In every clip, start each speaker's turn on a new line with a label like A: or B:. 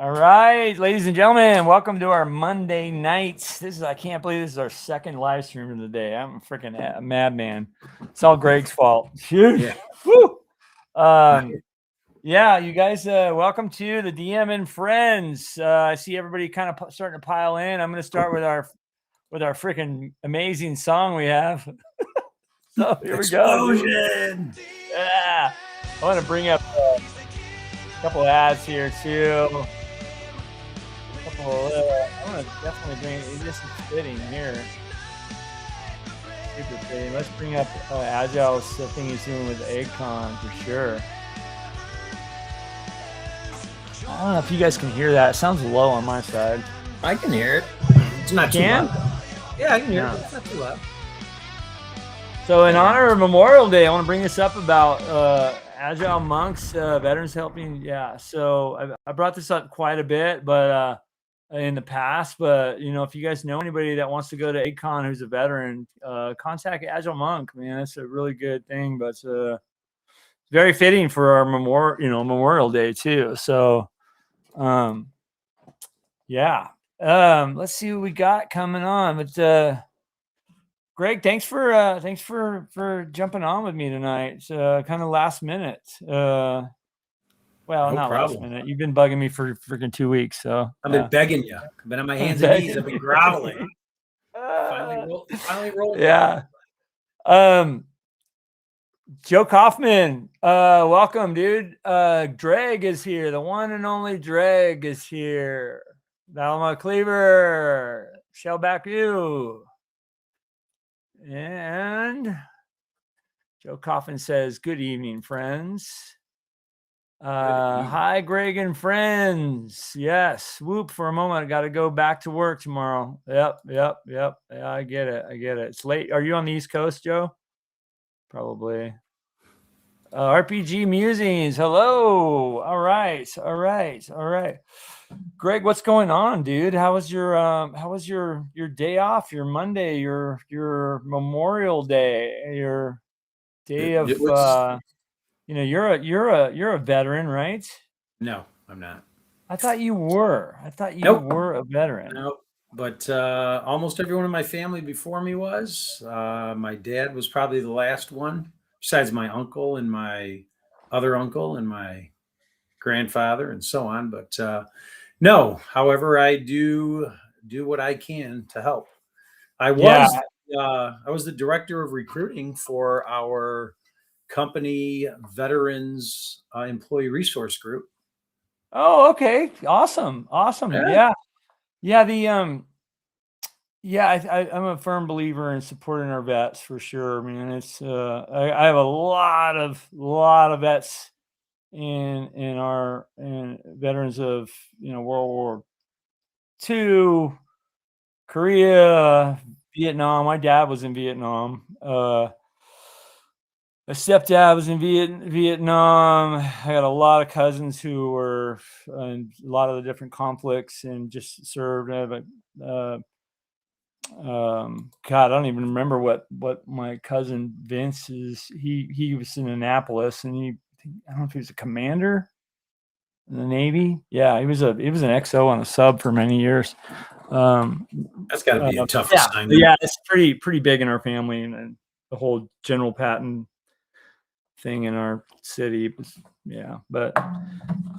A: All right, ladies and gentlemen, welcome to our Monday nights. I can't believe this is our second live stream of the day. I'm a freaking madman. It's all Greg's fault.
B: Yeah.
A: Woo. Yeah, you guys, welcome to the DM and Friends. I see everybody kind of starting to pile in. I'm going to start with our freaking amazing song we have. So here we go.
B: Explosion!
A: Yeah. I want to bring up a couple ads here too. I want to definitely bring this is fitting here. Super fitting. Let's bring up Agile's thing he's doing with AidCon for sure. I don't know if you guys can hear that. It sounds low on my side.
B: I can hear it. It's not too loud. Yeah, I can hear it. It's not too loud.
A: So in honor of Memorial Day, I want to bring this up about Agile Monks, veterans helping. Yeah, so I brought this up quite a bit, but in the past. But you know, if you guys know anybody that wants to go to AidCon who's a veteran, contact Agile Monk. Man, that's a really good thing. But it's very fitting for our Memorial Day too. So, yeah. Let's see what we got coming on. But Greg, thanks for jumping on with me tonight. It's kind of last minute. Well,
B: No
A: not
B: problem.
A: last minute. You've been bugging me for freaking 2 weeks. So
B: I've been begging you. I've been on my hands and knees. I've been groveling. Finally rolled.
A: Yeah. Joe Kaufman, welcome, dude. Dreg is here. The one and only Dreg is here. Valma Cleaver, Shellback you. And Joe Coffin says, good evening, friends. Hi, Greg and friends. Yes. Whoop for a moment. I got to go back to work tomorrow. Yep. Yeah, I get it. It's late. Are you on the East Coast, Joe? Probably. RPG Musings. Hello. All right. Greg, what's going on, dude? How was your day off? Your Monday, your Memorial Day, your day of you're a veteran, right?
B: No, I'm not.
A: I thought you were. Were a veteran.
B: No, but almost everyone in my family before me was. My dad was probably the last one, besides my uncle and my other uncle and my grandfather and so on. But no, however, I do what I can to help. I was the director of recruiting for our company veterans employee resource group.
A: Oh, okay. Awesome. Yeah. I'm a firm believer in supporting our vets for sure. I mean, it's I have a lot of vets in veterans of World War II, Korea, Vietnam. My dad was in Vietnam. My stepdad was in Vietnam. I got a lot of cousins who were in a lot of the different conflicts and just served. God, I don't even remember what my cousin Vince is. He was in Annapolis, and I don't know if he was a commander in the Navy. Yeah, he was an XO on a sub for many years.
B: That's got to be a tough assignment.
A: Yeah, it's pretty big in our family, and the whole General Patton thing in our city. But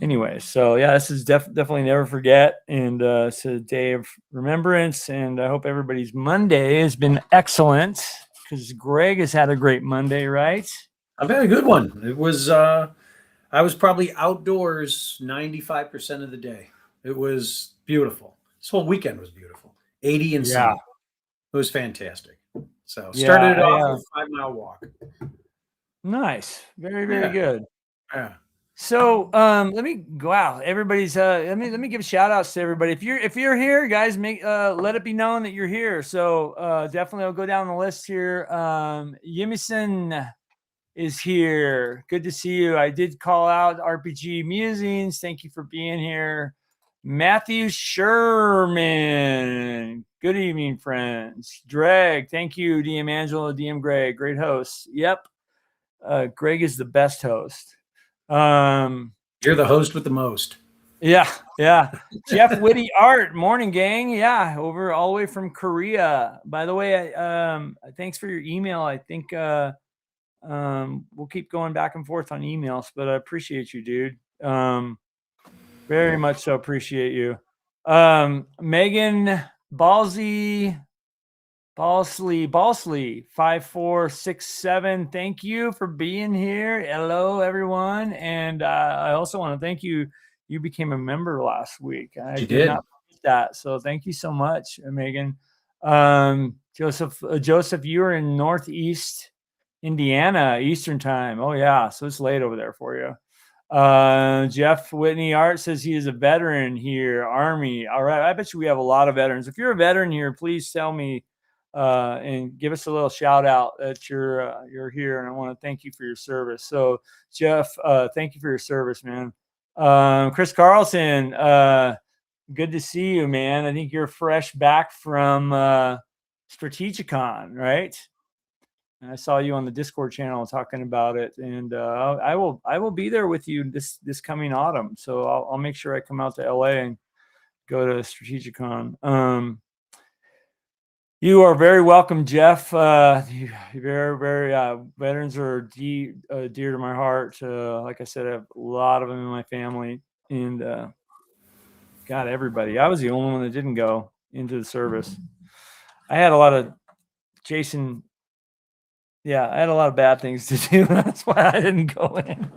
A: anyway, so yeah, this is definitely never forget, and it's a day of remembrance, and I hope everybody's Monday has been excellent, because Greg has had a great Monday, right?
B: I've had a good one. It was I was probably outdoors 95% of the day. It was beautiful. This whole weekend was beautiful. 80 and sunny. It was fantastic. So started it off with a 5-mile walk.
A: Nice. Very, very good.
B: Yeah.
A: So let me go out. Everybody's let me give shout outs to everybody. If you're here, guys, let it be known that you're here. So definitely I'll go down the list here. Yimison is here. Good to see you. I did call out RPG Musings. Thank you for being here. Matthew Sherman. Good evening, friends. Dreg, thank you. DM Angelo, DM Greg, great hosts. Yep. Greg is the best host.
B: You're the host with the most.
A: Yeah, yeah. Jeff Whitty Art, morning gang. Yeah, over all the way from Korea. By the way, thanks for your email. I think we'll keep going back and forth on emails, but I appreciate you, dude. Very much so appreciate you. Megan Balsley 5467. Thank you for being here. Hello, everyone. And I also want to thank you. You became a member last week. I did not forget that. So thank you so much, Megan. Joseph, you are in Northeast Indiana, Eastern time. Oh, yeah. So it's late over there for you. Jeff Whitney Art says he is a veteran here, Army. All right. I bet you we have a lot of veterans. If you're a veteran here, please tell me and give us a little shout out that you're here, and I want to thank you for your service. So Jeff, thank you for your service, man. Chris Carlson, good to see you, man. I think you're fresh back from Strategicon, right? And I saw you on the Discord channel talking about it, and I will be there with you this coming autumn. So I'll make sure I come out to LA and go to Strategicon. You are very welcome, Jeff. Very veterans are dear to my heart. Like I said, I have a lot of them in my family, and God, everybody. I was the only one that didn't go into the service. I had a lot of Jason. Yeah, I had a lot of bad things to do. That's why I didn't go in.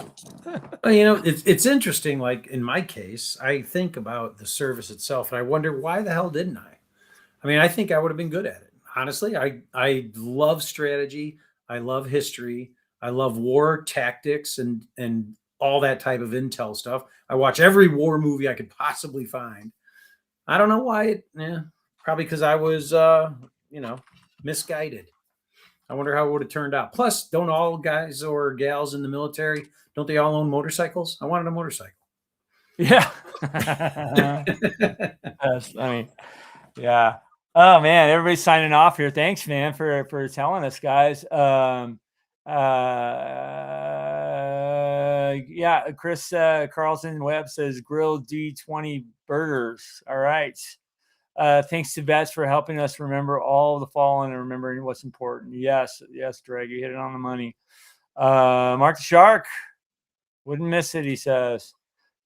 B: Well, it's interesting. Like in my case, I think about the service itself, and I wonder why the hell didn't I? I mean, I think I would have been good at it. Honestly, I love strategy. I love history. I love war tactics and all that type of intel stuff. I watch every war movie I could possibly find. I don't know why. Probably because I was, misguided. I wonder how it would have turned out. Plus, don't all guys or gals in the military, don't they all own motorcycles? I wanted a motorcycle.
A: Yeah. That's funny. Yeah. Oh man, everybody's signing off here. Thanks, man, for telling us, guys. Yeah, Chris Carlson Webb says grilled D20 burgers. All right. Thanks to Vets for helping us remember all the fallen and remembering what's important. Yes, Drag, you hit it on the money. Mark the Shark wouldn't miss it, he says.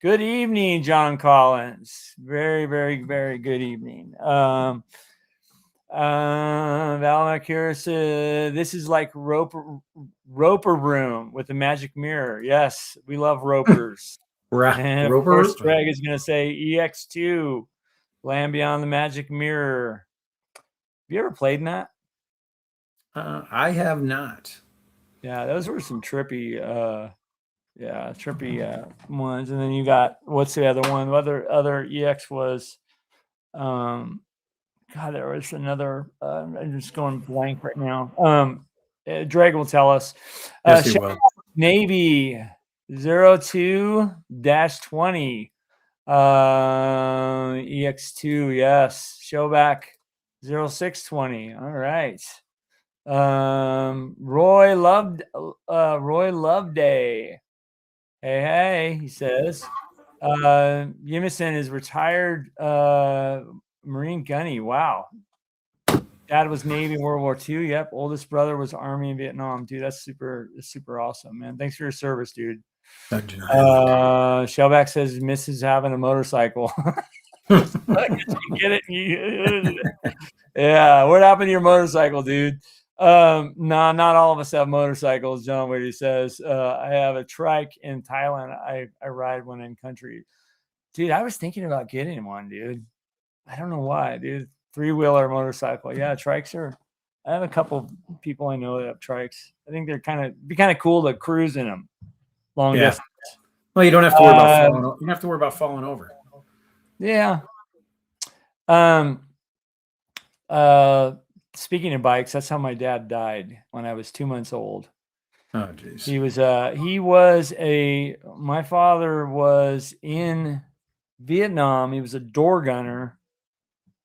A: Good evening, John Collins. Very, very, very good evening. Val Curious, this is like Roper Room with the magic mirror. Yes, we love ropers. And of course, Greg is going to say EX2, Land Beyond the Magic Mirror. Have you ever played in that?
B: I have not.
A: Yeah, those were some trippy ones. And then you got, what's the other one? Other EX was God, there was another. I'm just going blank right now. Drake will tell us.
B: Yes, he will.
A: Navy 02-20. EX2, yes. Showback 0620. All right. Roy Loveday. Hey, he says. Yimison is retired Marine gunny. Wow. Dad was Navy in World War II. Yep. Oldest brother was Army in Vietnam. Dude, that's super awesome, man. Thanks for your service, dude. Shellback says misses having a motorcycle. Get it? Yeah. What happened to your motorcycle, dude? Not all of us have motorcycles. John Whitty says, I have a trike in Thailand. I ride one in country. Dude, I was thinking about getting one, dude. I don't know why, dude. 3-wheeler motorcycle. Yeah, trikes are. I have a couple people I know that have trikes. I think they're be kind of cool to cruise in them long distance.
B: Well, you don't have to worry about falling. You don't have to worry about falling over.
A: Yeah. Speaking of bikes, that's how my dad died when I was 2 months old.
B: Oh, geez.
A: My father was in Vietnam. He was a door gunner,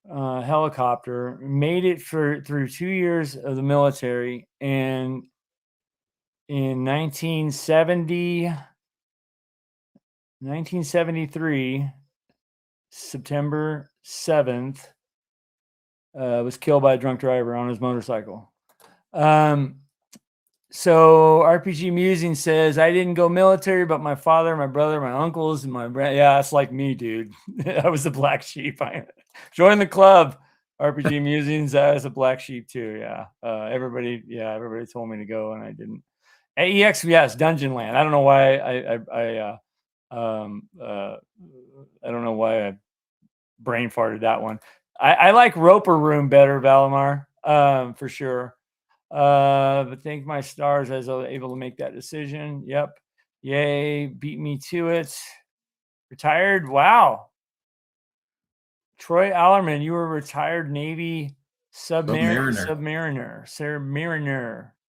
A: helicopter, made it through 2 years of the military. And in 1973, September 7th, was killed by a drunk driver on his motorcycle. So RPG Musing says, I didn't go military, but my father, my brother, my uncles, and my yeah, that's like me, dude. I was the black sheep. I joined the club. RPG Musings, I was a black sheep too. Yeah. Everybody told me to go and I didn't. AEX, yes, Dungeon Land. I don't know why I don't know why I brain farted that one. I like Roper Room better, Valimar, for sure. But thank my stars as I was able to make that decision. Yep. Yay. Beat me to it. Retired. Wow. Troy Allerman, you were retired Navy Submariner,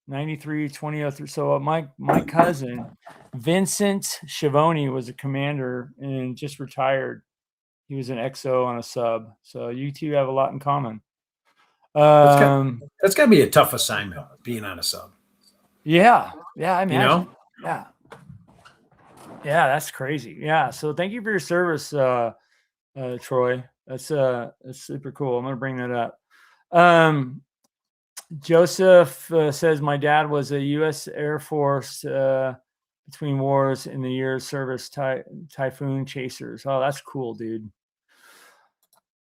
A: 93, 2003. So my cousin, Vincent Schiavone, was a commander and just retired. He was an XO on a sub. So you two have a lot in common.
B: That's got to be a tough assignment, being on a sub.
A: Yeah. I imagine.
B: You know?
A: Yeah, that's crazy. Yeah. So thank you for your service, Troy. That's super cool. I'm gonna bring that up. Joseph says my dad was a U.S. Air Force between wars in the year service Typhoon Chasers. Oh, that's cool, dude.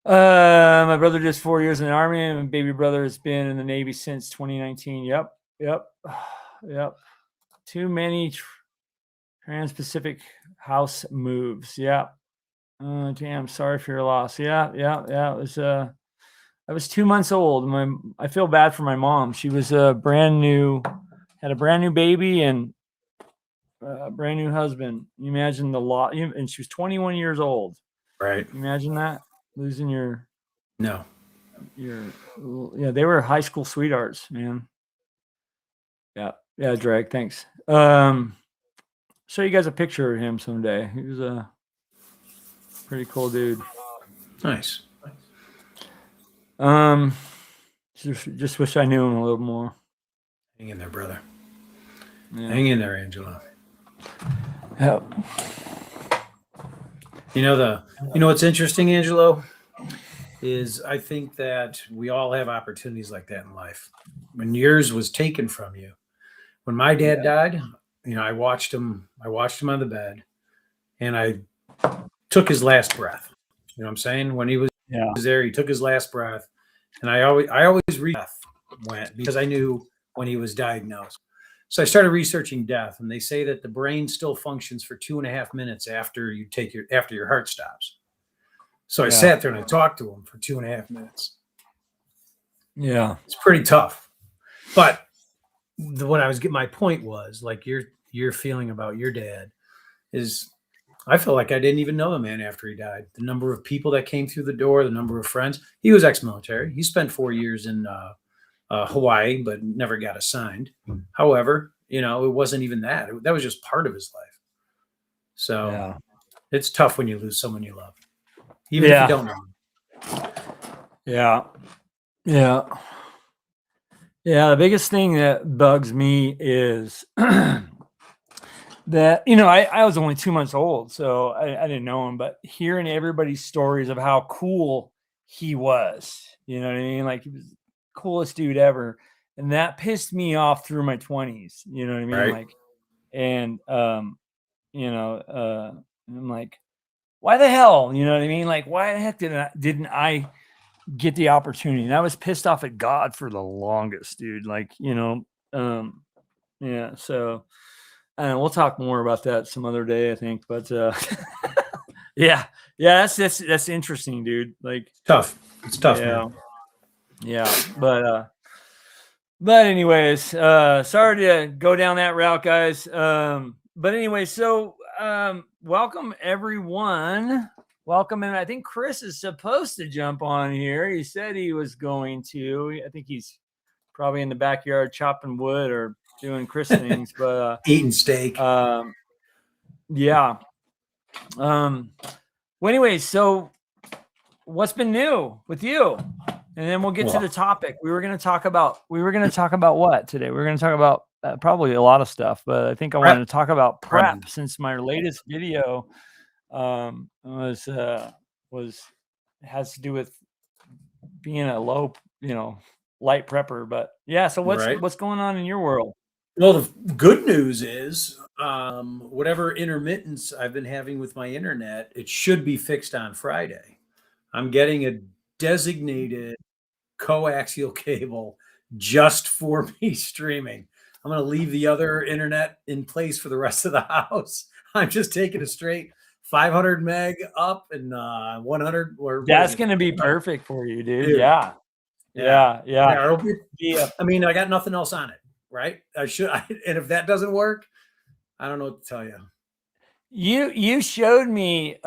A: My brother just 4 years in the Army, and my baby brother has been in the Navy since 2019. Yep. Too many Trans-Pacific house moves. Yeah. Damn, sorry for your loss. Yeah. It was I was 2 months old. I feel bad for my mom. She was had a brand new baby and a brand new husband. You imagine the lot, and she was 21 years old.
B: Right.
A: You imagine that, losing your
B: no.
A: They were high school sweethearts, man. Yeah, Drake. Thanks. Show you guys a picture of him someday. He was a pretty cool dude.
B: Nice.
A: Just wish I knew him a little more.
B: Hang in there, brother.
A: Yeah.
B: Hang in there, Angelo.
A: Yep.
B: You know what's interesting, Angelo, is I think that we all have opportunities like that in life. When yours was taken from you, when my dad died, I watched him on the bed, and I took his last breath. You know what I'm saying? When he was there, he took his last breath, and I always read death because I knew when he was diagnosed. So I started researching death, and they say that the brain still functions for 2.5 minutes after your heart stops. So I sat there and I talked to him for 2.5 minutes.
A: Yeah,
B: it's pretty tough. But my point was, like your feeling about your dad is, I felt like I didn't even know the man after he died. The number of people that came through the door, the number of friends. He was ex-military. He spent 4 years in Hawaii, but never got assigned. However, it wasn't even that. That was just part of his life. So it's tough when you lose someone you love, even if you don't know them.
A: Yeah. The biggest thing that bugs me is that, I was only 2 months old, so I didn't know him, but hearing everybody's stories of how cool he was, you know what I mean? Like, he was the coolest dude ever. And that pissed me off through my 20s, you know what I mean?
B: Right.
A: Like, and, I'm like, why the hell? You know what I mean? Like, why the heck didn't I get the opportunity? And I was pissed off at God for the longest, dude. Like, so we'll talk more about that some other day, I think. But that's interesting, dude. Like,
B: tough. It's tough, man.
A: Yeah. But anyways, sorry to go down that route, guys. But anyway, so welcome everyone. Welcome, and I think Chris is supposed to jump on here. He said he was going to. I think he's probably in the backyard chopping wood or doing Chris things, but
B: eating steak.
A: Well, anyway, so what's been new with you? And then we'll get to the topic. We were going to talk about what today? We were going to talk about probably a lot of stuff, but I think I wanted to talk about prep since my latest video was has to do with being a low, light prepper. But yeah, so what's going on in your world?
B: Well, the good news is, whatever intermittence I've been having with my internet, it should be fixed on Friday. I'm getting a designated coaxial cable just for me streaming. I'm going to leave the other internet in place for the rest of the house. I'm just taking a straight 500 meg up and 100 or
A: That's going to be perfect for you, dude.
B: Dude.
A: Yeah.
B: It'll be, I mean, I got nothing else on it, right? And if that doesn't work, I don't know what to tell you.
A: You showed me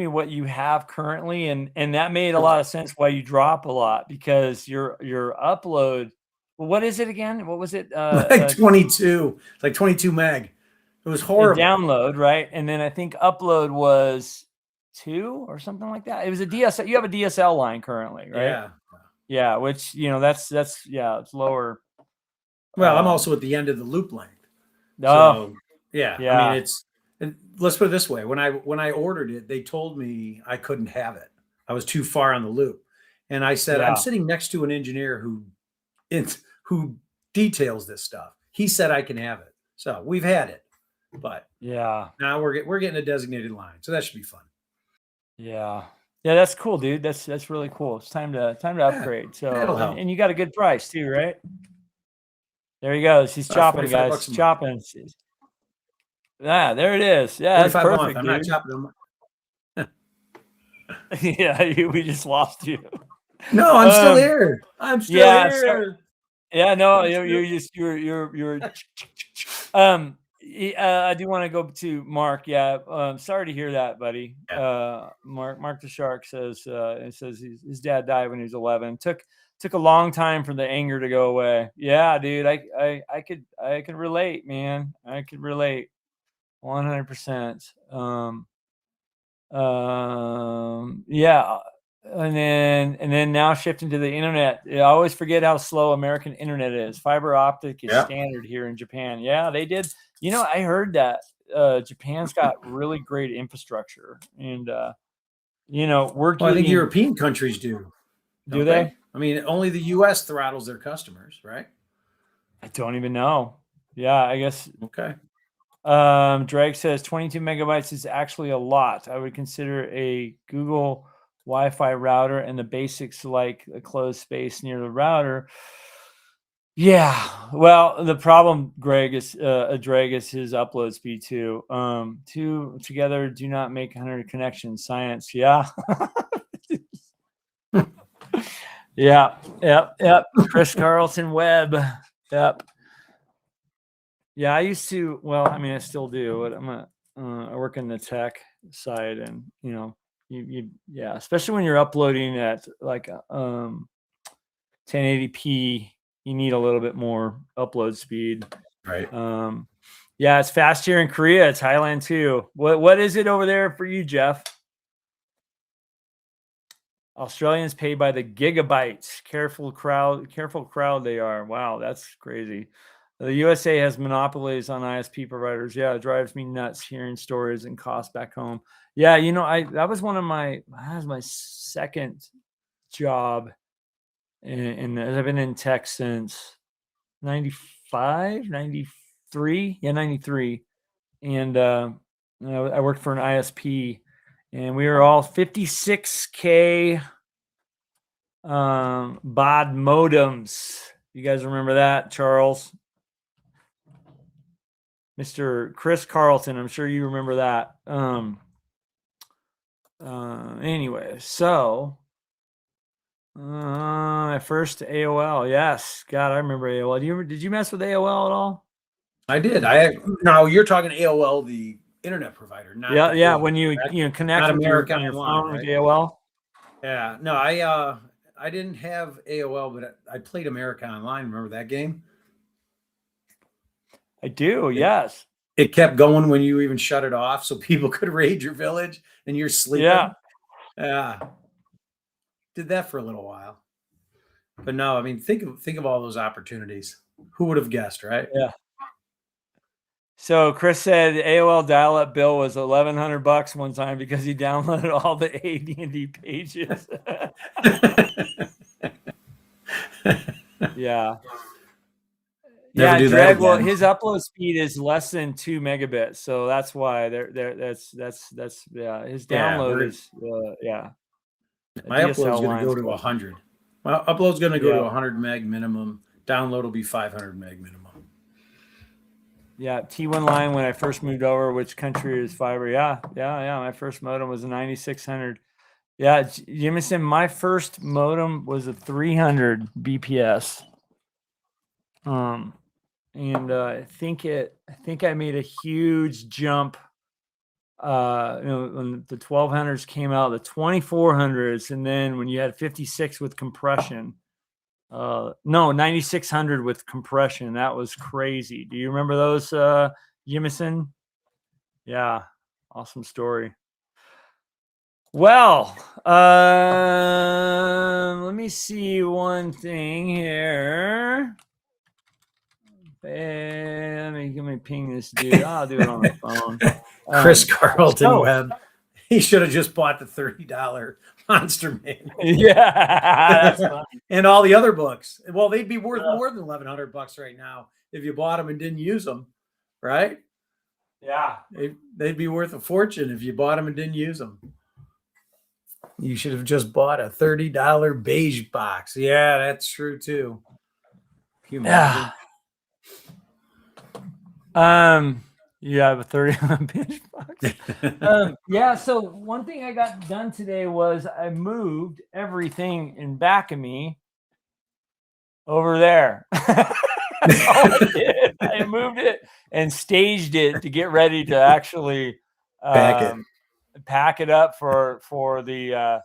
A: what you have currently, and that made a lot of sense why you drop a lot, because your upload, what is it again? What was it?
B: Like 22, like 22 meg. It was horrible.
A: Download, right? And then I think upload was 2 or something like that. It was a DSL. You have a DSL line currently, right? Yeah, which it's lower.
B: Well, I'm also at the end of the loop length.
A: Oh,
B: so yeah. I mean, let's put it this way. When I ordered it, they told me I couldn't have it. I was too far on the loop. And I said, I'm sitting next to an engineer who details this stuff. He said I can have it. So we've had it. But now we're getting a designated line. So that should be fun.
A: Yeah, that's cool, dude. That's really cool. It's time to upgrade. So and you got a good price too, right? There he goes. He's chopping, guys. Chopping. Yeah, there it is. Yeah, that's perfect.
B: I'm not chopping them.
A: Yeah, we just lost you.
B: No, I'm still here. I'm still here.
A: No, you're. I do want to go to Mark. Yeah, sorry to hear that, buddy. Mark the Shark says his dad died when he was 11. Took a long time for the anger to go away. Yeah, dude, I could relate, man. I could relate 100%. Yeah. And then now shifting to the internet. I always forget how slow American internet is. Fiber optic is standard here in Japan. Yeah, they did. I heard that Japan's got really great infrastructure, and we're getting.
B: I think European countries do.
A: Do they?
B: I mean, only the U.S. throttles their customers, right?
A: I don't even know. Yeah, I guess.
B: Okay.
A: Drake says 22 megabytes is actually a lot. I would consider a Google Wi-Fi router and the basics like a closed space near the router. Yeah. Well, the problem, Greg, is Drake is his upload speed too. Two together do not make 100 connections. Science. Yeah. Yep. Chris Carlton Webb. Yep. Yeah, I used to. Well, I mean, I still do. But I work in the tech side, and especially when you're uploading at like 1080p, you need a little bit more upload speed.
B: Right.
A: Yeah, it's fast here in Korea, Thailand too. What is it over there for you, Jeff? Australians pay by the gigabytes. Careful crowd they are. Wow, that's crazy. The USA has monopolies on ISP providers. Yeah, it drives me nuts hearing stories and costs back home. Yeah, that was my second job, and I've been in tech since 95, 93. Yeah, 93. And I worked for an ISP, and we were all 56K baud modems. You guys remember that, Charles? Mr. Chris Carlton, I'm sure you remember that. Anyway, so my first AOL, yes. God, I remember AOL. Did you mess with AOL at all?
B: I did. Now you're talking AOL, the internet provider, not
A: when you connect with your phone with AOL.
B: Yeah, no, I didn't have AOL, but I played America Online. Remember that game?
A: I do, yes.
B: It kept going when you even shut it off, so people could raid your village and you're sleeping. Yeah. Did that for a little while. But no, I mean, think of all those opportunities. Who would have guessed, right?
A: Yeah. So Chris said AOL dial-up bill was $1,100 one time because he downloaded all the AD&D pages. Yeah.
B: Never do that
A: Dreg. Well,
B: again.
A: his upload speed is less than 2 megabits, so that's why that's yeah. His download is yeah.
B: My upload's
A: DSL
B: going to go
A: line's
B: to
A: cool.
B: 100. My upload's going to go
A: Yeah.
B: to 100 meg minimum. Download will be 500 meg minimum.
A: Yeah, T1 line when I first moved over. Which country is fiber? Yeah. My first modem was a 9600. Yeah, Jimison, my first modem was a 300 BPS. And I think I made a huge jump. When the 1200s came out, the 2400s, and then when you had 56 with compression. No, 9600 with compression. That was crazy. Do you remember those, Jimison? Yeah, awesome story. Well, let me see one thing here. Let me ping this dude. I'll do it on the phone.
B: Chris Carlton Webb. He should have just bought the $30 Monster Manual.
A: Yeah, that's funny.
B: And all the other books. Well, they'd be worth more than $1,100 right now if you bought them and didn't use them, right?
A: Yeah,
B: they'd be worth a fortune if you bought them and didn't use them. You should have just bought a $30 beige box. Yeah, that's true too. Can you imagine?
A: Yeah, a 30 beige box. Yeah. So one thing I got done today was I moved everything in back of me over there. That's all I did. I moved it and staged it to get ready to actually pack it up for the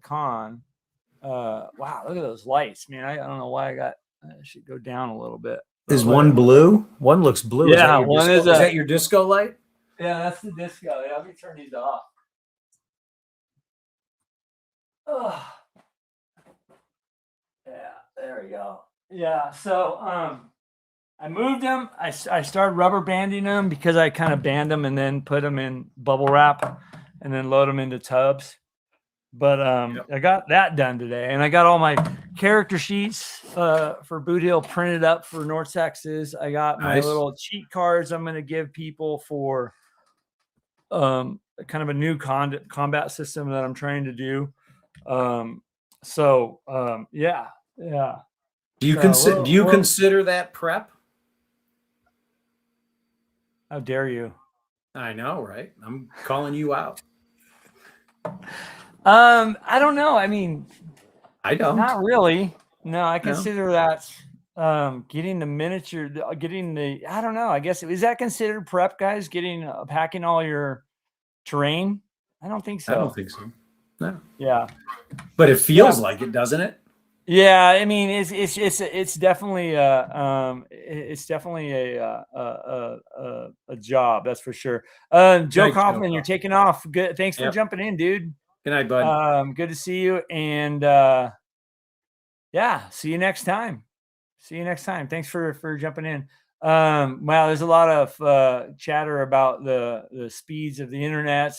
A: con. Wow, look at those lights, man. I don't know why I should go down a little bit.
B: Is one blue? One looks blue.
A: Yeah,
B: is that your disco light?
A: Yeah, that's the disco. Yeah, let me turn these off. Oh. Yeah, there we go. Yeah, so I moved them. I started rubber banding them because I kind of band them and then put them in bubble wrap and then load them into tubs. But I got that done today, and I got all my character sheets for Boot Hill printed up for North Texas. I got my little cheat cards I'm going to give people for kind of a new combat system that I'm trying to do. Yeah.
B: Do you consider that prep?
A: How dare you?
B: I know, right? I'm calling you out.
A: I don't know. I mean,
B: I don't.
A: Not really. No, I consider that getting the miniature, I don't know. I guess is that considered prep, guys? Packing all your terrain? I don't think so.
B: I don't think so. No.
A: Yeah.
B: But it feels like it, doesn't it?
A: Yeah, I mean, it's definitely a job, that's for sure. Joe Kaufman, you're taking off. Good, thanks for jumping in, dude.
B: Good night, bud.
A: Good to see you, and yeah, see you next time. Thanks for jumping in. Wow, there's a lot of chatter about the speeds of the internet.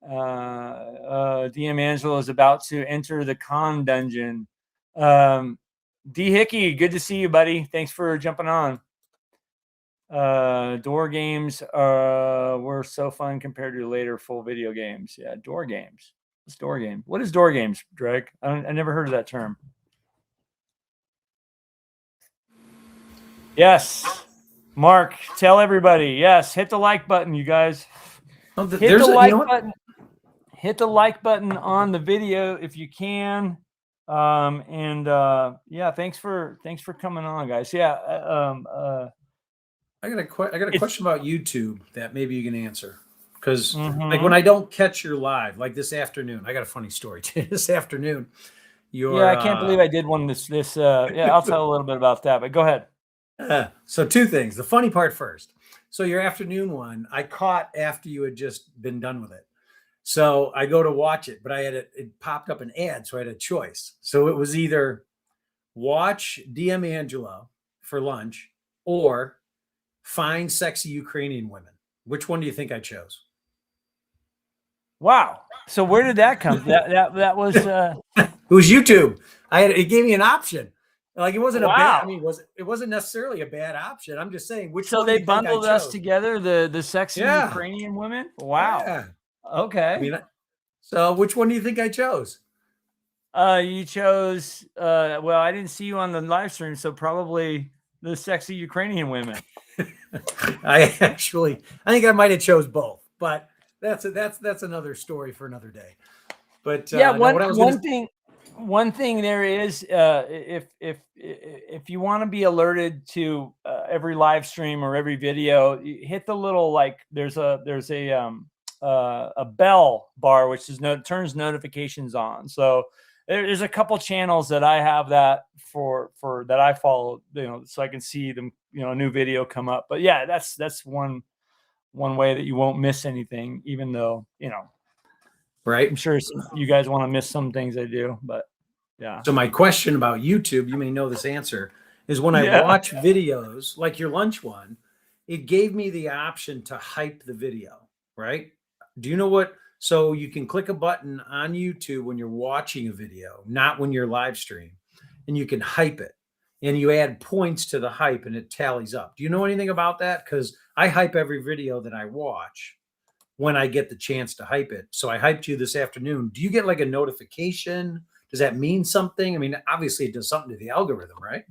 A: DM Angelo is about to enter the con dungeon. D Hickey, good to see you, buddy. Thanks for jumping on. Door games were so fun compared to later full video games. Yeah, door games. What's door game? What is door games, Drake? I never heard of that term. Yes, Mark, tell everybody. Yes, hit the like button, you guys. Hit the like button. Hit the like button on the video if you can. Yeah, thanks for coming on, guys. Yeah.
B: I got a question about YouTube that maybe you can answer. Because like when I don't catch your live, like this afternoon, I got a funny story this afternoon.
A: I can't believe I did one this I'll tell a little bit about that, but go ahead.
B: So two things. The funny part first. So your afternoon one, I caught after you had just been done with it. So I go to watch it, but it popped up an ad, so I had a choice. So it was either watch DM Angelo for lunch or find sexy Ukrainian women. Which one do you think I chose?
A: Wow. So where did that come? That was
B: It was YouTube. It gave me an option. Like it wasn't a bad.
A: wow.
B: I mean, it wasn't necessarily a bad option. I'm just saying, which
A: So
B: one do
A: they
B: you think I
A: bundled us
B: chose?
A: together, the sexy
B: Yeah.
A: Ukrainian women. Wow.
B: Yeah.
A: Okay.
B: I mean, so which one do you think I chose?
A: You chose well, I didn't see you on the live stream, so probably the sexy Ukrainian women.
B: I think I might have chose both, but that's another story for another day. But
A: yeah,
B: no,
A: one thing there is if you want to be alerted to every live stream or every video, you hit the little like there's a bell bar which is turns notifications on. So there's a couple channels that I have that for that I follow, so I can see them, a new video come up. But yeah, that's one way that you won't miss anything, even though,
B: right.
A: I'm sure you guys want to miss some things I do, but yeah.
B: So my question about YouTube, you may know this answer, is when I watch videos like your lunch one, it gave me the option to hype the video, right? Do you know what? So you can click a button on YouTube when you're watching a video, not when you're live stream, and you can hype it. And you add points to the hype and it tallies up. Do you know anything about that? Because I hype every video that I watch when I get the chance to hype it. So I hyped you this afternoon. Do you get like a notification? Does that mean something? I mean, obviously it does something to the algorithm, right?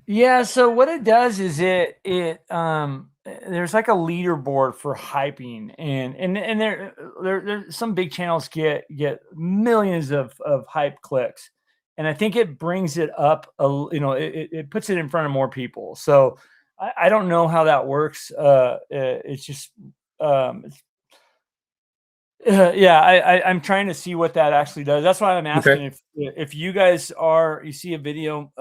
A: Yeah. So what it does is there's like a leaderboard for hyping, and there some big channels get millions of hype clicks, and I think it brings it up it puts it in front of more people. So I don't know how that works. It's just I'm trying to see what that actually does. That's why I'm asking if you guys you see a video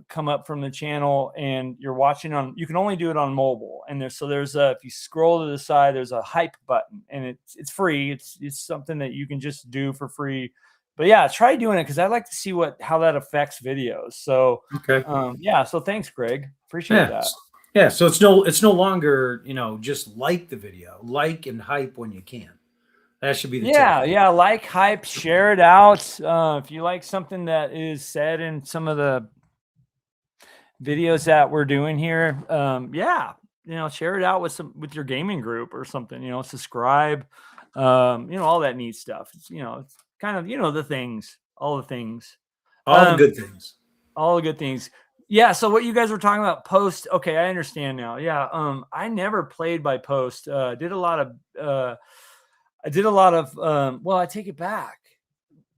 A: come up from the channel and you're watching you can only do it on mobile. And there's if you scroll to the side, there's a hype button, and it's free. It's something that you can just do for free. But yeah, try doing it because I'd like to see how that affects videos. So so thanks, Greg. Appreciate that.
B: Yeah, so it's no longer, just like the video, like and hype when you can. That should be the
A: tip. Like, hype, share it out. If you like something that is said in some of the videos that we're doing here, share it out with your gaming group or something. Subscribe, all that neat stuff. It's kind of the things, all the things,
B: all the good things,
A: all the good things. Yeah. So what you guys were talking about post? Okay, I understand now. Yeah. I never played by post. I did a lot of well, I take it back.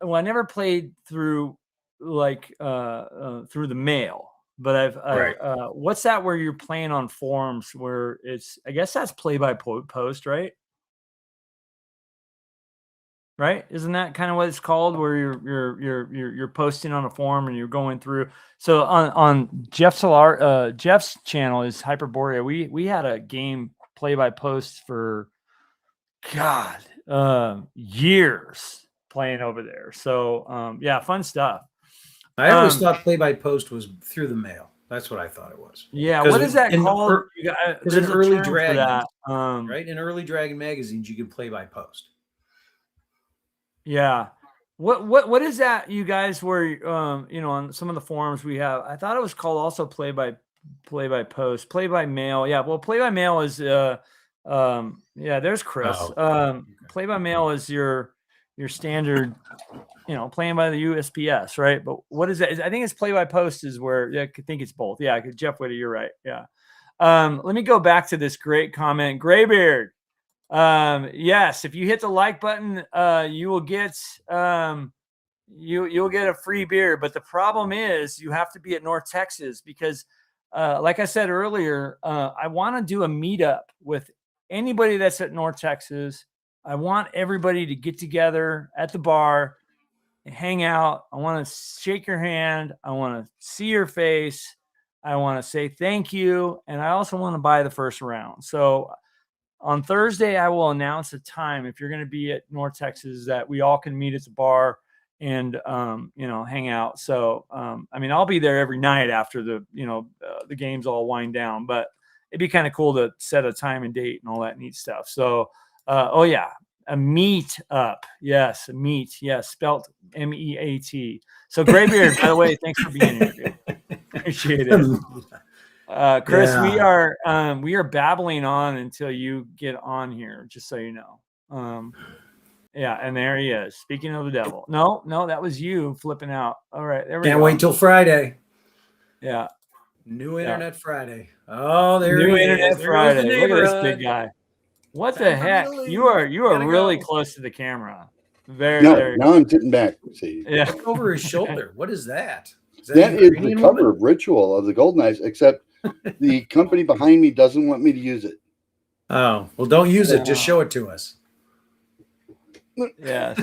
A: Well, I never played through through the mail, but what's that where you're playing on forums where I guess that's play by post, right? Right? Isn't that kind of what it's called, where you're posting on a forum and you're going through? So on Jeff's channel is Hyperborea. We had a game play by post for years playing over there. So fun stuff.
B: I always thought play by post was through the mail. That's what I thought it was.
A: Yeah, what is that called?
B: Because in early Dragon, right? In early Dragon magazines, you could play by post.
A: Yeah. What is that, you guys, where on some of the forums we have? I thought it was called also play by post, play by mail. Yeah, well, play by mail is there's Chris. Play by mail is your standard, playing by the USPS, right? But what is that? I think it's play by post is where I think it's both. Yeah, Jeff Witte, you're right. Yeah. Let me go back to this great comment, Graybeard. Yes, if you hit the like button, you will get you'll get a free beer. But the problem is you have to be at North Texas because like I said earlier, I want to do a meetup with anybody that's at North Texas. I want everybody to get together at the bar and hang out. I want to shake your hand. I want to see your face. I want to say thank you. And I also want to buy the first round. So on Thursday, I will announce a time if you're going to be at North Texas that we all can meet at the bar and hang out. So I mean, I'll be there every night after the the games all wind down, but it'd be kind of cool to set a time and date and all that neat stuff. So oh yeah, a meet up. Yes, a meet. Yes, spelt MEAT. So Graybeard, by the way, thanks for being here, dude. Appreciate it. Chris,
B: Yeah.
A: we are babbling on until you get on here, just so you know. Yeah, and there he is. Speaking of the devil. No, that was you flipping out. All right, there we
B: Can't
A: go.
B: wait till Friday.
A: Yeah.
B: New Internet Friday. Oh, there
A: New
B: he
A: Internet
B: is. There
A: Friday.
B: goes the
A: Look at this
B: neighborhood.
A: big guy. What
B: Time
A: the
B: for me
A: heck?
B: to leave.
A: You are
B: Gotta
A: really
B: go.
A: close to the camera. Very,
C: No,
A: very.
C: now I'm sitting back. See,
A: Yeah.
B: Look over his shoulder. What is that?
C: that is the
B: Ukrainian
C: cover
B: woman?
C: of Ritual of the Golden Eyes, except the company behind me doesn't want me to use it.
B: Oh, well, don't use it. Just show it to us.
A: Yes.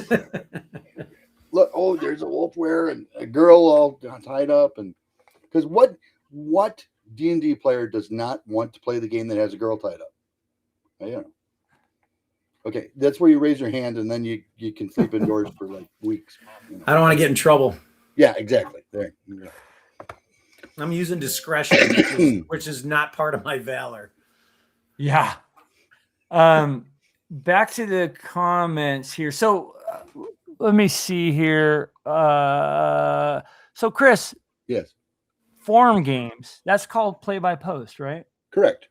C: Look, oh, there's a wolfware and a girl all tied up, and because what D&D player does not want to play the game that has a girl tied up? Yeah. Okay, that's where you raise your hand, and then you can sleep indoors for like weeks.
B: I don't want to get in trouble.
C: Yeah, exactly. There. Yeah.
B: I'm using discretion, which is not part of my valor.
A: Yeah. Back to the comments here. So let me see here. So Chris.
C: Yes.
A: Forum games. That's called play by post, right?
C: Correct.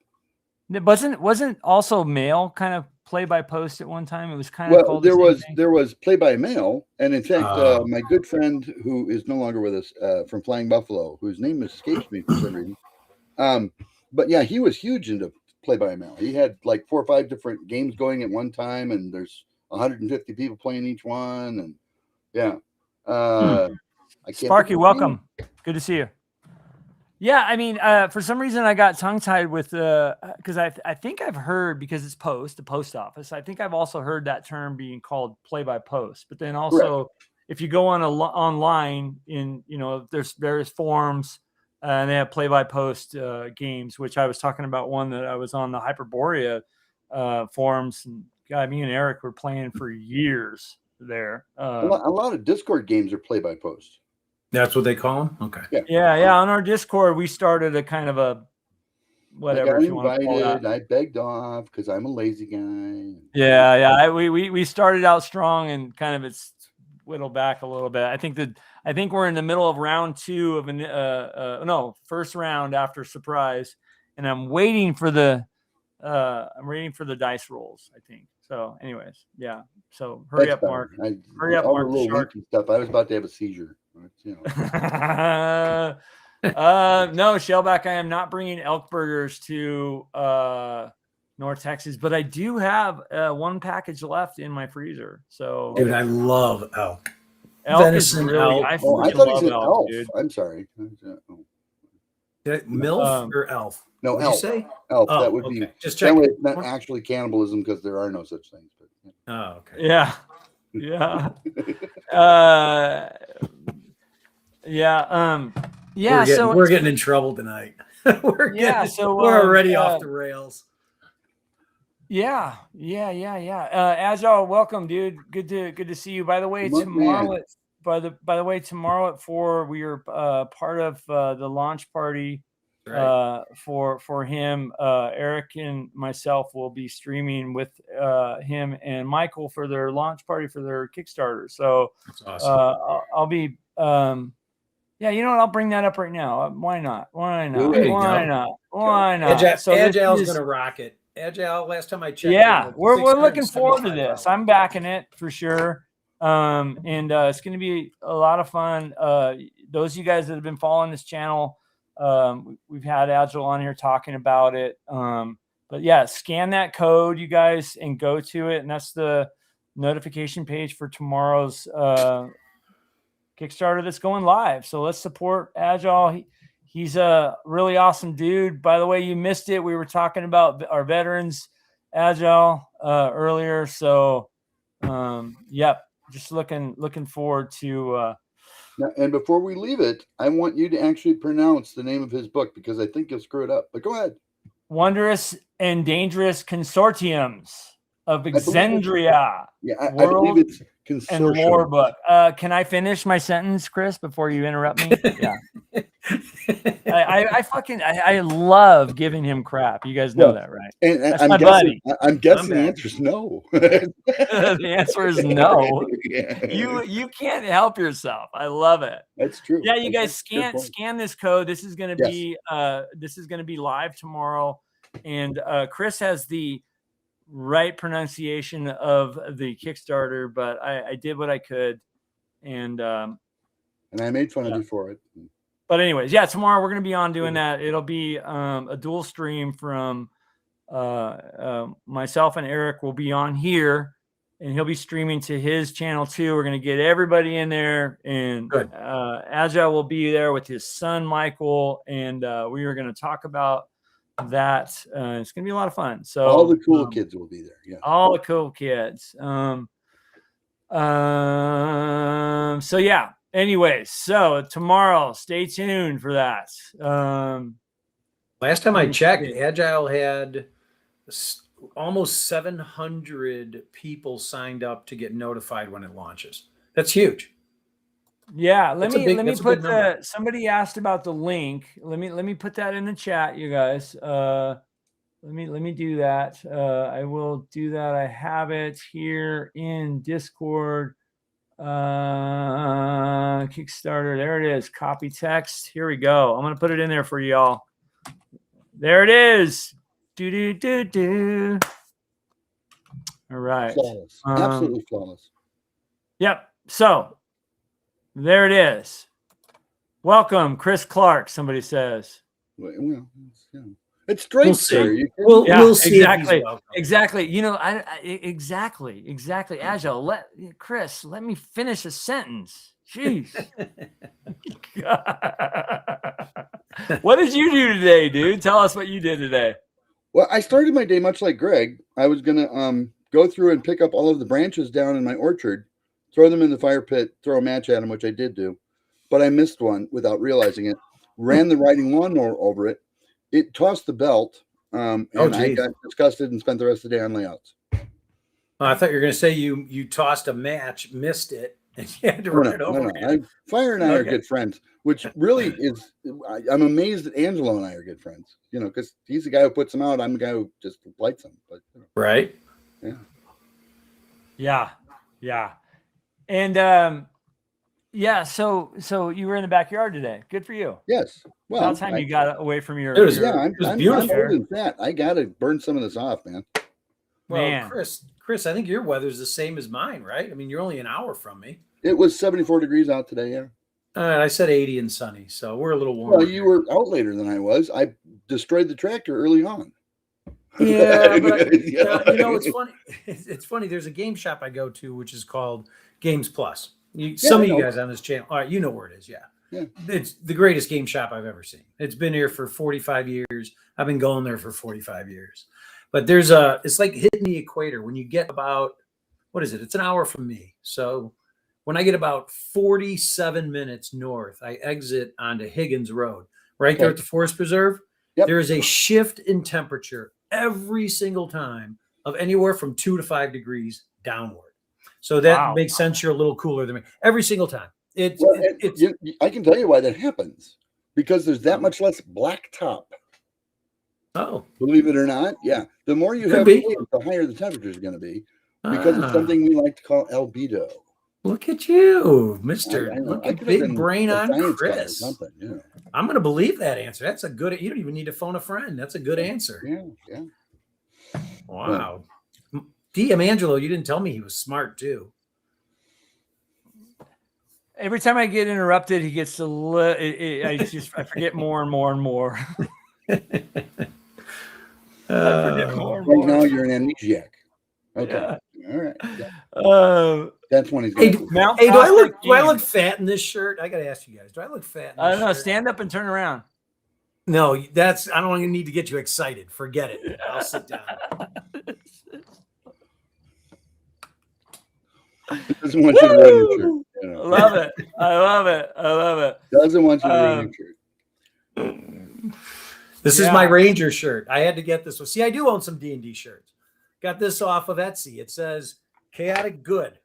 A: It wasn't also mail kind of play by post at one time. It was kind of called
C: there was play by mail, and in fact, my good friend who is no longer with us from Flying Buffalo, whose name escapes me for some reason, but yeah, he was huge into play by mail. He had like 4 or 5 different games going at one time, and there's 150 people playing each one, and yeah.
A: Sparky, welcome. Good to see you. Yeah, I mean, for some reason I got tongue-tied with because I think I've heard, because it's the post office. I think I've also heard that term being called play by post. But then also, if you go on online in there's various forums and they have play by post games, which I was talking about one that I was on the Hyperborea forums. And God, me and Eric were playing for years there.
C: A lot of Discord games are play by post.
B: That's what they call them? Okay.
A: Yeah. On our Discord, we started a kind of a whatever.
C: I got invited. I begged off because I'm a lazy guy.
A: Yeah. We started out strong and kind of it's whittled back a little bit. I think we're in the middle of round 2 of first round after surprise, and I'm waiting for the dice rolls, I think. So, anyways, yeah. So hurry up, Mark. Hurry up, Mark.
C: Stuff. I was about to have a seizure.
A: No, Shellback, I am not bringing elk burgers to North Texas, but I do have 1 package left in my freezer. So,
B: dude, I love elk.
A: Venison, really,
C: I thought he said elf. Dude. I'm sorry.
B: MILF or elf?
C: No,
B: What'd
C: elf.
B: You say?
C: Elf. That would be
B: just check.
C: That way it's not actually cannibalism because there are no such things. But,
B: yeah. Oh, okay.
A: Yeah.
B: We're getting in trouble tonight. we're already off the rails.
A: Yeah. Agile, welcome, dude. Good to see you. By the way, tomorrow at 4, we are part of the launch party for him. Eric and myself will be streaming with him and Michael for their launch party for their Kickstarter. So
B: that's awesome.
A: I'll be yeah, you know what? I'll bring that up right now. Why not? Why not?
B: Agile's gonna rock it. Agile, last time I checked.
A: Yeah, we're looking forward to this. I'm backing it for sure. And it's going to be a lot of fun. Those of you guys that have been following this channel, we've had Agile on here talking about it. But yeah, scan that code, you guys, and go to it. And that's the notification page for tomorrow's Kickstarter that's going live. So let's support Agile. He's a really awesome dude. By the way, you missed it. We were talking about our veterans, Agile, earlier. So, yep, just looking forward to.
C: Now, and before we leave it, I want you to actually pronounce the name of his book because I think you'll screw it up. But go ahead.
A: Wondrous and Dangerous Consortiums of Exandria.
C: I believe it's
A: And the lore book. Can I finish my sentence, Chris, before you interrupt me? Yeah. I love giving him crap. You guys know that, right?
C: And
A: That's
C: I'm
A: my buddy.
C: I'm guessing the answer is no.
A: The answer is no.
C: Yeah.
A: You can't help yourself. I love it.
C: That's true.
A: Yeah, you guys scan this code. This is gonna be live tomorrow. And Chris has the right pronunciation of the Kickstarter, but I did what I could, and I
C: made fun of you for it.
A: But anyways, yeah, tomorrow we're gonna be on doing that. It'll be a dual stream from myself and Eric will be on here, and he'll be streaming to his channel too. We're gonna get everybody in there, and Agile will be there with his son Michael, and we are gonna talk about that. It's gonna be a lot of fun. So
C: all the cool kids will be there. Yeah,
A: all the cool kids. So yeah. Anyways, so tomorrow, stay tuned for that.
B: Last time I checked, Agile had almost 700 people signed up to get notified when it launches. That's huge.
A: Yeah, let me put somebody asked about the link. Let me put that in the chat, you guys. Let me do that. I will do that. I have it here in Discord. Kickstarter, there it is. Copy text. Here we go. I'm gonna put it in there for y'all. There it is. Do. All right.
C: Flawless. Absolutely flawless.
A: Yep. So there it is. Welcome, Chris Clark. Somebody says.
C: Well, yeah. It's straight, sir.
B: We'll see.
A: Exactly. You know, exactly. Agile. Chris, let me finish a sentence. Jeez. What did you do today, dude? Tell us what you did today.
C: Well, I started my day much like Greg. I was gonna go through and pick up all of the branches down in my orchard, throw them in the fire pit, throw a match at them, which I did do, but I missed one without realizing it. Ran the riding lawnmower over it. It tossed the belt, and I got disgusted and spent the rest of the day on layouts.
B: I thought you were going to say you tossed a match, missed it, and you had to run it over again.
C: Fire and I are good friends, which really is. I'm amazed that Angelo and I are good friends. You know, because he's the guy who puts them out. I'm the guy who just lights them. But
B: right,
A: yeah, and yeah. So you were in the backyard today. Good for you.
C: Yes. Well,
A: about time you got away from your.
B: It was
C: beautiful. I'm older than that. I got to burn some of this off, man.
B: Well, man. Chris, I think your weather's the same as mine, right? I mean, you're only an hour from me.
C: It was 74 degrees out today. Yeah.
B: I said 80 and sunny, so we're a little warmer.
C: Well, you were out later than I was. I destroyed the tractor early on.
B: Yeah, but you know, it's funny. It's funny. There's a game shop I go to, which is called Games Plus. Some of you guys on this channel, all right, you know where it is. Yeah. It's the greatest game shop I've ever seen. It's been here for 45 years. I've been going there for 45 years. But it's like hitting the equator. When you get about, what is it? It's an hour from me. So when I get about 47 minutes north, I exit onto Higgins Road, right there at the Forest Preserve. Yep. There is a shift in temperature every single time of anywhere from 2 to 5 degrees downward. So that makes sense. You're a little cooler than me every single time.
C: I can tell you why that happens, because there's that much less blacktop.
B: Oh,
C: believe it or not, yeah. The more you have, the higher the temperature is going to be, because it's something we like to call albedo.
B: Look at you, Mister. Look at big brain on Chris.
C: Yeah.
B: I'm going to believe that answer. That's a good. You don't even need to phone a friend. That's a good answer.
C: Yeah.
B: Wow. DM Angelo, you didn't tell me he was smart too.
A: Every time I get interrupted, he gets I forget more and more and more.
C: I forget more and more. Right now, you're an amnesiac. Okay. Yeah. All right. Yeah. That's when he's going
B: do I look fat in this shirt? I got to ask you guys. Do I look fat in this
A: I don't know. Stand up and turn around.
B: No, I don't need to get you excited. Forget it. I'll sit down.
C: Doesn't want you to wear your shirt.
A: You know. Love it. I love it.
C: Doesn't want you to wear your shirt.
B: This is my Ranger shirt. I had to get this one. See, I do own some D&D shirts. Got this off of Etsy. It says Chaotic Good.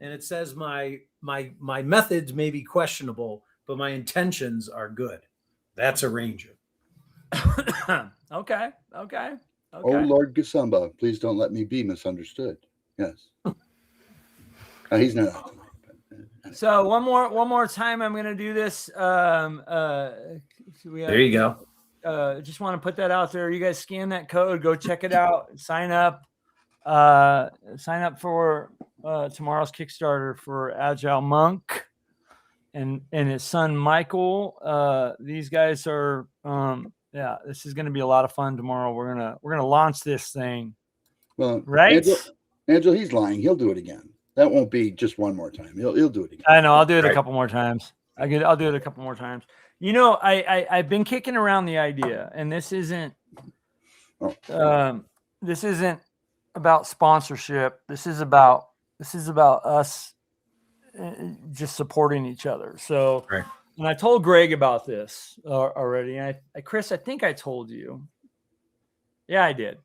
B: and it says my methods may be questionable, but my intentions are good. That's a ranger.
A: Okay.
C: Oh, Lord Gasumba, please don't let me be misunderstood. Yes. He's not out tonight.
A: So one more time, I'm gonna do this.
B: There you go.
A: Just want to put that out there. You guys scan that code, go check it out, sign up. Sign up for tomorrow's Kickstarter for Agile Monk and his son Michael. These guys are this is going to be a lot of fun tomorrow. We're gonna launch this thing.
C: Well,
A: right?
C: Angelo, he's lying. He'll do it again. That won't be just one more time. He'll do it again.
A: I know. I'll do it a couple more times. I'll do it a couple more times. You know, I've been kicking around the idea, and this isn't about sponsorship. This is about us just supporting each other. So,
B: right.
A: And I told Greg about this already. And Chris, I think I told you. Yeah, I did.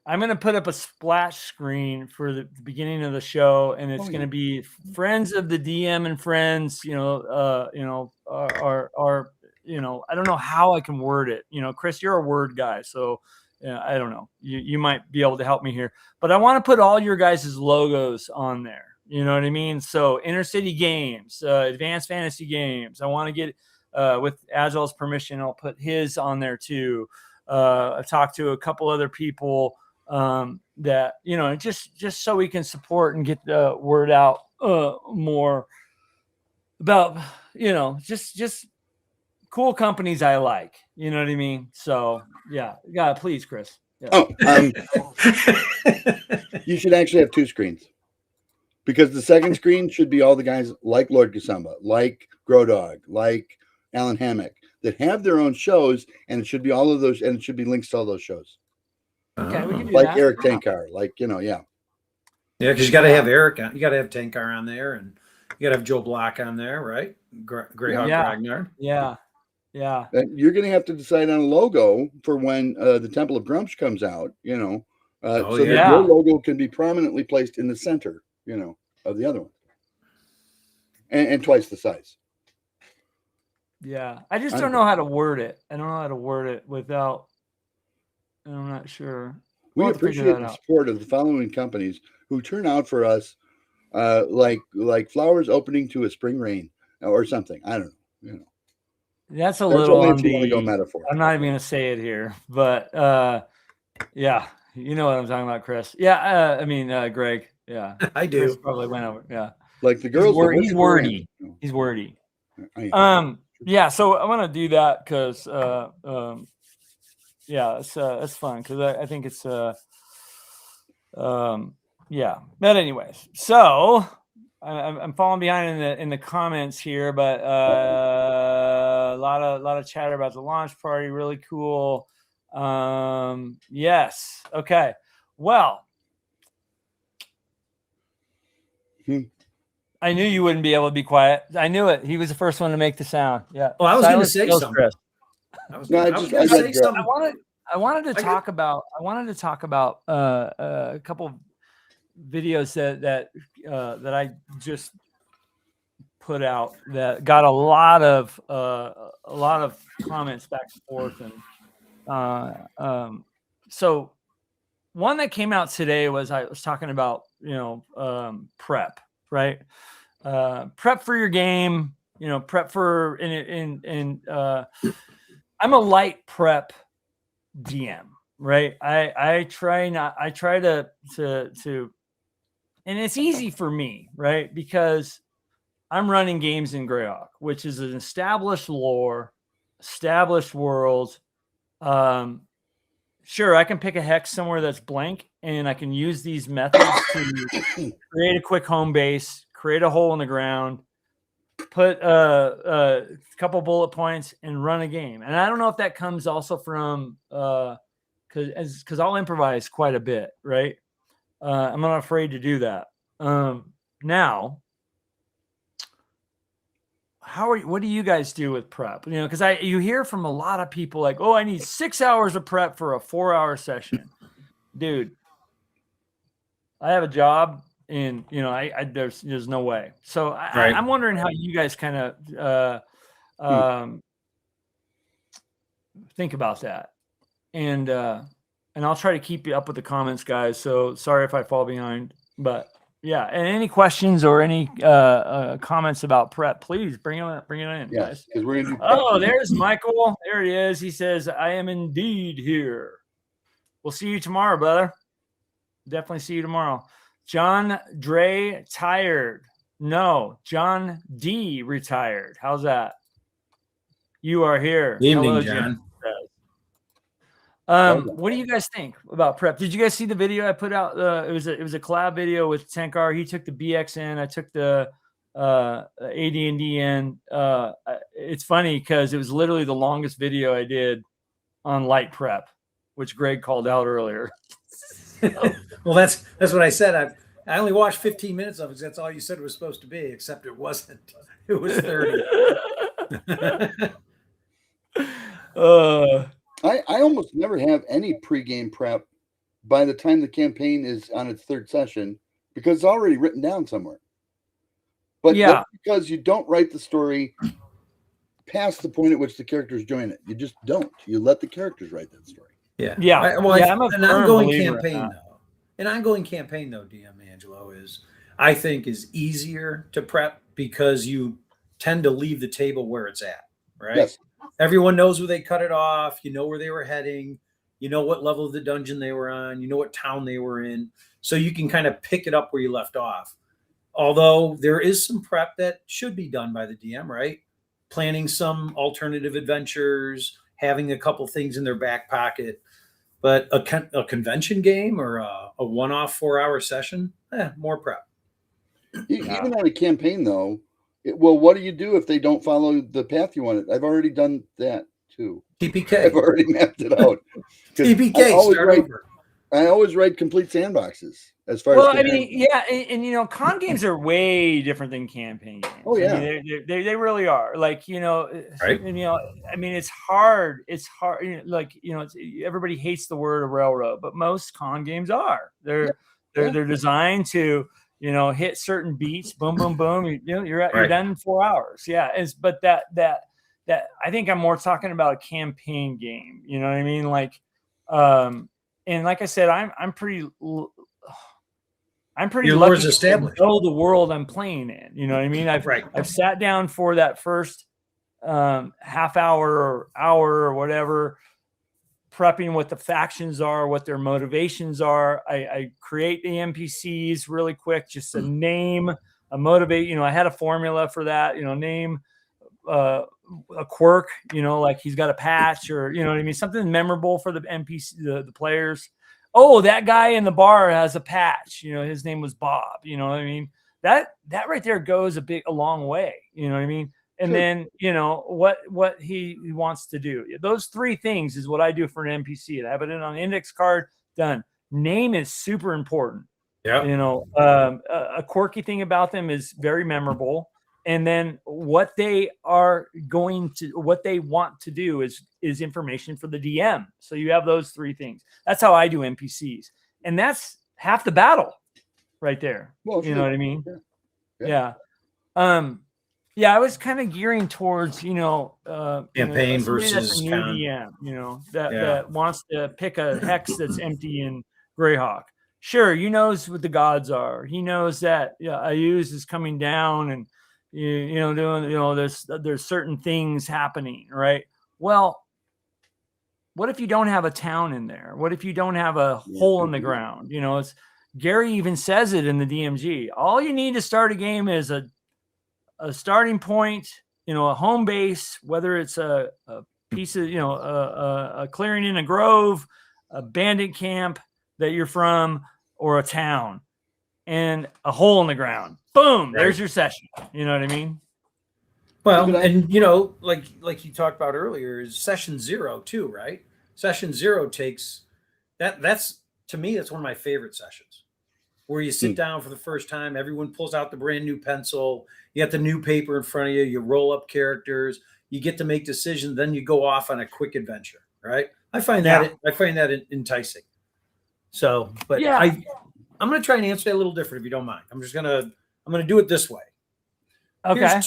A: I'm going to put up a splash screen for the beginning of the show, and it's going to be friends of the DM and friends. I don't know how I can word it. Chris, you're a word guy, so I don't know. You might be able to help me here, but I want to put all your guys' logos on there. You know what I mean? So Inner City Games, Advanced Fantasy Games. I want to get, with Agile's permission, I'll put his on there too. I've talked to a couple other people that, just so we can support and get the word out more about, just cool companies I like. You know what I mean? So yeah, please, Chris. Yeah.
C: Oh, you should actually have two screens, because the second screen should be all the guys like Lord Gasumba, like Grodog, like Alan Hammock, that have their own shows, and it should be all of those, and it should be links to all those shows.
A: Okay, we can do
C: like
A: that.
C: Eric Tankar, yeah.
B: Yeah, because you got to have Eric on, you got to have Tankar on there, and you got to have Joe Block on there, right? Greyhawk Ragnar.
A: Yeah.
C: You're going to have to decide on a logo for when the Temple of Grumsh comes out, that your logo can be prominently placed in the center, of the other one, and twice the size.
A: Yeah, I just don't know how to word it. I don't know how to word it without. I'm not sure.
C: We appreciate the support of the following companies who turn out for us, like flowers opening to a spring rain or something. I don't know.
A: That's a little on
C: the go metaphor.
A: I'm not even going to say it here, but yeah, you know what I'm talking about, Chris. Yeah, Greg. Yeah,
B: I do.
A: Chris probably went over. Yeah,
C: like the girls.
A: He's wordy. He's wordy. Yeah, so I want to do that because it's fun because I think it's yeah. But anyways, so I'm falling behind in the comments here, but a lot of chatter about the launch party. Really cool. Yes. Okay. Well, I knew you wouldn't be able to be quiet. I knew it. He was the first one to make the sound. Yeah.
B: Oh, I was going to say something.
A: Chris.
B: I was going to say something.
A: I wanted to talk about a couple of videos that I just put out that got a lot of comments back and forth, and so one that came out today was I was talking about prep, right? Prep for your game, prep for I'm a light prep DM, right? I try to and it's easy for me, right? Because I'm running games in Greyhawk, which is an established lore, established world. Sure, I can pick a hex somewhere that's blank, and I can use these methods to create a quick home base, create a hole in the ground, put a couple bullet points, and run a game. And I don't know if that comes also from because I'll improvise quite a bit, right? I'm not afraid to do that. Now, what do you guys do with prep? Because you hear from a lot of people like, oh, I need 6 hours of prep for a 4-hour session. Dude, I have a job. and there's no way. So
B: Right.
A: I'm wondering how you guys kind of think about that, and I'll try to keep you up with the comments, guys. So sorry if I fall behind, but yeah. And any questions or any comments about prep, please bring it in, guys.
C: Because we're gonna do.
A: Oh, there's Michael. There he is. He says, "I am indeed here." We'll see you tomorrow, brother. Definitely see you tomorrow. John Dre tired. No, John D retired. How's that? You are here.
B: Evening,
A: Hello,
B: John.
A: What do you guys think about prep? Did you guys see the video I put out? It was a collab video with Tenkar. He took the BXN. I took the AD&D in. It's funny because it was literally the longest video I did on light prep, which Greg called out earlier.
B: Well, that's what I said. I only watched 15 minutes of it. That's all you said it was supposed to be, except it wasn't. It was 30.
C: I almost never have any pregame prep by the time the campaign is on its third session because it's already written down somewhere. But that's because you don't write the story past the point at which the characters join it. You just don't. You let the characters write that story.
B: Yeah. I'm an ongoing campaign though. An ongoing campaign though, DM Angelo, I think is easier to prep because you tend to leave the table where it's at, right?
C: Yes.
B: Everyone knows where they cut it off. You know where they were heading. You know what level of the dungeon they were on. You know what town they were in. So you can kind of pick it up where you left off. Although there is some prep that should be done by the DM, right? Planning some alternative adventures, having a couple things in their back pocket. But a convention game or a one-off 4-hour session, more prep.
C: Even on a campaign, though, what do you do if they don't follow the path you wanted? I've already done that, too.
B: TPK.
C: I've already mapped it out.
B: TPK,
C: I always write complete sandboxes as far as.
A: I mean, and con games are way different than campaign games.
C: Oh yeah,
A: I mean, they really are. Like
B: right?
A: And, I mean, it's hard. It's hard. Everybody hates the word railroad, but most con games are. They're designed to hit certain beats. Boom, boom, boom. You're done in 4 hours. Yeah, but that I think I'm more talking about a campaign game. You know what I mean? Like, and like I said, I'm pretty lucky to know the world I'm playing in. You know what I mean? I've sat down for that first half hour or hour or whatever, prepping what the factions are, what their motivations are. I create the NPCs really quick, just a name, a motivate. I had a formula for that. Name, a quirk, like he's got a patch or, what I mean? Something memorable for the NPC, the players. Oh, that guy in the bar has a patch, his name was Bob, what I mean? That right there goes a long way, what I mean? And then, what he wants to do. Those three things is what I do for an NPC. I have it on an index card, done. Name is super important.
B: Yeah.
A: A quirky thing about them is very memorable. And then what they want to do is information for the DM. So you have those three things. That's how I do NPCs. And that's half the battle right there.
C: Well,
A: you know what I mean?
C: Yeah.
A: I was kind of gearing towards,
B: campaign versus
A: new DM, that wants to pick a hex that's empty in Greyhawk. Sure, he knows what the gods are. He knows that Ayuz is coming down and there's certain things happening, right? Well, what if you don't have a town in there? What if you don't have a hole in the ground? It's Gary even says it in the DMG. All you need to start a game is a starting point, a home base, whether it's a piece of, a clearing in a grove, a bandit camp that you're from, or a town, and a hole in the ground. Boom, there's your session. You know what I mean?
B: Well, and like you talked about earlier, is session 0 too, right? Session 0 takes that's to me, that's one of my favorite sessions, where you sit down for the first time, everyone pulls out the brand new pencil, you got the new paper in front of you, you roll up characters, you get to make decisions, then you go off on a quick adventure, right? I find that enticing. So, but I'm going to try and answer that a little different if you don't mind. I'm going to do it this way.
A: Okay.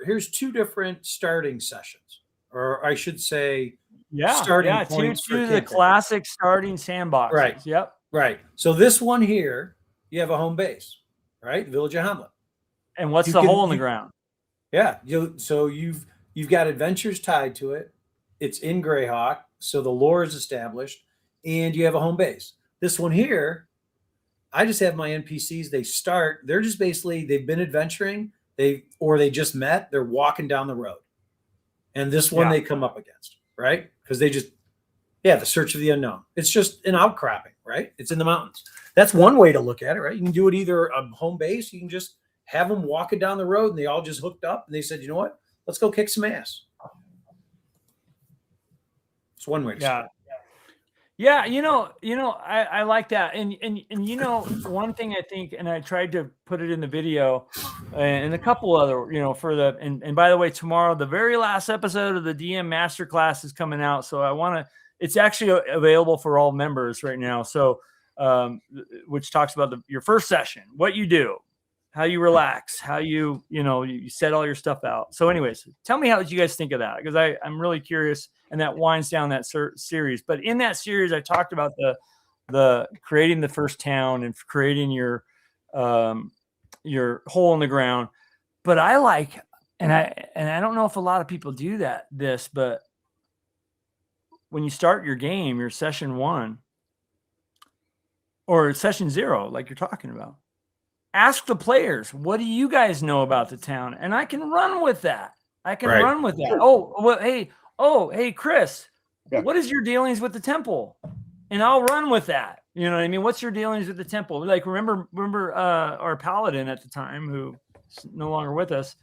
B: Here's two different starting sessions, or I should say,
A: yeah,
B: starting points
A: two
B: for
A: the classic starting sandboxes.
B: Right.
A: Yep.
B: Right. So this one here, you have a home base, right? Village of Hommlet.
A: And what's the hole in the ground?
B: Yeah. So you've got adventures tied to it. It's in Greyhawk, so the lore is established, and you have a home base. This one here, I just have my NPCs. They're just basically, they've been adventuring, they just met, they're walking down the road. And this one they come up against, right? Because they just, the search of the unknown. It's just an outcropping, right? It's in the mountains. That's one way to look at it, right? You can do it either a home base, you can just have them walking down the road and they all just hooked up and they said, you know what? Let's go kick some ass. It's one way to start.
A: Yeah, I like that. And one thing I think, and I tried to put it in the video and a couple other, and by the way, tomorrow, the very last episode of the DM Masterclass is coming out. So it's actually available for all members right now. So, which talks about your first session, what you do, how you relax, how you set all your stuff out. So anyways, tell me how you guys think of that, because I'm really curious, and that winds down that series. But in that series, I talked about the creating the first town and creating your hole in the ground. But I like, and I don't know if a lot of people do this, but when you start your game, your session 1 or session 0, like you're talking about, ask the players, what do you guys know about the town? And I can run with that. Run with that.
C: Sure.
A: Hey, Chris, what is your dealings with the temple? And I'll run with that. You know what I mean? What's your dealings with the temple? Like, remember our paladin at the time, who's no longer with us.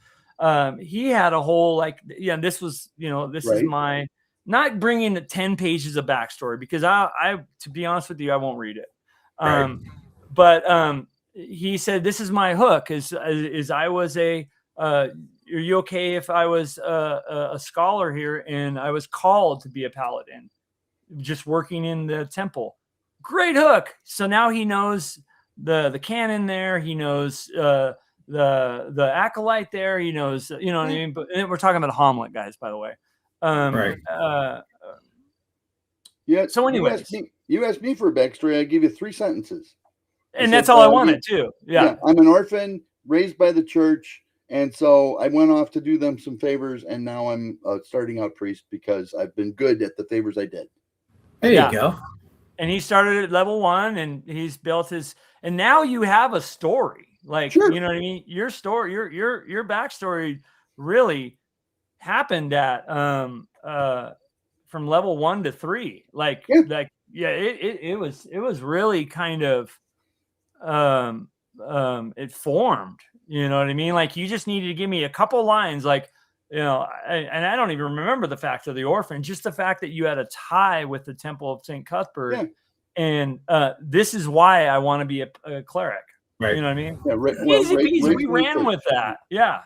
A: He had a whole, this was, this is my, not bringing the 10 pages of backstory, because I to be honest with you, I won't read it. But he said, this is my hook, is I was are you okay if I was a scholar here and I was called to be a paladin, just working in the temple? Great hook. So now he knows the canon there. He knows the acolyte there. He knows, what I mean? But we're talking about Hommlet, guys, by the way. So anyways,
C: you asked me for a backstory. I give you 3 sentences.
A: And that's all I wanted too. Yeah.
C: I'm an orphan raised by the church. And so I went off to do them some favors. And now I'm a starting out priest because I've been good at the favors I did.
B: There you go.
A: And he started at level 1 and he's built and now you have a story. Like,
C: sure.
A: You know what I mean? Your story, your backstory really happened at, from level 1 to 3. It was really kind of, it formed, you know what I mean? Like, you just needed to give me a couple lines, and I don't even remember the fact of the orphan, just the fact that you had a tie with the Temple of St. Cuthbert. And this is why I want to be a cleric. Right. You know what I mean? Easy peasy. We ran with that. Yeah.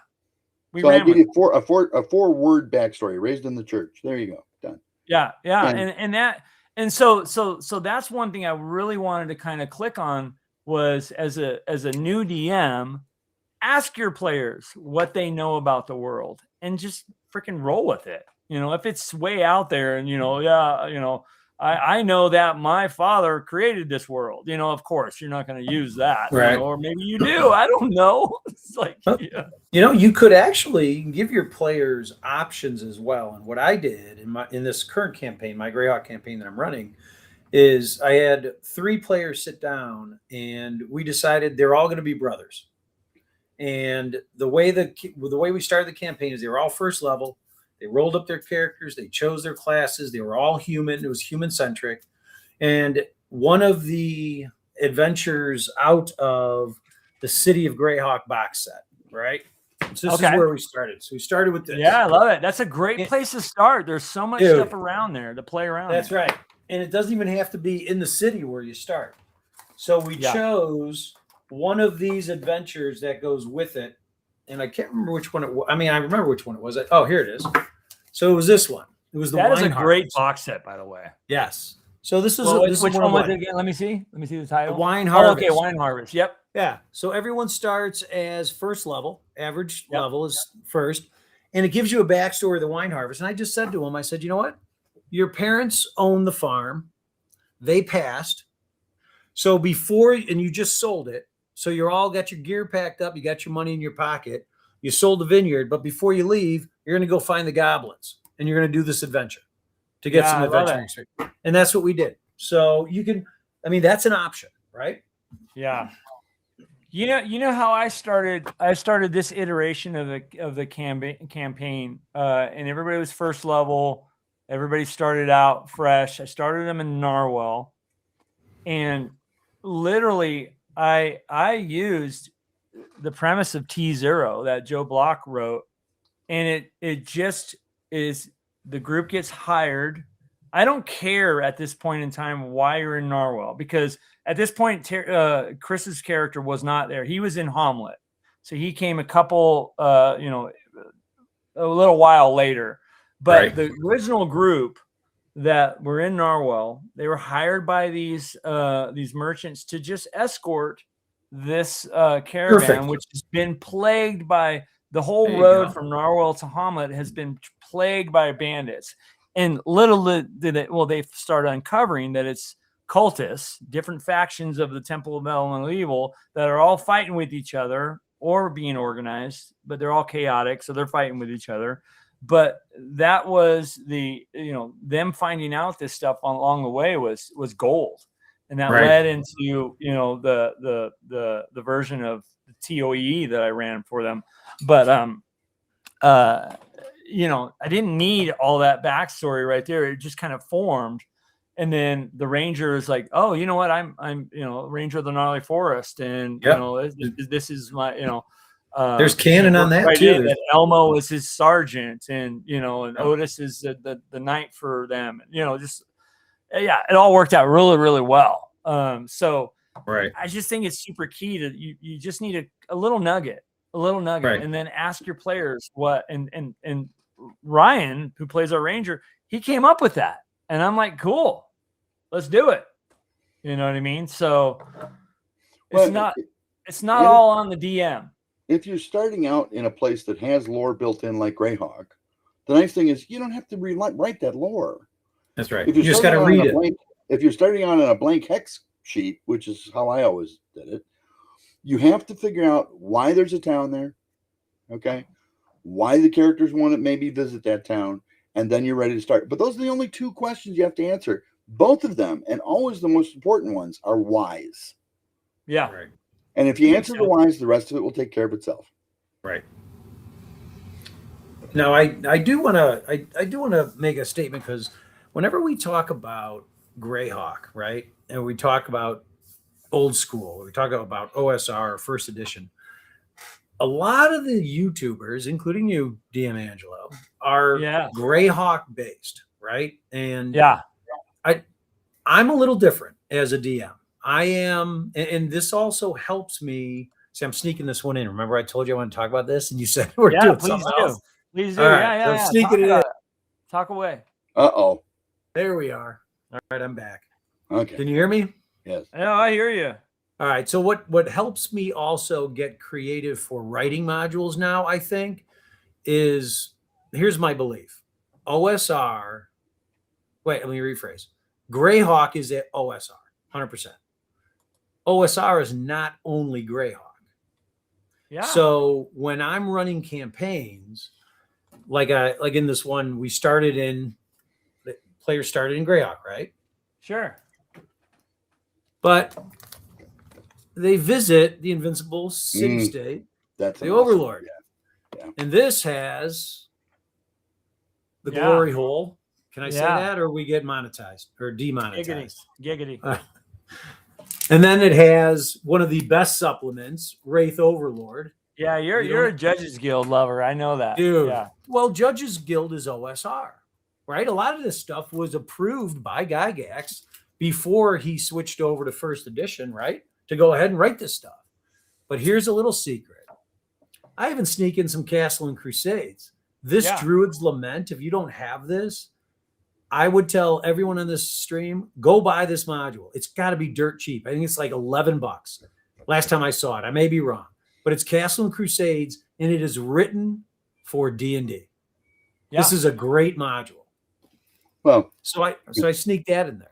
C: I give you a 4-word backstory, raised in the church. There you go. Done.
A: Yeah. And so that's one thing I really wanted to kind of click on, was as a new DM, ask your players what they know about the world and just freaking roll with it. If it's way out there and, I know that my father created this world, of course you're not going to use that.
B: Right.
A: Or maybe you do. I don't know. It's like,
B: you could actually give your players options as well. And what I did in this current campaign, my Greyhawk campaign that I'm running, is I had 3 players sit down and we decided they're all going to be brothers. And the way we started the campaign is they were all first level. They rolled up their characters. They chose their classes. They were all human. It was human centric. And one of the adventures out of the City of Greyhawk box set, right? So this is where we started. So we started with this.
A: Yeah, I love it. That's a great place to start. There's so much stuff around there to play around.
B: That's right. And it doesn't even have to be in the city where you start. So we chose one of these adventures that goes with it. And I can't remember which one it was. I mean, I remember which one it was. Oh, here it is. So it was this one. It was the
A: That is a
B: Wine
A: great
B: Harvest.
A: box set, by the way.
B: Yes. So this is
A: which one was it again? Let me see the title.
B: Wine Harvest.
A: Okay, Wine Harvest. Yep.
B: Yeah. So everyone starts as first level, average
A: Yep.
B: level is first, and it gives you a backstory of the Wine Harvest. And I just said to him, I said, you know what? Your parents own the farm. They passed. So and you just sold it. So you're all got your gear packed up. You got your money in your pocket. You sold the vineyard. But before you leave, you're going to go find the goblins and you're going to do this adventure to get some adventure experience. And that's what we did. So that's an option, right?
A: Yeah. You know how I started this iteration of the campaign, and everybody was first level. Everybody started out fresh. I started them in Narwhal, and literally I used the premise of T0 that Joe Block wrote, and it just is the group gets hired. I don't care at this point in time why you're in Narwhal, because at this point, Chris's character was not there. He was in Hommlet. So he came a little while later. But the original group that were in Narwhal, they were hired by these merchants to just escort this caravan, which has been plagued by the whole road from Narwhal to Hommlet has been plagued by bandits. And little did they start uncovering that it's cultists, different factions of the Temple of Elemental Evil that are all fighting with each other or being organized, but they're all chaotic, so they're fighting with each other. But that was them finding out this stuff along the way was gold, and that led into the version of the TOE that I ran for them. But I didn't need all that backstory right there. It just kind of formed. And then the ranger is like, oh, you know what? I'm ranger of the gnarly forest. And, this is my,
B: there's canon on that too.
A: That Elmo is his sergeant and Otis is the knight for them. It all worked out really, really well. I just think it's super key to you just need a little nugget, and then ask your players what, and Ryan, who plays our ranger, he came up with that. And I'm like, cool, let's do it. You know what I mean? So it's not all on the DM.
C: If you're starting out in a place that has lore built in like Greyhawk, the nice thing is you don't have to write that lore.
B: That's right. You just got to read it.
C: If you're starting out on a blank hex sheet, which is how I always did it, you have to figure out why there's a town there. Okay. Why the characters want to maybe visit that town. And then you're ready to start. But those are the only two questions you have to answer. Both of them, and always the most important ones, are whys.
A: Yeah.
C: Right. And if you answer the whys, the rest of it will take care of itself.
B: Right. Now, I do want to make a statement, because whenever we talk about Greyhawk, right, and we talk about old school, we talk about OSR, first edition, a lot of the YouTubers, including you, DM Angelo, are Greyhawk based, right? And I'm a little different as a DM. I am, and this also helps me. See, I'm sneaking this one in. Remember, I told you I want to talk about this, and you said we're doing something else.
A: Please do.
B: All right, so I'm sneaking it in.
A: Talk away.
C: Uh-oh.
B: There we are. All right, I'm back.
C: Okay.
B: Can you hear me?
C: Yes.
A: Yeah, I hear you.
B: All right. So what helps me also get creative for writing modules now, I think, is here's my belief. OSR. Wait, let me rephrase. Greyhawk is at OSR, 100%. OSR is not only Greyhawk.
A: Yeah.
B: So when I'm running campaigns, like in this one, players started in Greyhawk, right?
A: Sure.
B: But they visit the Invincible City State,
C: that's
B: the Overlord.
C: Yeah.
B: And this has the glory hole. Can I say that, or we get monetized or demonetized?
A: Giggity.
B: And then it has one of the best supplements, Wraith Overlord.
A: Yeah, you're a Judges Guild lover. I know that.
B: Dude.
A: Yeah.
B: Well, Judges Guild is OSR, right? A lot of this stuff was approved by Gygax before he switched over to first edition, right? To go ahead and write this stuff. But here's a little secret. I even sneak in some Castle and Crusades. This Druid's Lament, if you don't have this, I would tell everyone on this stream, go buy this module. It's got to be dirt cheap. I think it's like $11 last time I saw it. I may be wrong, but it's Castle and Crusades, and it is written for D&D. Yeah. This is a great module.
C: Well,
B: so I sneaked that in there.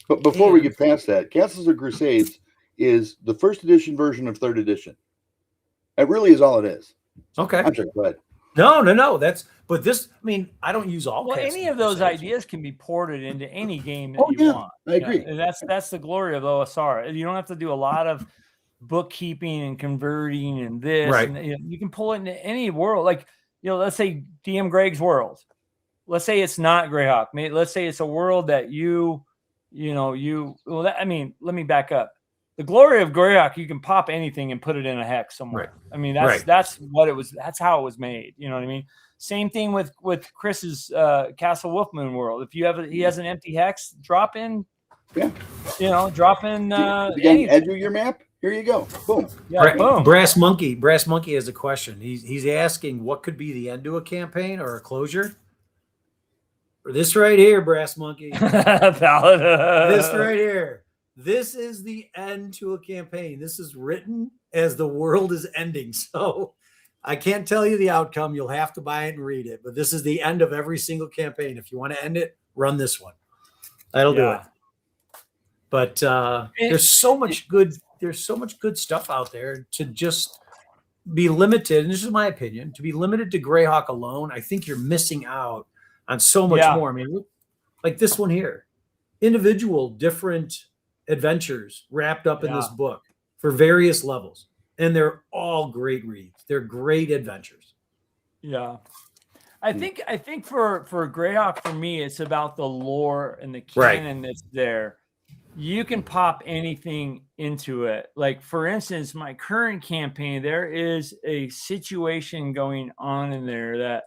C: But before we get past that, Castles and Crusades is the first edition version of third edition. It really is all it is.
B: Okay.
C: I'm sorry, go ahead.
B: No. But this, I mean, I don't use all.
A: Well, any of those ideas can be ported into any game that you want.
C: I agree.
A: And that's the glory of OSR. You don't have to do a lot of bookkeeping and converting and this.
B: Right.
A: And, you can pull it into any world. Like, let's say DM Greg's world. Let's say it's not Greyhawk. Let's say it's a world that let me back up. The glory of Greyhawk, you can pop anything and put it in a hex somewhere. Right. I mean, that's what it was. That's how it was made. You know what I mean? Same thing with Chris's Castle Wolfmoon world. If he has an empty hex, drop in. Yeah. Drop in.
C: Edge of your map. Here you go. Boom.
B: Yeah. Boom. Brass Monkey has a question. He's asking what could be the end to a campaign or a closure. This right here, Brass Monkey. This right here. This is the end to a campaign. This is written as the world is ending. So I can't tell you the outcome. You'll have to buy it and read it. But this is the end of every single campaign. If you want to end it, run this one. That'll do it. But there's so much good stuff out there to just be limited. And this is my opinion. To be limited to Greyhawk alone, I think you're missing out on so much more. I mean, like this one here, individual different adventures wrapped up in this book for various levels, and they're all great reads. They're great adventures.
A: Yeah, I think for Greyhawk, for me, it's about the lore and the canon that's there. You can pop anything into it. Like, for instance, my current campaign, there is a situation going on in there that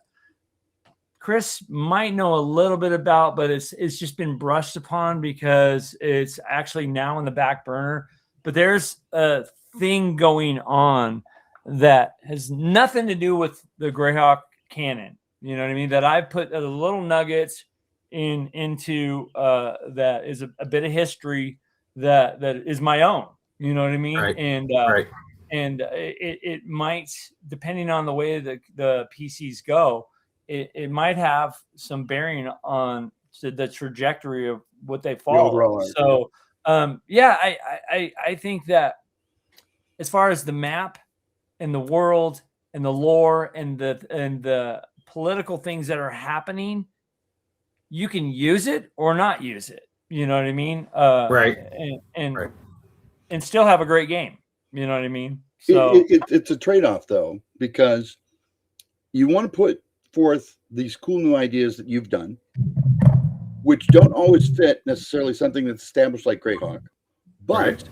A: Chris might know a little bit about, but it's just been brushed upon because it's actually now in the back burner. But there's a thing going on that has nothing to do with the Greyhawk canon. You know what I mean? That I've put the little nuggets into that is a bit of history that is my own. You know what I mean?
B: Right.
A: And and it might, depending on the way that the PCs go, it might have some bearing on the trajectory of what they follow. So, I think that as far as the map and the world and the lore and the political things that are happening, you can use it or not use it. You know what I mean? And still have a great game. You know what I mean? So
C: it's a trade-off though, because you want to put forth these cool new ideas that you've done, which don't always fit necessarily something that's established like Greyhawk. But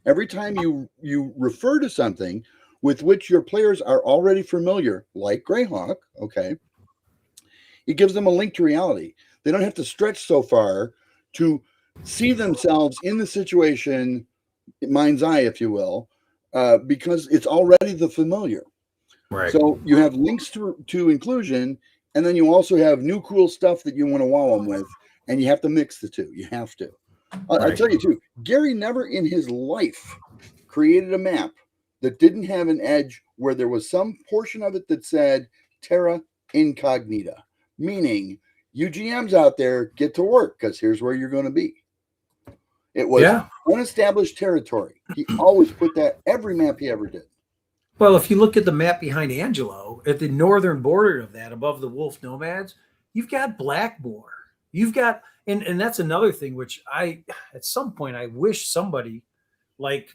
C: every time you refer to something with which your players are already familiar, like Greyhawk, it gives them a link to reality. They don't have to stretch so far to see themselves in the situation, mind's eye, if you will, because it's already the familiar.
B: Right.
C: So you have links to inclusion, and then you also have new cool stuff that you want to wow them with, and you have to mix the two. You have to. I tell you too, Gary never in his life created a map that didn't have an edge where there was some portion of it that said Terra Incognita, meaning you GMs out there get to work because here's where you're going to be. It was unestablished territory. He always put that every map he ever did.
B: Well, if you look at the map behind Angelo, at the northern border of that, above the Wolf Nomads, you've got Blackmoor. You've got, and that's another thing which at some point, I wish somebody like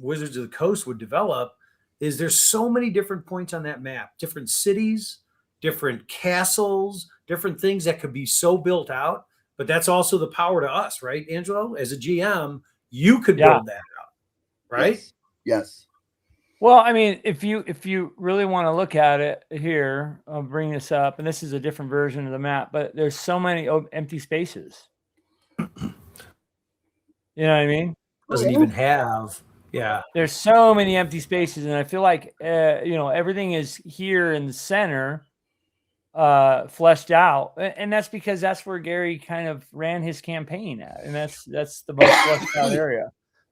B: Wizards of the Coast would develop, is there's so many different points on that map, different cities, different castles, different things that could be so built out. But that's also the power to us, right, Angelo? As a GM, you could build that out, right?
C: Yes.
A: Well, I mean, if you really want to look at it here, I'll bring this up, and this is a different version of the map, but there's so many empty spaces. You know what I mean?
B: Doesn't even have,
A: There's so many empty spaces, and I feel like everything is here in the center, fleshed out, and that's because that's where Gary kind of ran his campaign at, and that's the most fleshed out area.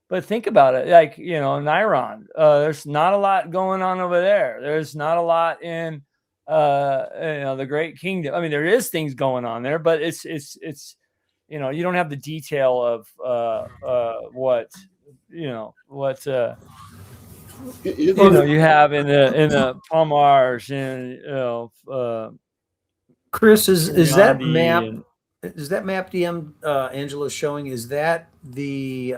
A: But think about it, like, you know, Niron, there's not a lot going on over there. There's not a lot in you know, the Great Kingdom. I mean, there is things going on there, but it's you know, you don't have the detail of what you know you have in the Palmars, and you know,
B: Chris, is that map? Is that map DM Angelo showing? Is that the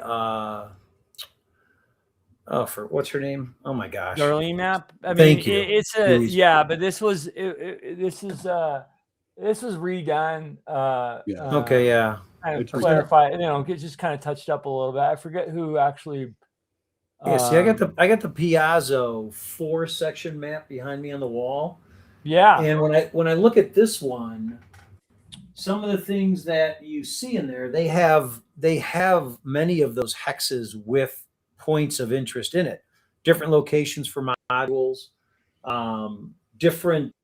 B: for what's her name? Oh my gosh,
A: Darlene map. I mean,
B: thank you.
A: It's a but this was this was redone.
B: Okay, yeah.
A: Kind of clarify, you know, get just kind of touched up a little bit. I forget who actually.
B: Yeah, see, I got the Piazzo 4-section map behind me on the wall.
A: Yeah,
B: and when I look at this one, some of the things that you see in there, they have many of those hexes with points of interest in it, different locations for modules, different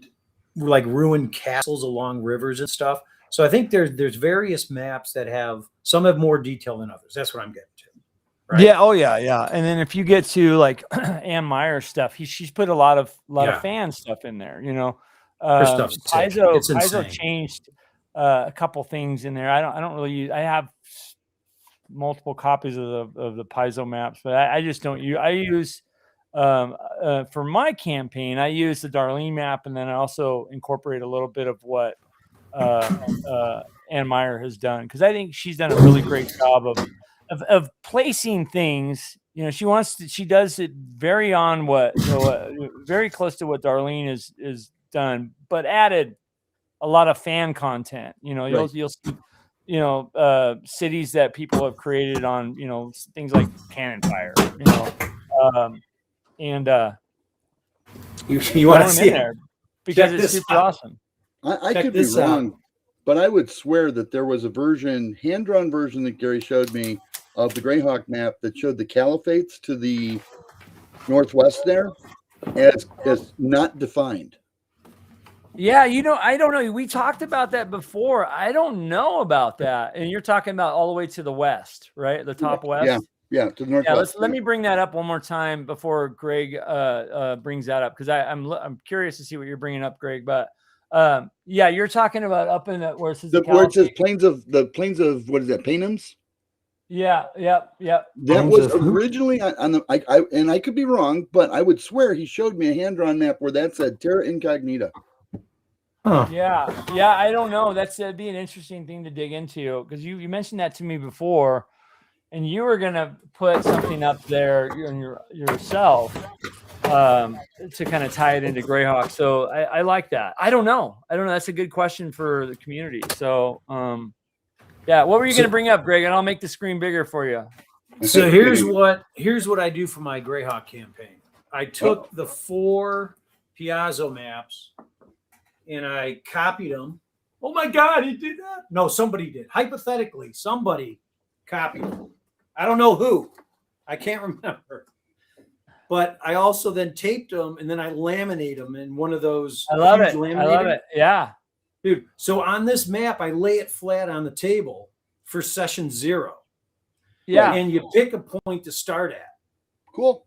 B: like ruined castles along rivers and stuff. So I think there's various maps that have more detail than others. That's what I'm getting to. Right?
A: Yeah. Oh yeah. Yeah. And then if you get to like Ann Meyer stuff, she's put a lot of fan stuff in there, you know. Paizo changed a couple things in there. I don't really use, I have multiple copies of the Paizo maps, but I just don't use, I use for my campaign, I use the Darlene map, and then I also incorporate a little bit of what Ann Meyer has done, because I think she's done a really great job of placing things. You know, she does it very on very close to what Darlene is done, but added a lot of fan content. You know, you'll see, you know, cities that people have created on, you know, things like Cannon Fire, you know, and
B: you want to see
A: it because it's super awesome.
C: I could be wrong, but I would swear that there was a hand-drawn version that Gary showed me of the Greyhawk map that showed the caliphates to the northwest there as not defined.
A: Yeah, you know, I don't know. We talked about that before. I don't know about that. And you're talking about all the way to the west, right? The top west.
C: Yeah, to the northwest.
A: Let me bring that up one more time before Greg brings that up, because I'm curious to see what you're bringing up, Greg. But yeah, you're talking about up in the where it says
C: plains of what is that? Paynhams.
A: Yeah.
C: That was originally on the. I could be wrong, but I would swear he showed me a hand-drawn map where that said Terra Incognita.
A: Huh. Yeah. I don't know. That'd be an interesting thing to dig into, because you mentioned that to me before, and you were gonna put something up there yourself to kind of tie it into Greyhawk. So I like that. I don't know. That's a good question for the community. So yeah, what were you going to bring up, Greg? And I'll make the screen bigger for you.
B: So here's what I do for my Greyhawk campaign. I took the 4 Piazzo maps and I copied them. Oh my God, he did that? No, somebody did. Hypothetically, somebody copied them. I don't know who. I can't remember. But I also then taped them, and then I laminate them in one of those.
A: I love it. Yeah.
B: Dude, so on this map, I lay it flat on the table for session 0.
A: Yeah.
B: And you pick a point to start at.
C: Cool.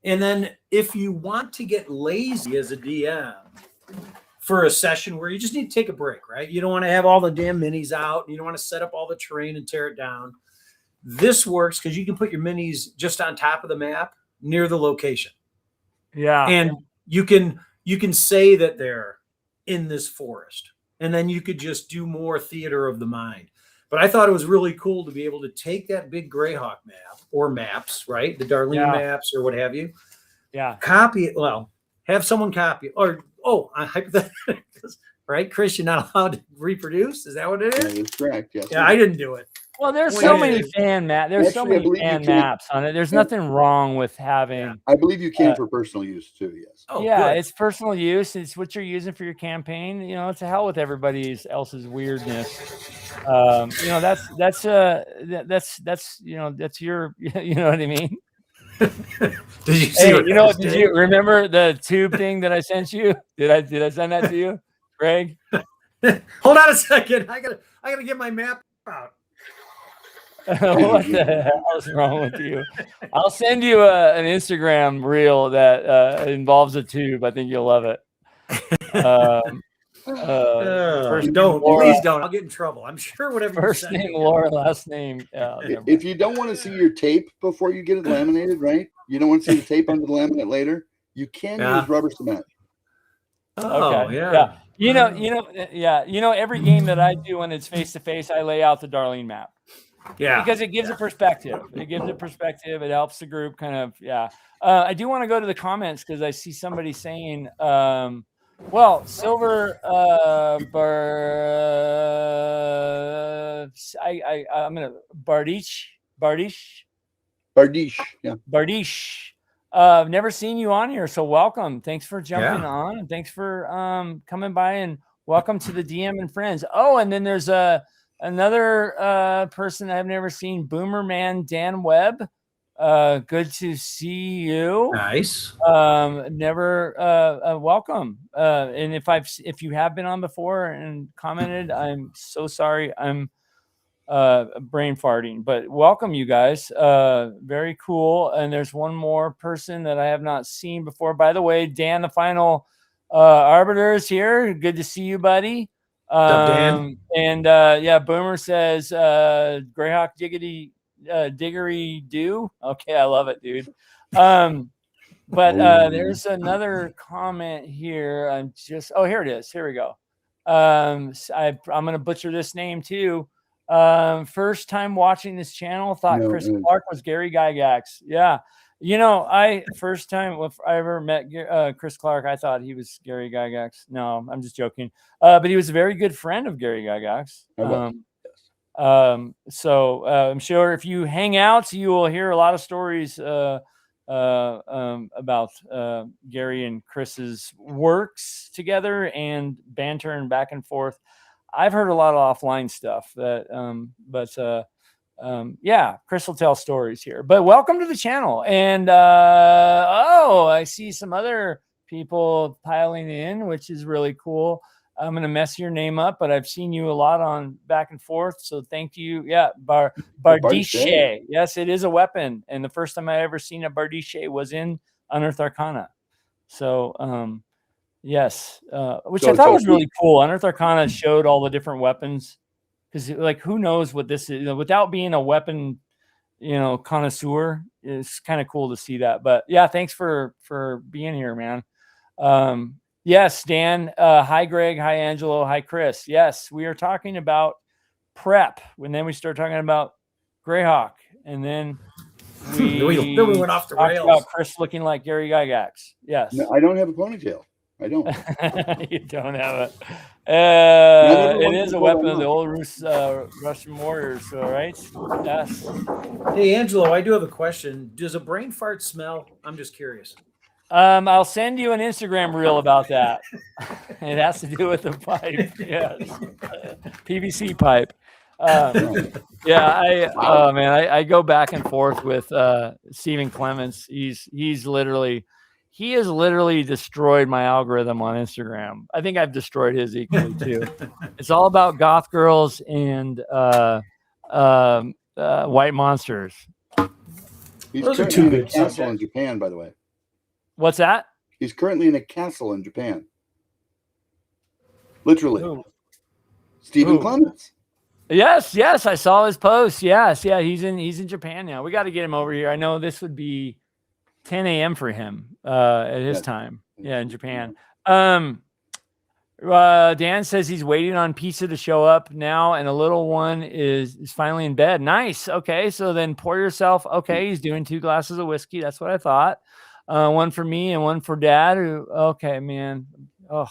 B: And then if you want to get lazy as a DM for a session where you just need to take a break, right? You don't want to have all the damn minis out. You don't want to set up all the terrain and tear it down. This works because you can put your minis just on top of the map near the location.
A: Yeah.
B: And you can say that they're in this forest, and then you could just do more theater of the mind. But I thought it was really cool to be able to take that big Greyhawk map or maps, right? The Darlene maps or what have you.
A: Yeah.
B: Copy it. Well, have someone copy it. Or, hypothetically, right? Chris, you're not allowed to reproduce. Is that what it is?
C: Yeah, that's correct. Yes.
B: Yeah, I didn't do it.
A: Well, there's so many fan maps. There's so many fan maps on it. There's nothing wrong with having.
C: Yeah. I believe you can for personal use too. Yes.
B: Oh,
A: yeah,
B: good.
A: It's personal use. It's what you're using for your campaign. You know, it's to hell with everybody else's weirdness. You know, that's you know, that's your. You know what I mean?
B: Did you see?
A: Did you remember the tube thing that I sent you? Did I send that to you? Greg?
B: Hold on a second. I gotta get my map out.
A: What the hell is wrong with you? I'll send you an Instagram reel that involves a tube. I think you'll love it.
B: Please don't. I'll get in trouble. I'm sure whatever.
A: First name Laura, last name.
C: If you don't want to see your tape before you get it laminated, right? You don't want to see the tape under the laminate later. You can use rubber cement.
B: Oh, yeah.
A: You know, every game that I do when it's face to face, I lay out the Darlene map.
B: Yeah,
A: because it gives a perspective. It gives a perspective. It helps the group kind of. Yeah. I do want to go to the comments because I see somebody saying, well, Silver, I'm gonna Bardish.
C: Yeah.
A: Bardish. I've never seen you on here, so welcome. Thanks for jumping on, and thanks for coming by, and welcome to the DM and Friends. Oh, and then there's another person I've never seen, Boomerman Dan Webb. Good to see you.
B: Nice.
A: Welcome. And if you have been on before and commented, I'm so sorry. I'm brain farting, but welcome, you guys. Very cool. And there's one more person that I have not seen before. By the way, Dan, the final arbiter, is here. Good to see you, buddy.
B: Dan?
A: And Boomer says Greyhawk diggery do. Okay, I love it, dude. But there's another comment here. Here it is. Here we go. I'm gonna butcher this name too. First time watching this channel, thought Chris Clark was Gary Gygax. Yeah. You know, first time if I ever met Chris Clark, I thought he was Gary Gygax. No, I'm just joking. But he was a very good friend of Gary Gygax. So I'm sure if you hang out, you will hear a lot of stories about Gary and Chris's works together and banter and back and forth. I've heard a lot of offline stuff that, Chris will tell stories here, but welcome to the channel. And, I see some other people piling in, which is really cool. I'm going to mess your name up, but I've seen you a lot on back and forth. So thank you. Yeah. Bardiche. Yes, it is a weapon. And the first time I ever seen a Bardiche was in Unearthed Arcana. So, yes, which I thought was really cool. Unearthed Arcana showed all the different weapons because, like, who knows what this is? Without being a weapon, connoisseur, it's kind of cool to see that. But yeah, thanks for being here, man. Yes, Dan. Hi, Greg. Hi, Angelo. Hi, Chris. Yes, we are talking about prep. And then we start talking about Greyhawk, and then we
B: went off the rails.
A: About Chris looking like Gary Gygax. Yes.
C: No, I don't have a ponytail. I don't.
A: You don't have it. It is a weapon of the old Russian warriors, all right? Yes.
B: Hey, Angelo, I do have a question. Does a brain fart smell? I'm just curious.
A: I'll send you an Instagram reel about that. It has to do with the pipe. Yes. PVC pipe. I go back and forth with Stephen Clements. He has literally destroyed my algorithm on Instagram. I think I've destroyed his equally too. It's all about goth girls and white monsters.
C: Those are two good castle in Japan, by the way.
A: What's that?
C: He's currently in a castle in Japan. Literally.
A: Ooh.
C: Stephen Clements.
A: Yes, I saw his post. Yes, he's in Japan now. We got to get him over here. I know this would be 10 a.m. for him at his time. Yeah, in Japan. Dan says he's waiting on pizza to show up now, and a little one is finally in bed. Nice. Okay, so then pour yourself. Okay, he's doing 2 glasses of whiskey. That's what I thought. One for me and one for Dad. Okay, man. Oh,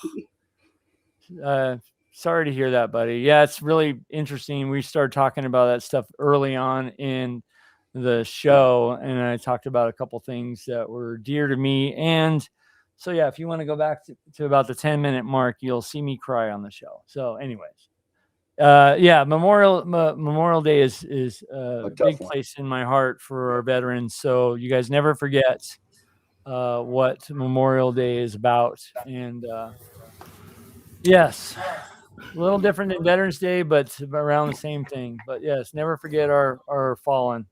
A: sorry to hear that, buddy. Yeah, it's really interesting. We started talking about that stuff early on in the show, and I talked about a couple things that were dear to me. And so, yeah, if you want to go back to about the 10-minute mark, you'll see me cry on the show. So, anyways, Memorial Day is a big place in my heart for our veterans. So you guys never forget what Memorial Day is about. And Yes. A little different than Veterans Day, but around the same thing. But yes, never forget our fallen.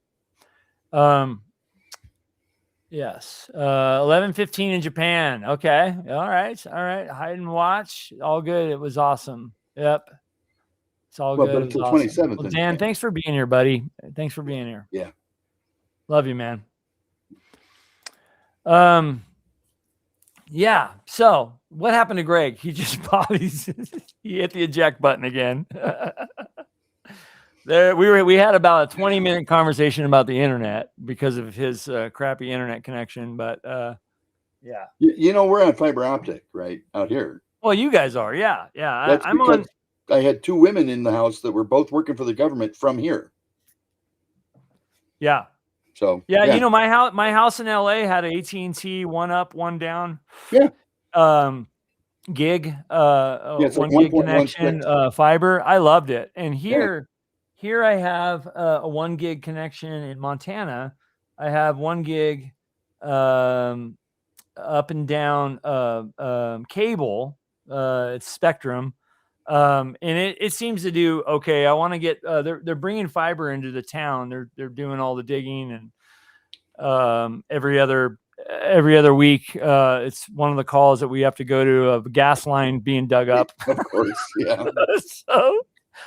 A: Yes. 11:15 in Japan. Okay. All right. All right. Hide and watch. All good. It was awesome. Yep. It's all
C: Well,
A: good.
C: but
A: It
C: it's
A: was
C: the
A: awesome.
C: 27th.
A: Well,
C: in
A: Dan,
C: Japan.
A: thanks for being here, buddy. Thanks for being here.
C: Yeah.
A: Love you, man. Yeah. So what happened to Greg? He just he hit the eject button again. We had about a 20-minute conversation about the internet because of his crappy internet connection. But yeah.
C: You know, we're on fiber optic, right? Out here.
A: Well, you guys are. Yeah. Yeah.
C: That's
A: I'm
C: because
A: on.
C: I had 2 women in the house that were both working for the government from here.
A: Yeah.
C: So
A: yeah, you know, my house in LA had an AT&T one up, one down.
C: Yeah.
A: Gig,
C: it's like
A: 1 gig connection,
C: 1.16.
A: fiber. I loved it. And here I have a 1 gig connection in Montana. I have 1 gig up and down cable. It's Spectrum. And it seems to do okay. I want to get they're bringing fiber into the town. They're doing all the digging, and every other week it's one of the calls that we have to go to a gas line being dug up.
C: Of course, yeah.
A: So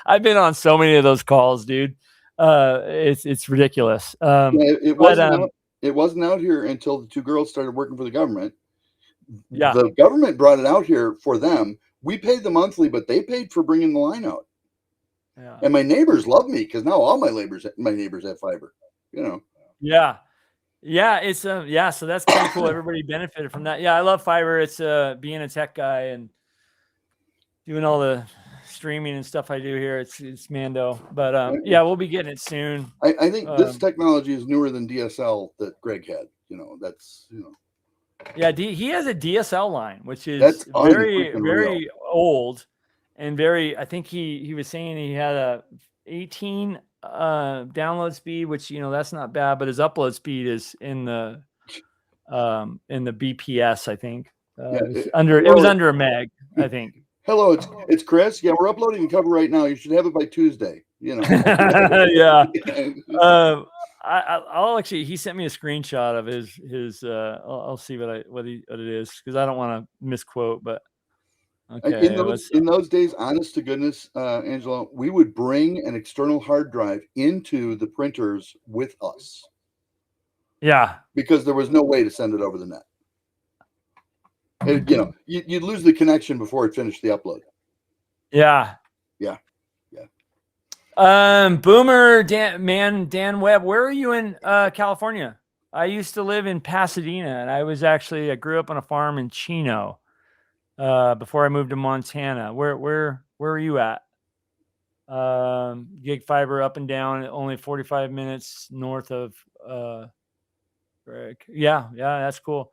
A: I've been on so many of those calls, dude. It's ridiculous.
C: It wasn't out here until the 2 girls started working for the government.
A: Yeah,
C: the government brought it out here for them. We paid the monthly, but they paid for bringing the line out.
A: Yeah.
C: And my neighbors love me because now all my neighbors have fiber. You know.
A: Yeah. Yeah, it's so that's kind of cool. Everybody benefited from that. Yeah, I love fiber. It's being a tech guy and doing all the streaming and stuff I do here. It's Mando. But yeah, we'll be getting it soon.
C: I think this technology is newer than DSL that Greg had. You know, that's
A: Yeah, he has a DSL line, which is
C: That's
A: very,
C: unfreaking
A: very
C: real.
A: old and very. I think he was saying he had a 18 download speed, which that's not bad, but his upload speed is in the BPS. I think it was under a meg. I think.
C: Hello, it's Chris. Yeah, we're uploading the cover right now. You should have it by Tuesday. You know.
A: Yeah. I'll actually. He sent me a screenshot of his. I'll see what it is because I don't want to misquote. But okay.
C: In those days, honest to goodness, Angelo, we would bring an external hard drive into the printers with us.
A: Yeah,
C: because there was no way to send it over the net. You'd lose the connection before it finished the upload.
A: Yeah. Boomer Dan Webb, where are you in California? I used to live in Pasadena, and I grew up on a farm in Chino before I moved to Montana. Where are you at? Gig fiber up and down, only 45 minutes north of Greg. Yeah, that's cool.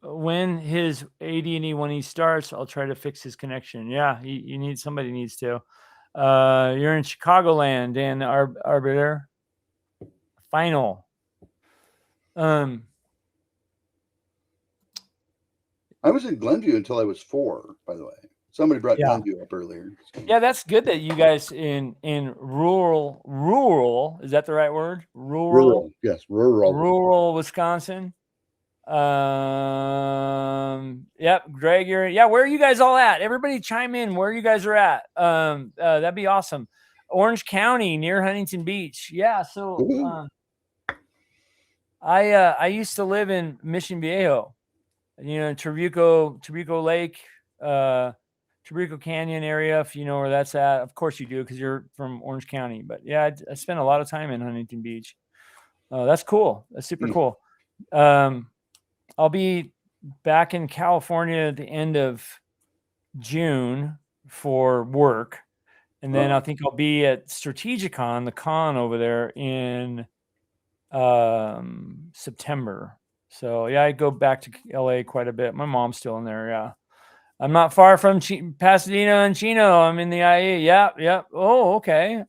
A: When his AD&D when he starts, I'll try to fix his connection. Yeah, somebody needs to. You're in Chicagoland, Dan Arbiter. Final.
C: I was in Glenview until I was 4, by the way. Somebody brought Glenview up earlier.
A: Yeah, that's good that you guys in rural, is that the right word? Rural.
C: Yes, rural.
A: Rural Wisconsin. Yep, Greg, where are you guys all at? Everybody chime in where you guys are at. That'd be awesome. Orange County near Huntington Beach. Yeah, so I used to live in Mission Viejo, Trabuco Lake, Trabuco Canyon area, if you know where that's at. Of course you do because you're from Orange County. But yeah, I spent a lot of time in Huntington Beach. That's cool. That's super cool. I'll be back in California at the end of June for work. And then I think I'll be at Strategicon, the con over there in September. So yeah, I go back to LA quite a bit. My mom's still in there. Yeah. I'm not far from Pasadena and Chino. I'm in the IE. Yep. Oh, okay.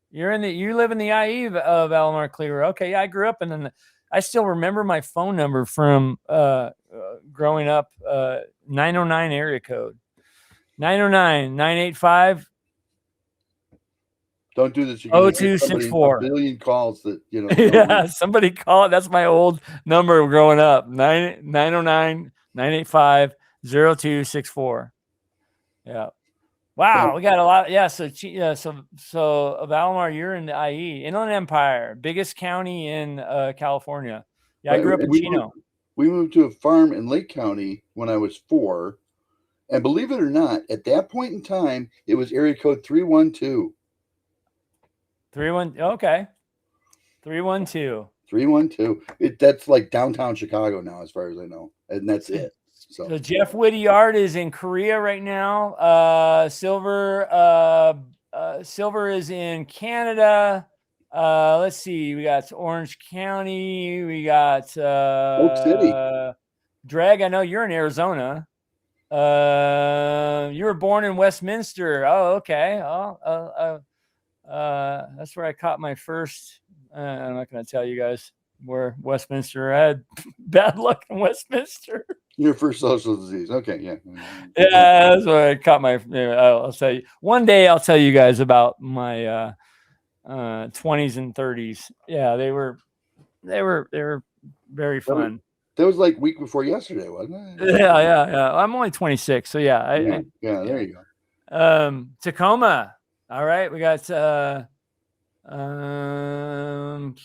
A: You live in the IE of Alomar Cleaver. Okay. Yeah. I grew up I still remember my phone number from growing up, 909 area code. 909-985.
C: Don't do this. You're going to get somebody
A: 0264.
C: a billion calls that, you know.
A: Yeah, somebody call it. That's my old number growing up. 909-985-0264. Yeah. Wow, we got a lot. Yeah, so Valimar, you're in the IE, Inland Empire, biggest county in California. Yeah, I grew up in Chino.
C: We moved to a farm in Lake County when I was 4. And believe it or not, at that point in time, it was area code 312.
A: 312. Okay. 312.
C: 312. That's like downtown Chicago now, as far as I know. And that's it.
A: So Jeff Whittiard is in Korea right now. Silver is in Canada. Let's see. We got Orange County. We got
C: Oak City.
A: Dreg, I know you're in Arizona. You were born in Westminster. Oh, okay. That's where I caught my first. I'm not going to tell you guys where Westminster. I had bad luck in Westminster.
C: Your first social disease. Okay, yeah.
A: Yeah, that's where I caught my. I'll tell you one day. I'll tell you guys about my 20s and 30s. Yeah, they were very fun.
C: That was like week before yesterday, wasn't it?
A: Yeah. I'm only 26, so yeah.
C: There you go.
A: Tacoma. All right, we got Canada.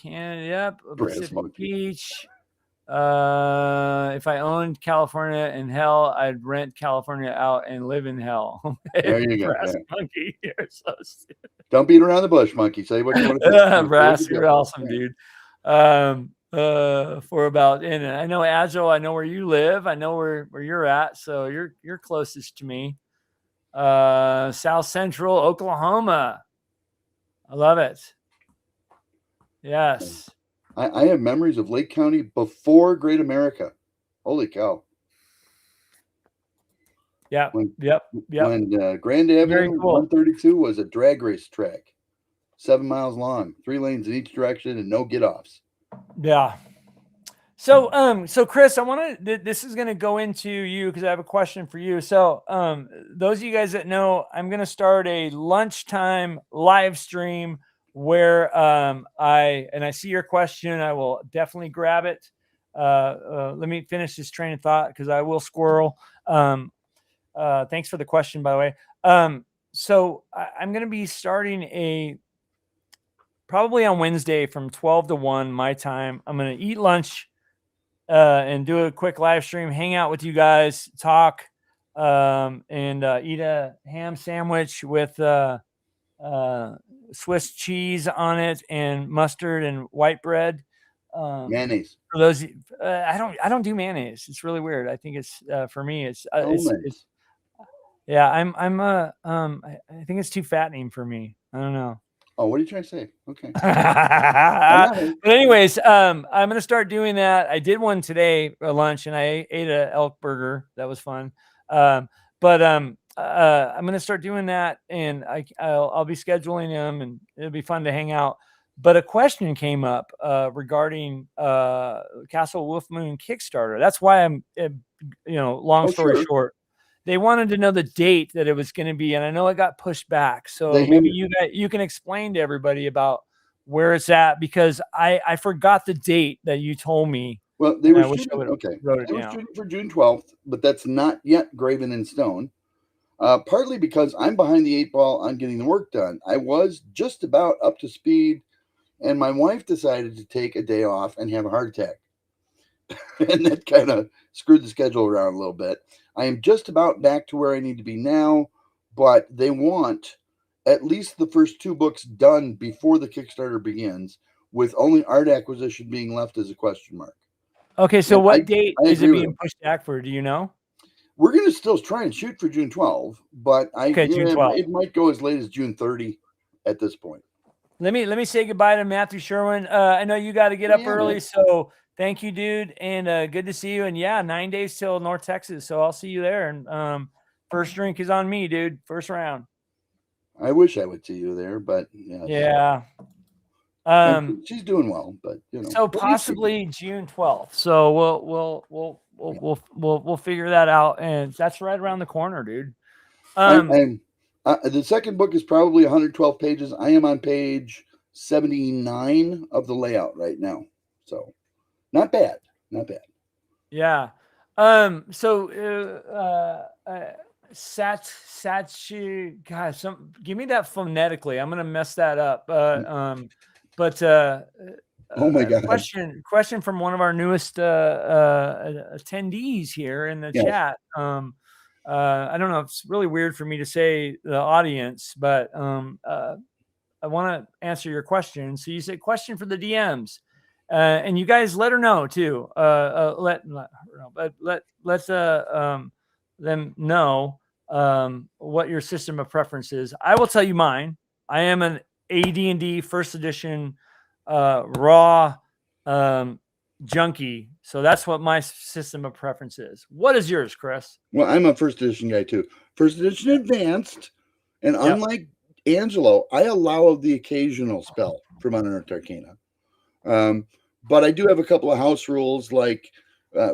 A: Yep, Pacific Beach. If I owned California in hell, I'd rent California out and live in hell.
C: There you go.
A: Brass Monkey, you're so stupid.
C: Don't beat around the bush, monkey. Say what you want to say.
A: Brass, you're awesome, dude. For about, and I know Angelo, I know where you live, I know where you're at, so you're closest to me. South Central Oklahoma. I love it. Yes.
C: I have memories of Lake County before Great America. Holy cow.
A: Yeah. Yep.
C: When Grand Avenue 132 was a drag race track, 7 miles long, 3 lanes in each direction, and no get-offs.
A: Yeah. So Chris, I want to. This is going to go into you because I have a question for you. So, those of you guys that know, I'm going to start a lunchtime live stream where I see your question. I will definitely grab it. Let me finish this train of thought because I will squirrel. Thanks for the question, by the way. So I'm going to be starting probably on Wednesday from 12 to 1 my time. I'm going to eat lunch and do a quick live stream, hang out with you guys, talk, and eat a ham sandwich with Swiss cheese on it and mustard and white bread.
C: Mayonnaise.
A: For those, I don't do mayonnaise. It's really weird. I think it's for me. It's yeah. I think it's too fattening for me. I don't know.
C: Oh, what are you trying to say? Okay.
A: But anyways, I'm going to start doing that. I did one today at lunch and I ate an elk burger. That was fun. I'm going to start doing that and I'll be scheduling them and it'll be fun to hang out. But a question came up regarding Castle Wolf Moon Kickstarter. That's why I'm, long story short, they wanted to know the date that it was going to be, and I know it got pushed back. So maybe you can explain to everybody about where it's at because I forgot the date that you told me.
C: Well, they were shooting for June 12th, but that's not yet graven in stone. Partly because I'm behind the 8 ball on getting the work done. I was just about up to speed, and my wife decided to take a day off and have a heart attack. And that kind of screwed the schedule around a little bit. I am just about back to where I need to be now, but they want at least the first 2 books done before the Kickstarter begins, with only art acquisition being left as a question mark.
A: Okay, so what date is it being pushed back for? Do you know?
C: We're going to still try and shoot for June 12, but June 12. It might go as late as June 30 at this point.
A: Let me say goodbye to Matthew Sherwin. I know you got to get up early, so thank you, dude, and good to see you. And 9 days till North Texas, so I'll see you there. And first drink is on me, dude. First round. I
C: wish I would see you there, but
A: yeah.
C: She's doing well, but
A: so possibly June 12th. So we'll figure that out, and that's right around the corner, dude.
C: The second book is probably 112 pages. I am on page 79 of the layout right now. So not bad. Not bad.
A: Yeah. Sachi, gosh, give me that phonetically. I'm gonna mess that up.
C: Oh my God.
A: Question from one of our newest attendees here in the chat. I don't know. It's really weird for me to say the audience, but I want to answer your question. So you said question for the DMs. And you guys let her know too. Let them know what your system of preference is. I will tell you mine. I am an AD&D first edition raw junkie. So that's what my system of preference is. What is yours, Chris?
C: Well, I'm a first edition guy too. First edition advanced, and unlike Angelo, I allow the occasional spell from Unearthed Arcana. But I do have a couple of house rules, like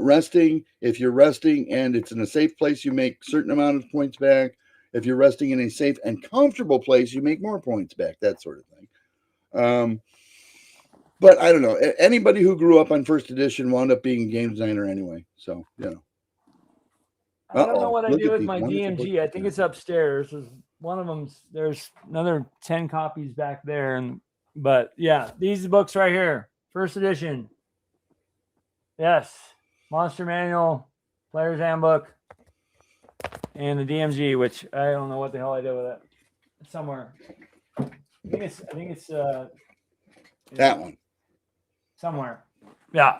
C: resting. If you're resting and it's in a safe place, you make a certain amount of points back. If you're resting in a safe and comfortable place, you make more points back, that sort of thing. But I don't know. Anybody who grew up on first edition wound up being a game designer anyway. So, you know.
A: I don't know what I do with my DMG. I think it's upstairs. One of them, there's another 10 copies back there. But yeah, these books right here. First edition. Yes. Monster Manual, Player's Handbook, and the DMG, which I don't know what the hell I did with it. Somewhere. I think it's
C: that one.
A: Somewhere. Yeah.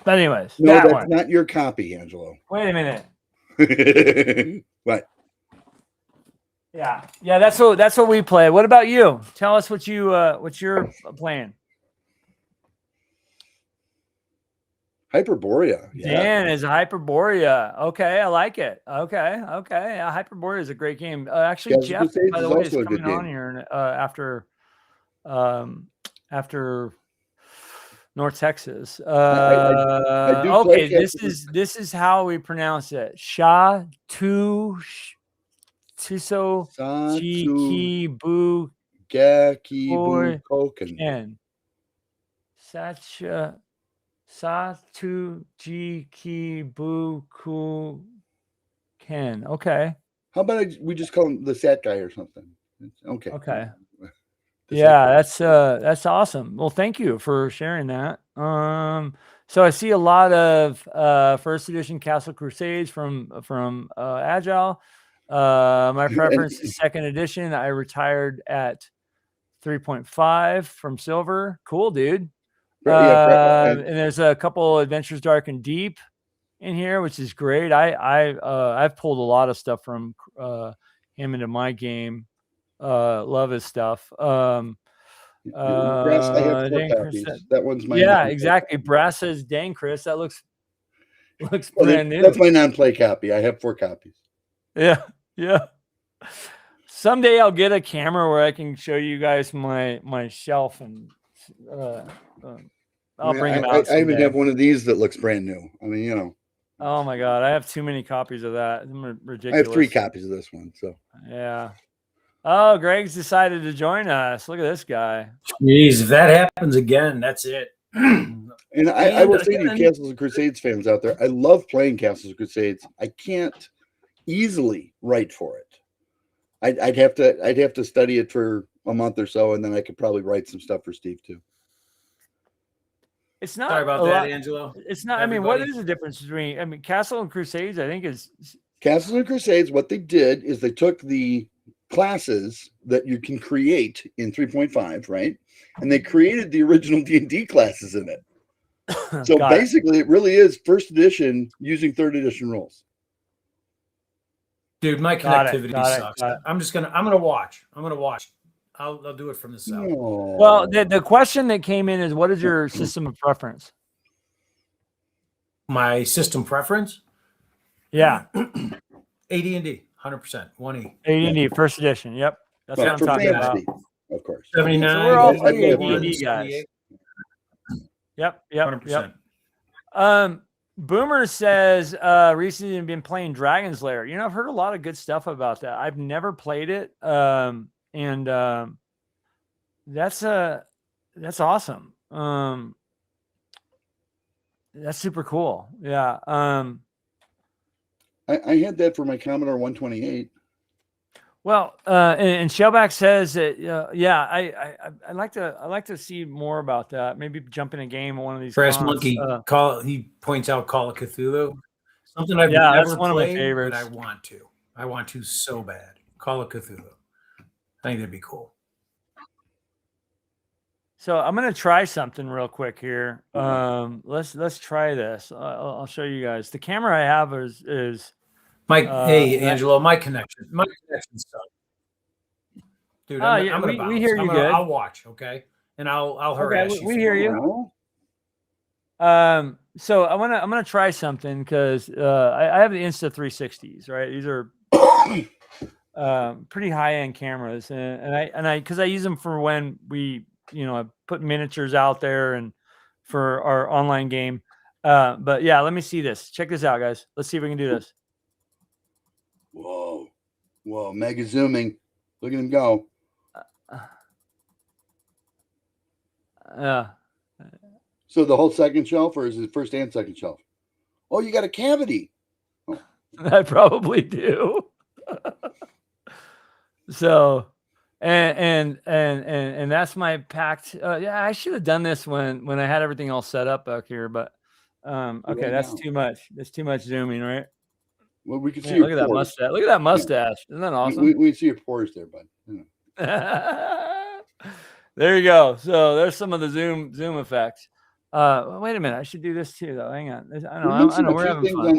A: But anyways.
C: No, that's not your copy, Angelo.
A: Wait a minute.
C: What?
A: Yeah. Yeah, that's what we play. What about you? Tell us what you're playing.
C: Hyperborea.
A: Dan is Hyperborea. Okay, I like it. Okay. Yeah, Hyperborea is a great game. Actually, Jeff, by the way, is coming on here after North Texas. Okay, this is how we pronounce it. Sha tu tiso chi bu
C: gakibu koken.
A: Sacha Satu Jiki Buku Ken. Okay.
C: How about we just call him the Sat guy or something? Okay.
A: Okay. Yeah, that's awesome. Well, thank you for sharing that. So I see a lot of first edition Castle Crusades from Agile. My preference is second edition. I retired at 3.5 from Silver. Cool, dude. And there's a couple Adventures Dark and Deep in here, which is great. I've pulled a lot of stuff from him into my game. Love his stuff.
C: Brass, I have 4 copies. That one's my
A: exactly. Brass says, "Dang, Chris, that looks brand new."
C: That's my non-play copy. I have 4 copies.
A: Yeah. Someday I'll get a camera where I can show you guys my shelf and. I'll bring him out.
C: I even have one of these that looks brand new. I mean, you know.
A: Oh my God, I have too many copies of that. I'm ridiculous.
C: I have 3 copies of this one. So
A: yeah. Oh, Greg's decided to join us. Look at this guy.
B: Jeez, if that happens again, that's it.
C: And I will say to you, Castles and Crusades fans out there, I love playing Castles and Crusades. I can't easily write for it. I'd have to study it for a month or so, and then I could probably write some stuff for Steve too.
A: It's not.
B: Sorry about that, Angelo.
A: It's not. Everybody. I mean, what is the difference between? I mean, Castle and Crusades, I think is
C: Castles and Crusades. What they did is they took the classes that you can create in 3.5, right, and they created the original D&D classes in it. So basically, it really is first edition using third edition rules.
B: Dude, my connectivity sucks. I'm gonna watch. I'll do it from the south.
C: Oh.
A: Well, the question that came in is, what is your system of preference?
B: My system preference?
A: Yeah.
B: AD&D, 100%. 1E.
A: AD&D, first edition. Yep. That's what I'm talking about.
C: Of course.
B: 79.
A: So we're all AD&D guys. Yep.
B: 100%.
A: Yep. Boomer says recently been playing Dragon's Lair. You know, I've heard a lot of good stuff about that. I've never played it, and that's awesome. That's super cool. Yeah.
C: I had that for my Commodore 128.
A: Well, and Shellback says that, yeah, I'd like to see more about that. Maybe jump in a game on one of these.
B: Brass
A: cons.
B: Monkey he points out Call of Cthulhu, something I've
A: Yeah,
B: never
A: that's one
B: played,
A: of my favorites.
B: but I want to so bad. Call of Cthulhu. I think that'd be cool.
A: So I'm gonna try something real quick here. Let's try this. I'll show you guys. The camera I have is
B: Mike. Hey, Angelo, my connection sucks. Dude, I'm gonna bounce.
A: We hear you good.
B: I'll watch, okay, and I'll harass you.
A: We hear you. So I'm gonna try something because I have the Insta360s, right? These are pretty high end cameras, and I because I use them for when we I put miniatures out there and for our online game. But yeah, let me see this. Check this out, guys. Let's see if we can do this.
C: Whoa, mega zooming. Look at him go. So the whole second shelf, or is it first and second shelf? Oh, you got a cavity. Oh.
A: I probably do. So, and that's my packed. Yeah, I should have done this when I had everything all set up back here, but okay, that's too much. That's too much zooming, right?
C: Well, we can see.
A: Look at that mustache. Look at that mustache. Yeah. Isn't that awesome?
C: We see your pores there, bud.
A: There you go. So there's some of the zoom effects. Wait a minute. I should do this too, though. Hang on. I know. We're having fun.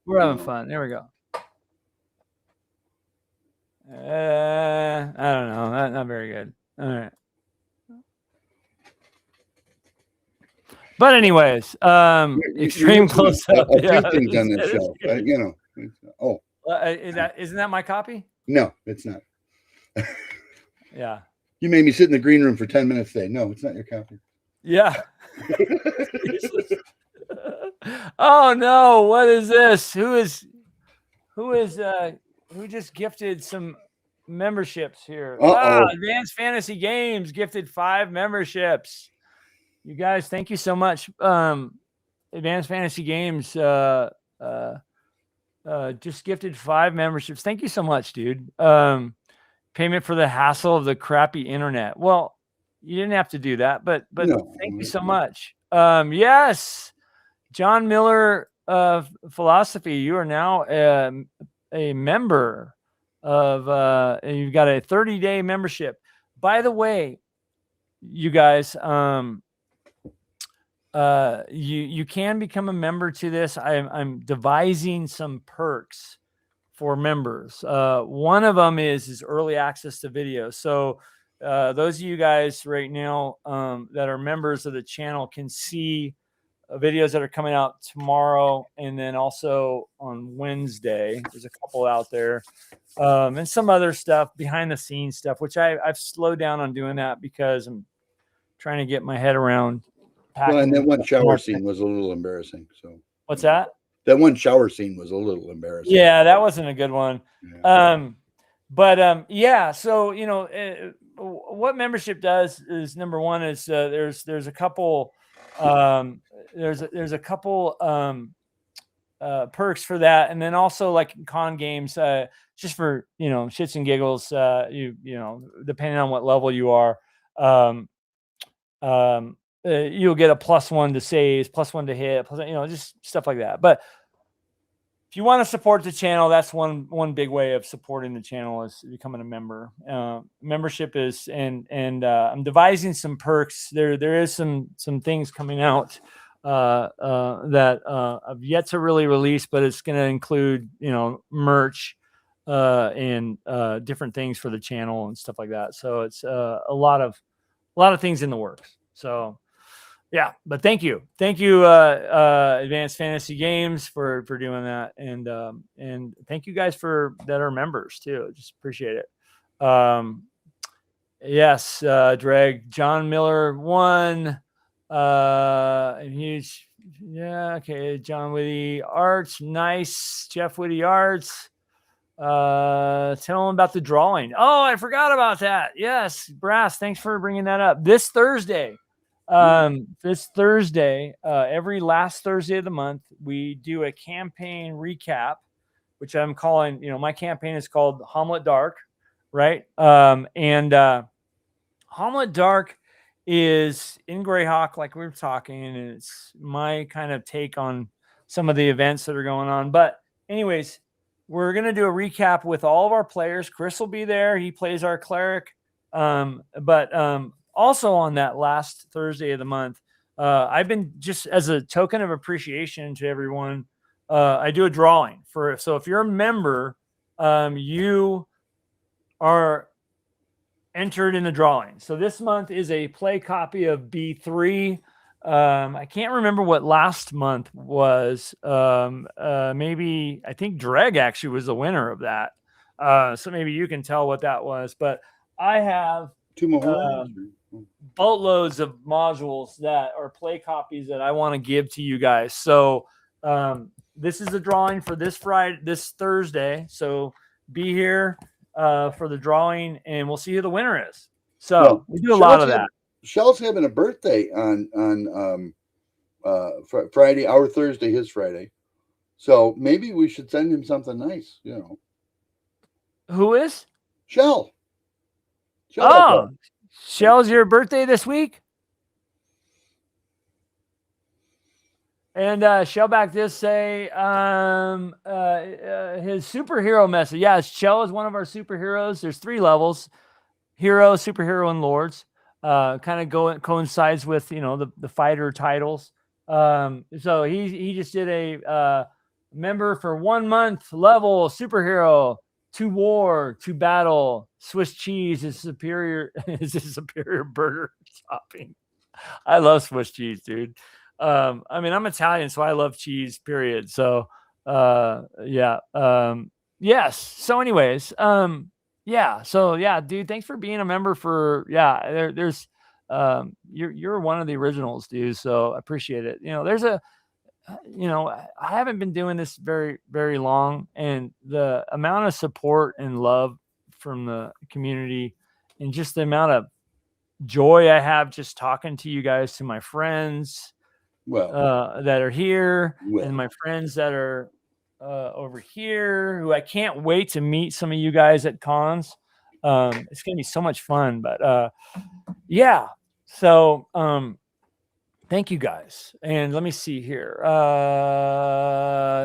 A: We're having fun. There we go. I don't know. Not very good. All right. But anyways, extreme close up.
C: Yeah, things on this shelf.
A: Isn't that my copy?
C: No, it's not.
A: Yeah.
C: You made me sit in the green room for 10 minutes today. No, it's not your copy.
A: Yeah. Oh no! What is this? Who just gifted some memberships here? Wow, Advanced Fantasy Games gifted 5 memberships. You guys, thank you so much. Advanced Fantasy Games just gifted 5 memberships. Thank you so much, dude. Payment for the hassle of the crappy internet. Well, you didn't have to do that, but no, thank you so much. Yes, John Miller of Philosophy, you are now a member of. You've got a 30-day membership. By the way, you guys, you can become a member to this. I'm devising some perks for members. One of them is early access to videos. So those of you guys right now that are members of the channel can see videos that are coming out tomorrow and then also on Wednesday. There's a couple out there. And some other stuff, behind the scenes stuff, which I've slowed down on doing that because I'm trying to get my head around.
C: Well, and that one shower scene was a little embarrassing. So
A: what's that?
C: That one shower scene was a little embarrassing.
A: Yeah, that wasn't a good one. Yeah. Yeah. So what membership does is, number one is there's a couple there's a couple perks for that, and then also like con games, just for shits and giggles. Depending on what level you are, you'll get a +1 to saves, +1 to hit, just stuff like that. But if you want to support the channel, that's one big way of supporting the channel is becoming a member. Membership is, and I'm devising some perks. There is some things coming out that I've yet to really release, but it's going to include merch and different things for the channel and stuff like that. So it's a lot of things in the works. So. Yeah, but thank you, Advanced Fantasy Games for doing that, and thank you guys that are members too. Just appreciate it. Yes, Dreg, John Miller 1, and huge Yeah. Okay. John Whitty Arts. Nice. Jeff Whitty Arts. Tell them about the drawing. Oh, I forgot about that. Yes. Brass. Thanks for bringing that up. This Thursday, every last Thursday of the month, we do a campaign recap, which I'm calling, my campaign is called Hommlet Dark. Right. Hommlet Dark is in Greyhawk, like we were talking, and it's my kind of take on some of the events that are going on. But anyways, we're going to do a recap with all of our players. Chris will be there. He plays our cleric. But also on that last Thursday of the month, I've been, just as a token of appreciation to everyone, I do a drawing so if you're a member, you are entered in the drawing. So this month is a play copy of B3. I can't remember what last month was. Maybe I think Dreg actually was the winner of that. So maybe you can tell what that was. But I have
C: 2 more
A: boatloads of modules that are play copies that I want to give to you guys. So this is a drawing for this Thursday. So be here for the drawing, and we'll see who the winner is. So we do a lot of that.
C: Shell's having a birthday on Friday, our Thursday, his Friday. So maybe we should send him something nice,
A: Who is?
C: Shell.
A: Shell's your birthday this week? And Shellback did say his superhero message. Yeah, Shell is one of our superheroes. There's 3 levels: hero, superhero, and lords. Kind of coincides with the fighter titles. So he just did a member for 1 month level superhero, to war, to battle. Swiss cheese is superior. Is a superior burger topping. I love Swiss cheese, dude. I mean, I'm Italian, so I love cheese, period. So, yes. So anyways, yeah. So yeah, dude, thanks for being a member there's, you're one of the originals, dude. So I appreciate it. I haven't been doing this very, very long, and the amount of support and love from the community and just the amount of joy I have just talking to you guys, to my friends, that are here, and my friends that are over here, who I can't wait to meet some of you guys at cons. It's gonna be so much fun. But yeah, so thank you guys. And let me see here,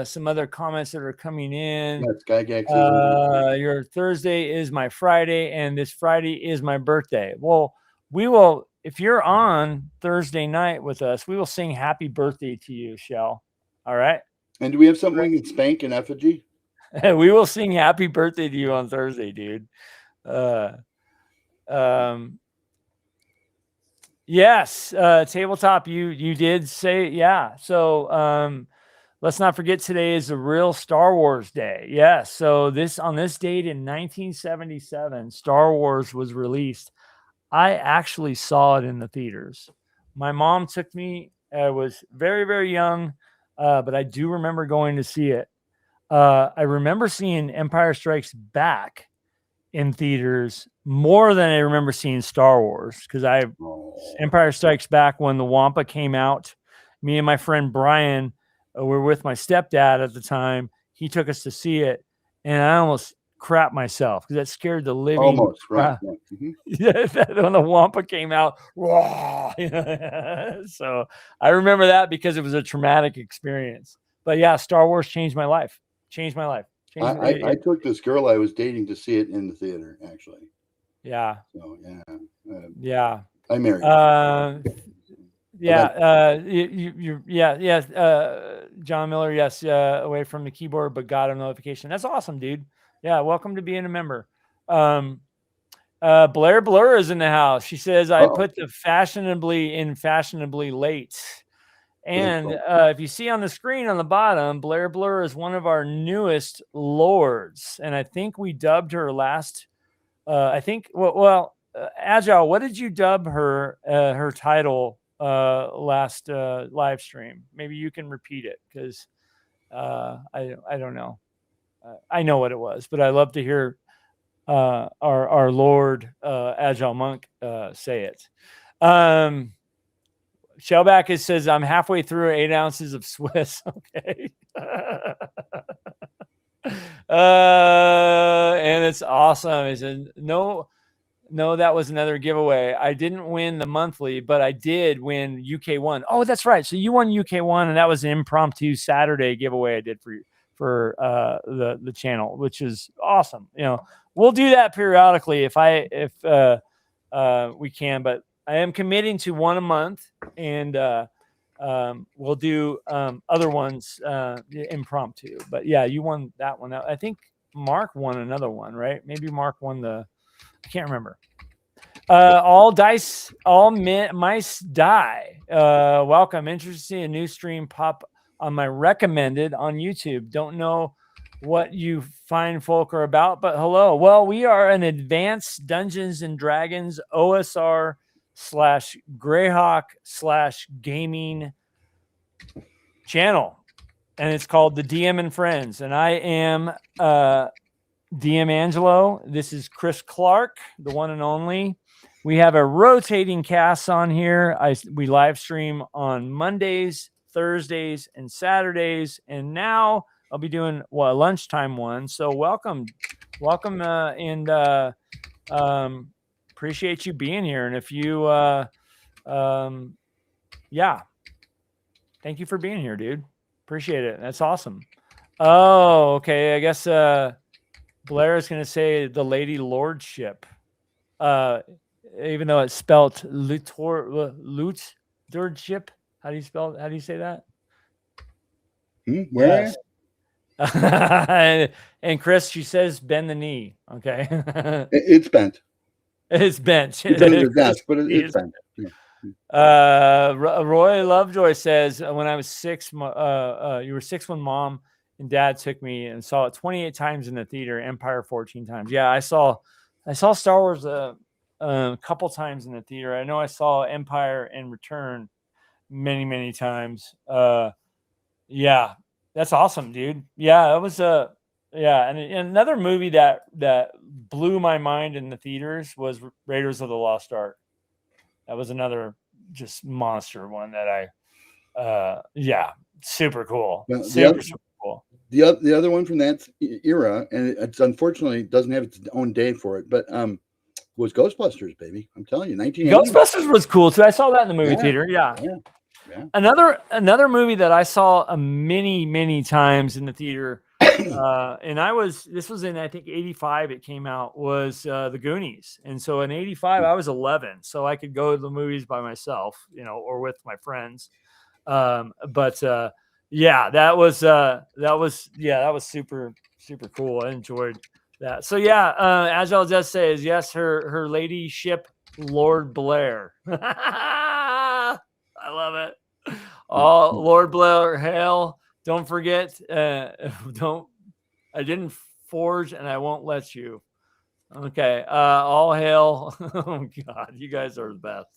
A: some other comments that are coming in.
C: Yes, Gygax
A: Your Thursday is my Friday, and this Friday is my birthday. Well, we will, if you're on Thursday night with us, we will sing happy birthday to you, Shell. All right.
C: And do we have something we can spank in effigy?
A: We will sing happy birthday to you on Thursday, dude. Yes. Tabletop, you did say, yeah. So let's not forget, today is a real Star Wars day. Yes. So on this date in 1977, Star Wars was released. I actually saw it in the theaters. My mom took me. I was very, very young, but I do remember going to see it. I remember seeing Empire Strikes Back in theaters more than I remember seeing Star Wars, because Empire Strikes Back, when the Wampa came out, me and my friend Brian were with my stepdad at the time. He took us to see it, and I almost crap myself because that scared the living
C: right.
A: Yeah. When the Wampa came out. So I remember that because it was a traumatic experience. But yeah, Star Wars changed my life.
C: I took this girl I was dating to see it in the theater, actually.
A: Yeah.
C: So
A: yeah.
C: I married.
A: John Miller, yes, away from the keyboard, but got a notification. That's awesome, dude. Yeah, welcome to being a member. Blair Blur is in the house. She says, I put the fashionably late. And if you see on the screen on the bottom, Blair Blur is one of our newest lords. And I think we dubbed her last, Agile, what did you dub her title last live stream. Maybe you can repeat it because I don't know. I know what it was, but I love to hear our Lord Agile Monk say it. Shellback says, I'm halfway through 8 ounces of Swiss. Okay. And it's awesome. He said, no, that was another giveaway. I didn't win the monthly, but I did win UK1. Oh, that's right. So you won UK1, and that was an impromptu Saturday giveaway I did for the channel, which is awesome. You know, we'll do that periodically if we can, but I am committing to one a month, and we'll do other ones impromptu. But yeah, you won that one. I think Mark won another one, right? Maybe Mark won I can't remember. All mice die. Welcome. Interested to see a new stream pop on my recommended on YouTube. Don't know what you fine folk are about, but hello. Well, we are an advanced Dungeons and Dragons OSR / Greyhawk / gaming channel, and it's called the DM and Friends, and I am DM Angelo. This is Chris Clark, the one and only. We have a rotating cast on here. We live stream on Mondays, Thursdays, and Saturdays, and now I'll be doing a lunchtime one. So welcome, and appreciate you being here. And if you, yeah, thank you for being here, dude. Appreciate it. That's awesome. Oh, okay. I guess Blair is going to say the Lady Lordship, even though it's spelled Lordship. How do you spell? How do you say that?
C: Where?
A: Yes. And Chris, she says bend the knee. Okay.
C: It's bent.
A: It's bent.
C: It's under the desk, but it's bent. Yeah.
A: Roy Lovejoy says, when I was 6, you were 6 when Mom and Dad took me and saw it 28 times in the theater, Empire 14 times. Yeah, I saw Star Wars a couple times in the theater. I know I saw Empire and Return many times. Yeah, that's awesome, dude. Yeah, it was and another movie that blew my mind in the theaters was Raiders of the Lost Ark. That was another just monster one that super cool.
C: Well,
A: super cool.
C: The other one from that era, and it's unfortunately doesn't have its own day for it, but was Ghostbusters, baby. I'm telling you, 1980.
A: Ghostbusters was cool too. I saw that in the movie theater. Yeah. Another movie that I saw many times in the theater, and this was in, I think, 85 it came out, was the Goonies. And so in 85 I was 11, so I could go to the movies by myself, or with my friends. That was super cool. I enjoyed that. So Agile just says yes, her ladyship Lord Blair. I love it. Oh, Lord Blair, hail. Don't forget, I didn't forge and I won't let you. Okay. All hail. Oh God, you guys are the best.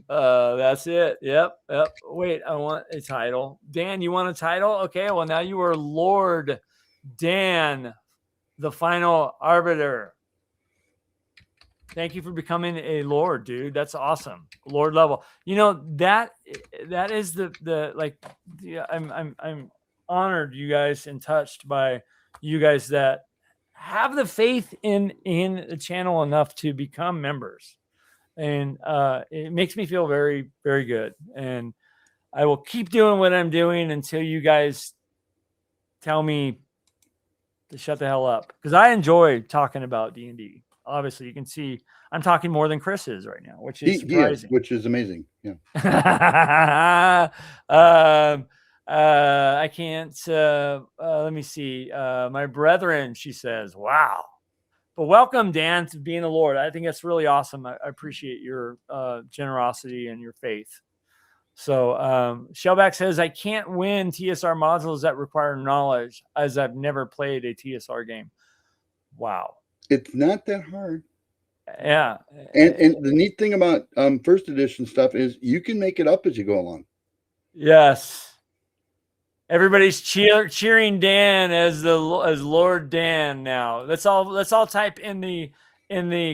A: That's it. Yep. Wait, I want a title. Dan, you want a title? Okay. Well, now you are Lord Dan, the final arbiter. Thank you for becoming a Lord, dude. That's awesome. Lord level. That is I'm honored, you guys, and touched by you guys that have the faith in the channel enough to become members. And it makes me feel very, very good. And I will keep doing what I'm doing until you guys tell me to shut the hell up. Because I enjoy talking about D&D. Obviously, you can see I'm talking more than Chris is right now, which is surprising.
C: Which is amazing. Yeah.
A: I can't. Let me see. My brethren, she says, wow. But welcome, Dan, to being a Lord. I think that's really awesome. I appreciate your generosity and your faith. So Shellback says, I can't win TSR modules that require knowledge, as I've never played a TSR game. Wow.
C: It's not that hard.
A: Yeah.
C: And the neat thing about first edition stuff is you can make it up as you go along.
A: Yes. Everybody's cheering Dan as Lord Dan now. Let's all type in the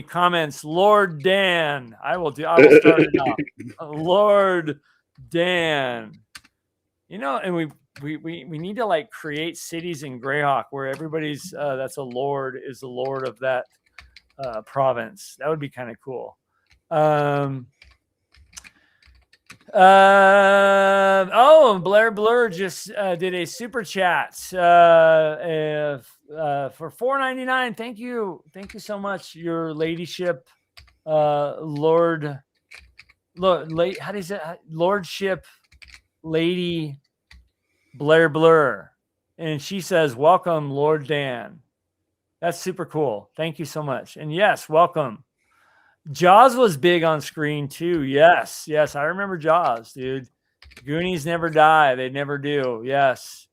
A: comments, Lord Dan. I will start it now. Lord Dan. You know, and we need to like create cities in Greyhawk where everybody's that's a lord is the lord of that province. That would be kind of cool. Blair Blur just did a super chat for $4.99. Thank you so much, your ladyship, Lord. Look, how do you say lordship, lady Blair Blur, and she says, "Welcome, Lord Dan." That's super cool. Thank you so much, and yes, welcome. Jaws was big on screen too. Yes, I remember Jaws, dude. Goonies never die. They never do. Yes.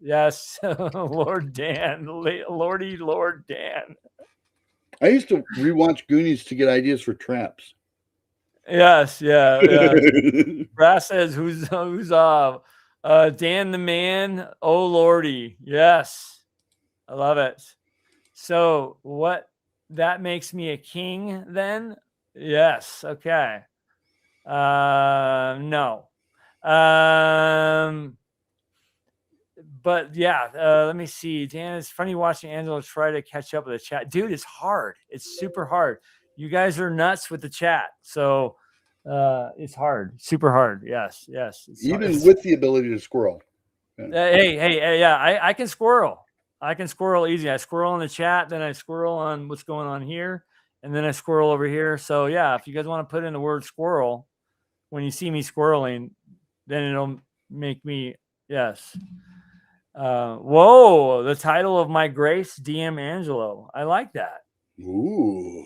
A: Lord Dan, Lord Dan.
C: I used to rewatch Goonies to get ideas for traps.
A: Yes. Brass says, who's Dan the man? Oh Lordy. Yes. I love it. So what, that makes me a king then? Yes. Okay. No. But yeah, let me see. Dan, it's funny watching Angelo try to catch up with the chat. Dude, it's hard. It's super hard. You guys are nuts with the chat. So it's hard. Super hard. Yes.
C: Even with the ability to squirrel.
A: Hey, yeah, I can squirrel. I can squirrel easy. I squirrel in the chat, then I squirrel on what's going on here, and then I squirrel over here. So yeah, if you guys want to put in the word squirrel, when you see me squirreling, then it'll make me, yes. Whoa, the title of my grace, DM Angelo. I like that.
C: Ooh.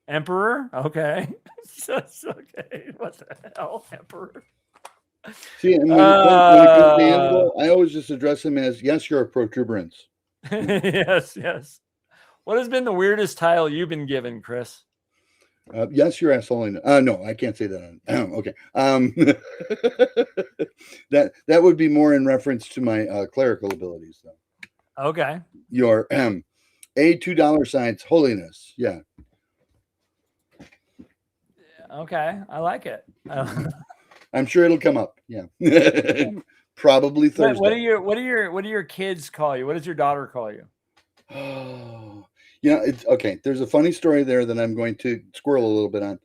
A: Emperor? Okay. Okay. What the hell, Emperor?
C: See, and when it comes to Angelo, I always just address him as, yes, you're a protuberance.
A: Yes. What has been the weirdest title you've been given, Chris?
C: Yes, your asshole. No, I can't say that. Okay. That would be more in reference to my clerical abilities, though.
A: Okay.
C: Your $2 holiness. Yeah.
A: Okay, I like it.
C: I'm sure it'll come up. Yeah. Probably Thursday.
A: What do your kids call you? What does your daughter call you?
C: Oh, yeah, it's okay. There's a funny story there that I'm going to squirrel a little bit on.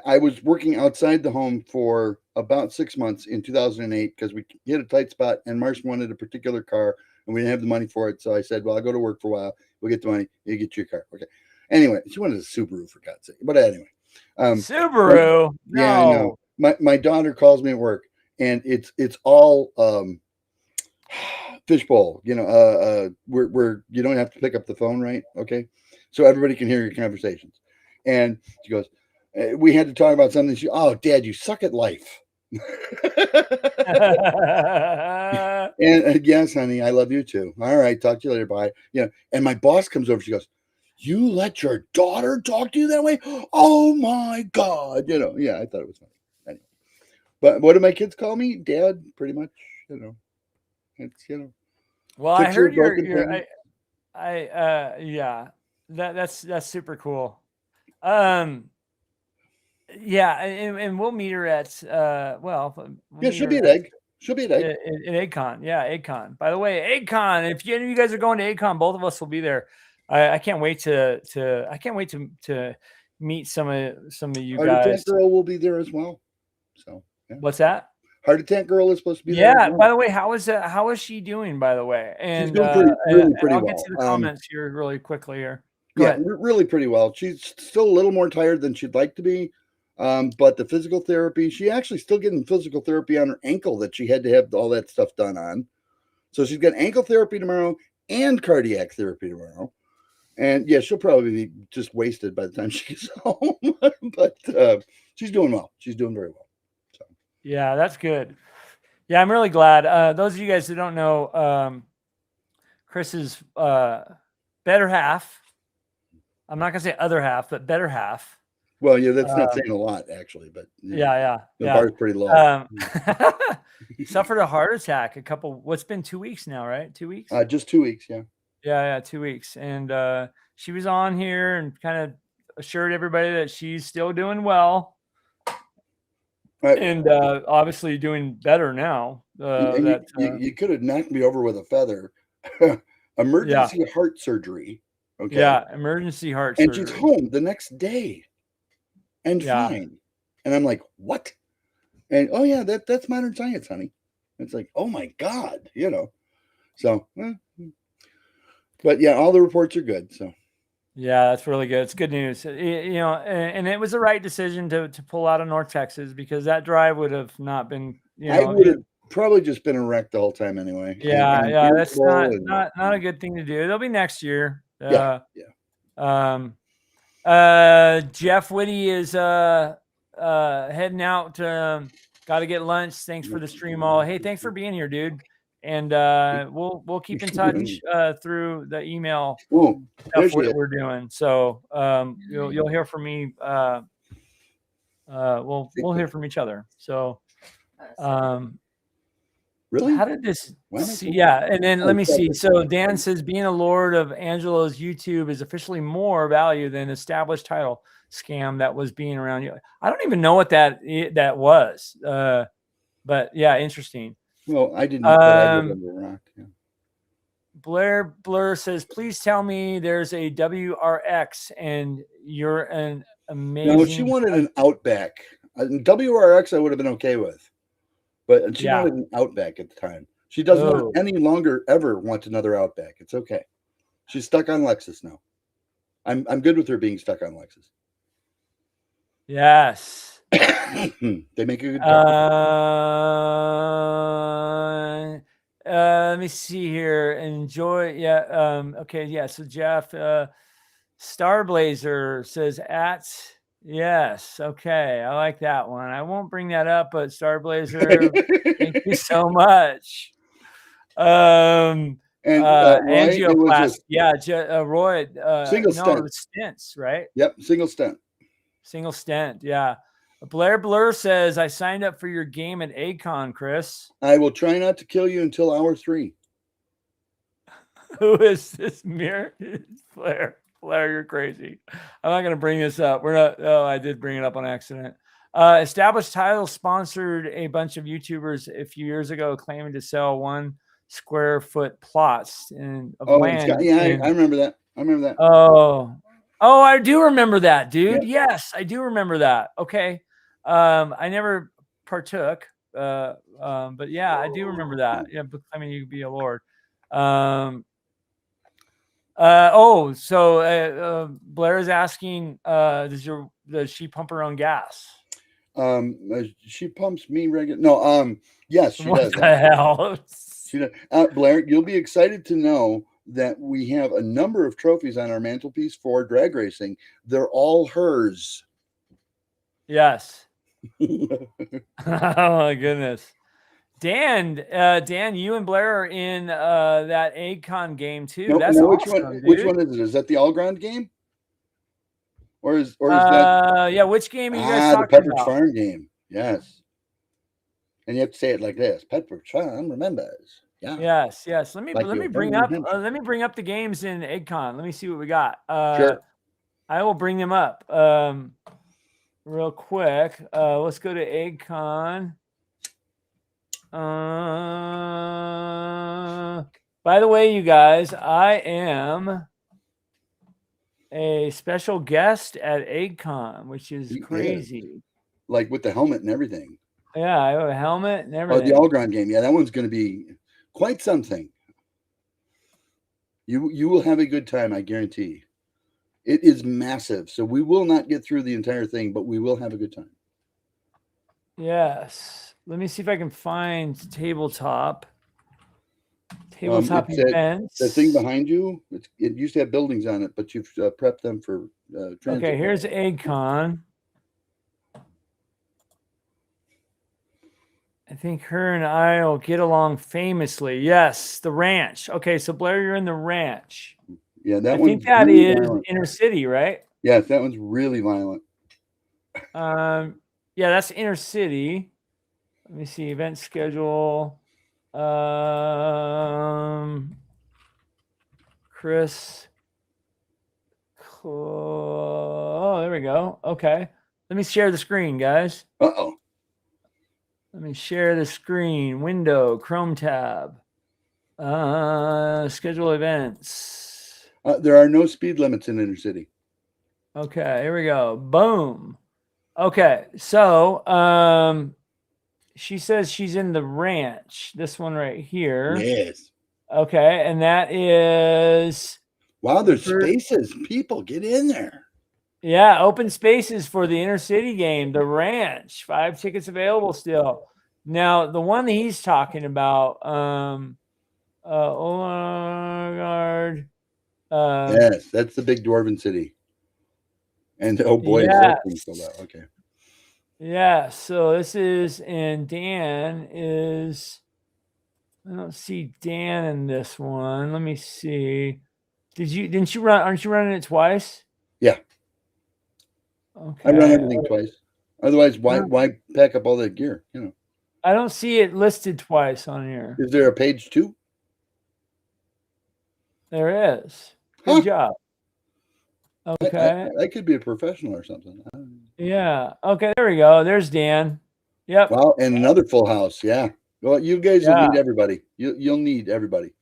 C: I was working outside the home for about 6 months in 2008 because we hit a tight spot and Marsh wanted a particular car and we didn't have the money for it. So I said, well, I'll go to work for a while. We'll get the money. You get your car. Okay. Anyway, she wanted a Subaru for God's sake. But anyway.
A: Subaru? No.
C: Yeah, I know. My daughter calls me at work and it's all fishbowl, where you don't have to pick up the phone, right? Okay. So everybody can hear your conversations. And she goes, we had to talk about something. Oh, Dad, you suck at life. And yes, honey, I love you too. All right, talk to you later. Bye. Yeah. And my boss comes over. She goes, you let your daughter talk to you that way? Oh my God. Yeah, I thought it was funny. Anyway. But what do my kids call me? Dad, pretty much, It's,
A: well, I heard yeah, that's super cool. Yeah, and we'll meet her at
C: she'll be at Egg. She'll be at Egg.
A: In EggCon. Yeah, EggCon. By the way, EggCon. If any of you guys are going to EggCon, both of us will be there. I can't wait to meet some of you guys.
C: Heart Attack Girl will be there as well. So yeah.
A: What's that?
C: Heart Attack Girl is supposed to be there.
A: Yeah. By the way, how is she doing? By the way, and
C: she's doing really pretty
A: I'll
C: well.
A: Get to the comments here really quickly here.
C: Go ahead. Really pretty well. She's still a little more tired than she'd like to be, but the physical therapy, she actually still getting physical therapy on her ankle that she had to have all that stuff done on. So she's got ankle therapy tomorrow and cardiac therapy tomorrow. And yeah, she'll probably be just wasted by the time she gets home, but she's doing well. She's doing very well. So
A: yeah, that's good. Yeah, I'm really glad. Those of you guys who don't know, Chris's better half, I'm not gonna say other half, but better half.
C: Well, yeah, that's not saying a lot actually, but
A: yeah.
C: The bar's pretty low.
A: Suffered a heart attack what's been 2 weeks now, right? 2 weeks?
C: Just 2 weeks, yeah.
A: Yeah, 2 weeks. And she was on here and kind of assured everybody that she's still doing well.
C: Right.
A: And obviously doing better now.
C: You could have knocked me over with a feather. Emergency heart surgery. Okay.
A: Yeah, emergency heart surgery.
C: And she's home the next day and fine. And I'm like, what? And oh yeah, that's modern science, honey. It's like, oh my God, So, but yeah, all the reports are good. So
A: yeah, that's really good. It's good news. And it was the right decision to pull out of North Texas, because that drive would have not been,
C: I would have probably just been a wreck the whole time anyway.
A: Yeah, that's not a good thing to do. It'll be next year.
C: Yeah.
A: Jeff Whitty is heading out. Got to get lunch. Thanks for the stream all. Hey, thanks for being here, dude. And we'll keep in touch through the email stuff we're doing. So you'll hear from me. We'll hear from each other. So
C: really,
A: how did this? And then let me see. So Dan says being a lord of Angelo's YouTube is officially more value than established title scam that was being around you. I don't even know what that was. But yeah, interesting.
C: Well, I didn't.
A: Blur says, please tell me there's a WRX and you're an amazing.
C: No, she wanted an Outback. WRX I would have been okay with, but she wanted an Outback at the time. She doesn't want any longer ever want another Outback. It's okay. She's stuck on Lexus now. I'm good with her being stuck on Lexus.
A: Yes.
C: They make a good car.
A: Let me see here. Enjoy. Yeah. Okay. Yeah. So Jeff, Starblazer says yes. Okay. I like that one. I won't bring that up, but Starblazer, thank you so much. And angioplasty. Roy.
C: Single stent.
A: It was stents, right?
C: Yep. Single stent.
A: Yeah. Blur says, I signed up for your game at ACON, Chris.
C: I will try not to kill you until hour 3.
A: Who is this mirror? Blair, you're crazy. I'm not going to bring this up. I did bring it up on accident. Established Title sponsored a bunch of YouTubers a few years ago claiming to sell 1 square foot plots of land.
C: I remember that.
A: Oh, I do remember that, dude. Yeah. Yes, I do remember that. Okay. I never partook. But yeah, I do remember that. Yeah, I mean, you could be a lord. So Blair is asking, does she pump her own gas?
C: She pumps me regular. No, yes, she does.
A: What the hell?
C: She does. Blair, you'll be excited to know that we have a number of trophies on our mantelpiece for drag racing. They're all hers.
A: Yes. Oh my goodness. Dan, you and Blair are in that ACON game too.
C: No,
A: That's awesome,
C: which one is it? Is that the All Ground game? Or is that
A: which game are you guys talking
C: the Pepperidge
A: about?
C: Farm game. Yes. And you have to say it like this. Pepperidge Farm remembers. Yeah.
A: Yes. Let me bring up the games in ACON. Let me see what we got.
C: Sure.
A: I will bring them up real quick. Let's go to ACON. By the way, you guys, I am a special guest at ACON, which is crazy.
C: Like with the helmet and everything.
A: Yeah, I have a helmet and everything.
C: Oh, the All Ground game. Yeah, that one's going to be quite something. You will have a good time, I guarantee. It is massive, so we will not get through the entire thing, but we will have a good time.
A: Yes. Let me see if I can find Tabletop. Tabletop events.
C: The thing behind you, it used to have buildings on it, but you've prepped them for transit.
A: Okay, here's ACON. I think her and I will get along famously. Yes, the ranch. Okay, so Blair, you're in the ranch.
C: Yeah, that
A: I
C: one's
A: think that
C: really
A: is
C: violent.
A: Inner City, right?
C: Yes, that one's really violent.
A: Yeah, that's Inner City. Let me see event schedule. Chris. Oh, there we go. Okay. Let me share the screen, guys.
C: Uh-oh.
A: Let me share the screen. Window, Chrome tab. Schedule events.
C: There are no speed limits in Inner City.
A: Okay, here we go. Boom. Okay, so she says she's in the ranch. This one right here.
C: Yes.
A: Okay, and that is
C: Wow, there's spaces. People, get in there.
A: yeah, open spaces for the Inner City game, the ranch. 5 tickets available still. Now, the one that he's talking about, Olagard.
C: Yes, that's the big dwarven city. And oh boy, is that thing sold out. Okay.
A: Yeah, so this is, and Dan is, I don't see Dan in this one. Let me see. Didn't you run, aren't you running it twice?
C: Yeah.
A: Okay.
C: I run everything twice. Otherwise, why pack up all that gear? You know.
A: I don't see it listed twice on here.
C: Is there a page 2?
A: There is. Good job. Okay.
C: I could be a professional or something.
A: Yeah. Okay, there we go. There's Dan. Yep.
C: Wow, and another full house. Yeah. Well, you guys will need everybody. You'll need everybody.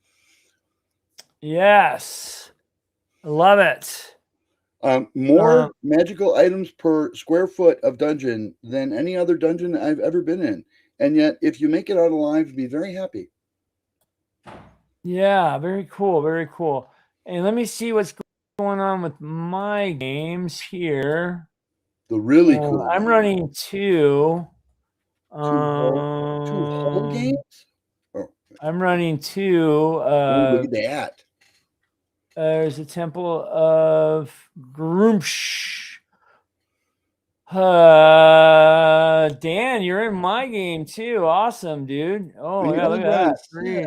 A: Yes. I love it.
C: More magical items per square foot of dungeon than any other dungeon I've ever been in. And yet, if you make it out alive, be very happy.
A: Yeah, very cool. Very cool. And let me see what's going on with my games here.
C: The really cool.
A: I'm running 2.
C: Two whole games? Oh.
A: I'm running 2.
C: Look at that.
A: There's a Temple of Groomsh. Dan, you're in my game too. Awesome, dude. Oh, yeah, look at that. 3.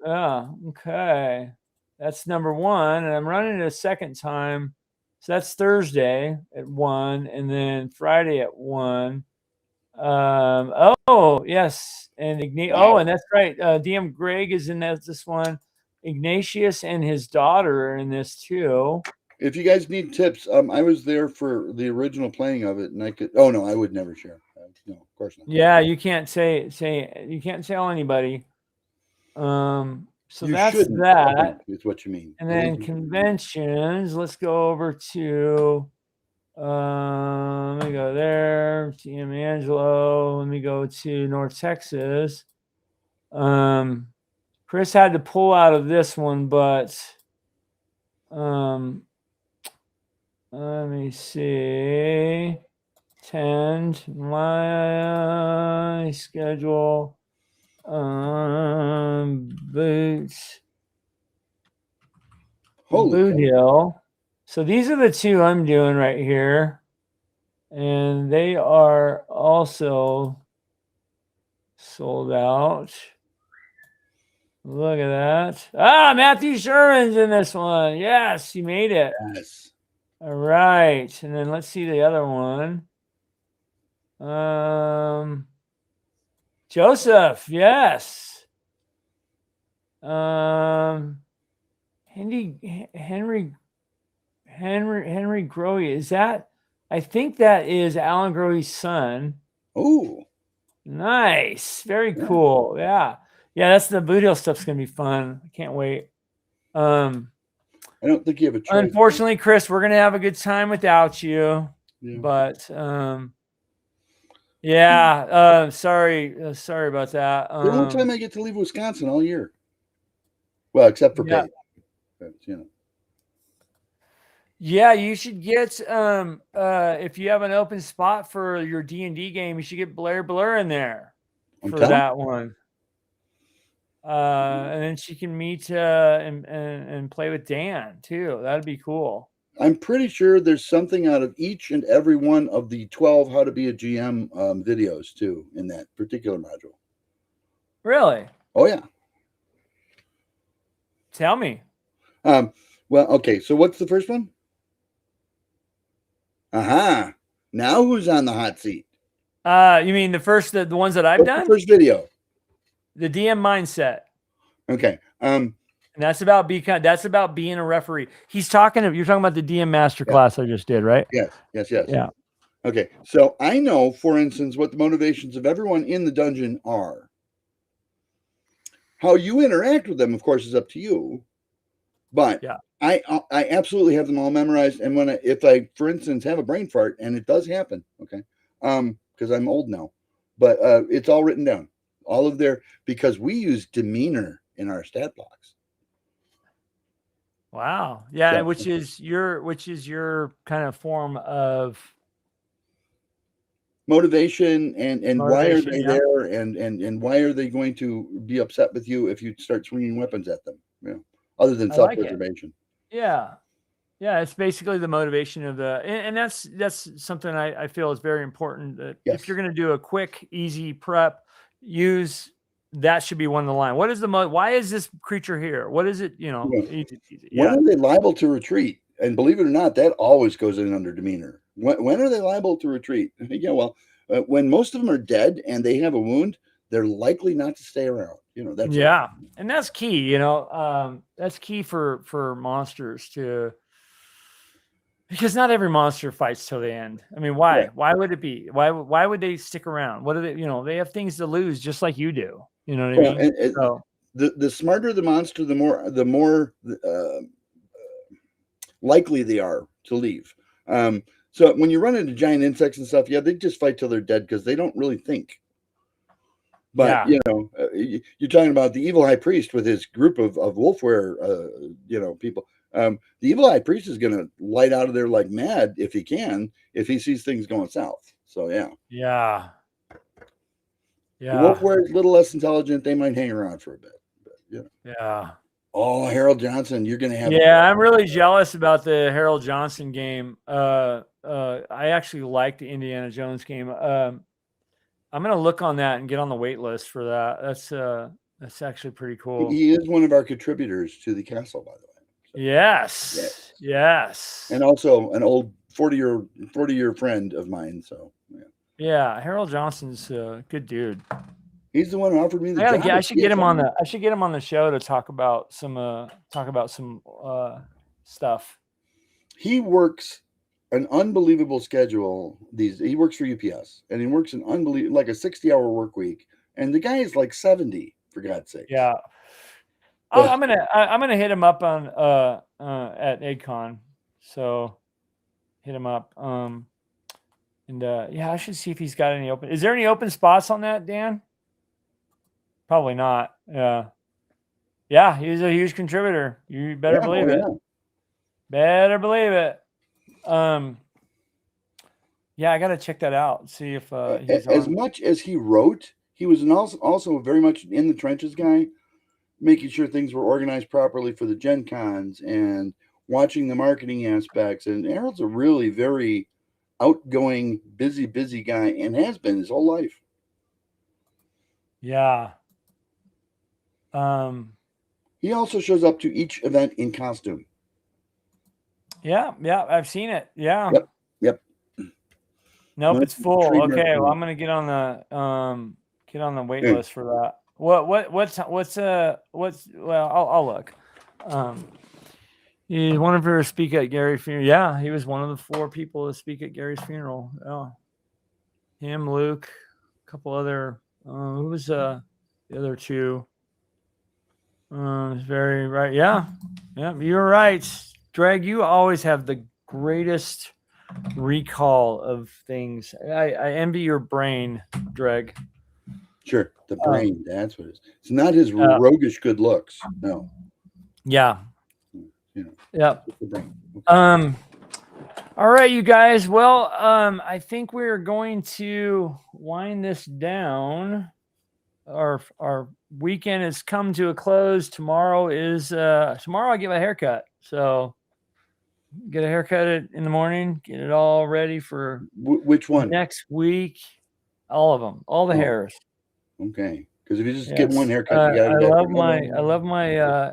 A: Yeah, okay. That's number 1. And I'm running it a second time. So that's Thursday at 1, and then Friday at 1. Oh, yes. And wow. Oh, and that's right. DM Greg is in this one. Ignatius and his daughter are in this too.
C: If you guys need tips, I was there for the original playing of it, and I could. Oh no, I would never share. No, of course not.
A: Yeah, you can't say you can't tell anybody. So
C: you
A: that's that.
C: Is what you mean.
A: And then conventions. Let's go over to. Let me go there. TM Angelo. Let me go to North Texas. Chris had to pull out of this one, but let me see. Tend my schedule. Boots. Boot Hill. So these are the 2 I'm doing right here. And they are also sold out. Look at that. Matthew Sherman's in this one. Yes, you made it.
C: Yes.
A: All right. And then let's see the other one. Joseph, yes. Henry Growy. Is that? I think that is Alan Growy's son.
C: Oh.
A: Nice. Very cool. Yeah. Yeah, that's the Boot Hill stuff's gonna be fun. I can't wait.
C: I don't think you have a choice.
A: Unfortunately, Chris, we're gonna have a good time without you.
C: Yeah.
A: But sorry about that.
C: The only time I get to leave Wisconsin all year. Well, except for pay. But, you know.
A: Yeah, you should get if you have an open spot for your D&D game, you should get Blair Blur in there for that one. And then she can meet and play with Dan too. That'd be cool.
C: I'm pretty sure there's something out of each and every one of the 12 How to Be a GM videos too in that particular module.
A: Really?
C: Oh yeah.
A: Tell me.
C: Well, Well, okay. So what's the first one? Aha. Now who's on the hot seat?
A: You mean the ones that I've
C: What's
A: done?
C: the first video.
A: The DM mindset.
C: Okay.
A: And that's about being a referee. You're talking about the DM masterclass I just did, right?
C: Yes.
A: Yeah.
C: Okay. So I know, for instance, what the motivations of everyone in the dungeon are. How you interact with them, of course, is up to you. But
A: yeah.
C: I absolutely have them all memorized. And if I, for instance, have a brain fart, and it does happen, okay, because I'm old now, but it's all written down. All of because we use demeanor in our stat blocks.
A: Wow. Yeah,
C: So,
A: which is your kind of form of
C: motivation and why are they
A: yeah.
C: there and why are they going to be upset with you if you start swinging weapons at them? Other than self-preservation.
A: Yeah. Yeah, it's basically the motivation of and that's something I feel is very important. That if you're going to do a quick, easy prep, that should be one of the line. What is why is this creature here? What is it? Easy.
C: When are they liable to retreat? And believe it or not, that always goes in under demeanor. When are they liable to retreat? Yeah, well, when most of them are dead and they have a wound, they're likely not to stay around. That's
A: and that's key. That's key for monsters because not every monster fights till the end. I mean, why? Yeah. Why would it be? Why would they stick around? What are they? They have things to lose, just like you do. You know what I mean? So
C: the smarter the monster, the more likely they are to leave. So when you run into giant insects and stuff, they just fight till they're dead because they don't really think. But you're talking about the evil high priest with his group of wolfware, people. The evil high priest is going to light out of there like mad if he sees things going south. So
A: yeah.
C: The wolfware is a little less intelligent. They might hang around for a bit.
A: Yeah.
C: Oh, Harold Johnson, you're going to have.
A: Yeah, I'm really jealous about the Harold Johnson game. I actually like the Indiana Jones game. I'm going to look on that and get on the wait list for that. That's actually pretty cool.
C: He is one of our contributors to the castle, by the way.
A: So, yes.
C: And also an old 40-year friend of mine. So
A: yeah, Harold Johnson's a good dude.
C: He's the one who offered me the job.
A: I should get him on the show to talk about some stuff. He
C: works an unbelievable schedule. He works for UPS, and he works an unbelievable, like a 60-hour work week. And the guy is like 70, for God's sake.
A: Yeah. I'm gonna hit him up on at AidCon. So hit him up. I should see if he's got any open. Is there any open spots on that, Dan? Probably not. Yeah, he's a huge contributor. You better believe it. Better believe it. I got to check that out. See if he's
C: as much as he wrote, he was also very much in the trenches guy, making sure things were organized properly for the Gen Cons and watching the marketing aspects. And Harold's a really very outgoing, busy guy, and has been his whole life.
A: Yeah.
C: He also shows up to each event in costume.
A: Yeah, I've seen it. Yeah.
C: Yep.
A: Nope, it's full. Okay, well, I'm gonna get on the wait list for that. I'll look. He wanted to speak at Gary's funeral. Yeah, he was one of the 4 people to speak at Gary's funeral. Oh, him, Luke, a couple other. Who was the other 2? Very right. Yeah, you're right, Greg. You always have the greatest recall of things. I envy your brain, Greg.
C: Sure, the brain. That's what it is. It's not his roguish good looks. No.
A: Yeah.
C: Yeah. The brain.
A: Okay. All right, you guys. Well, I think we're going to wind this down. Our weekend has come to a close. Tomorrow I get my haircut. So get a haircut in the morning, get it all ready for
C: which one
A: next week. All of them, all the hairs.
C: Okay, because if you just get one haircut,
A: I love my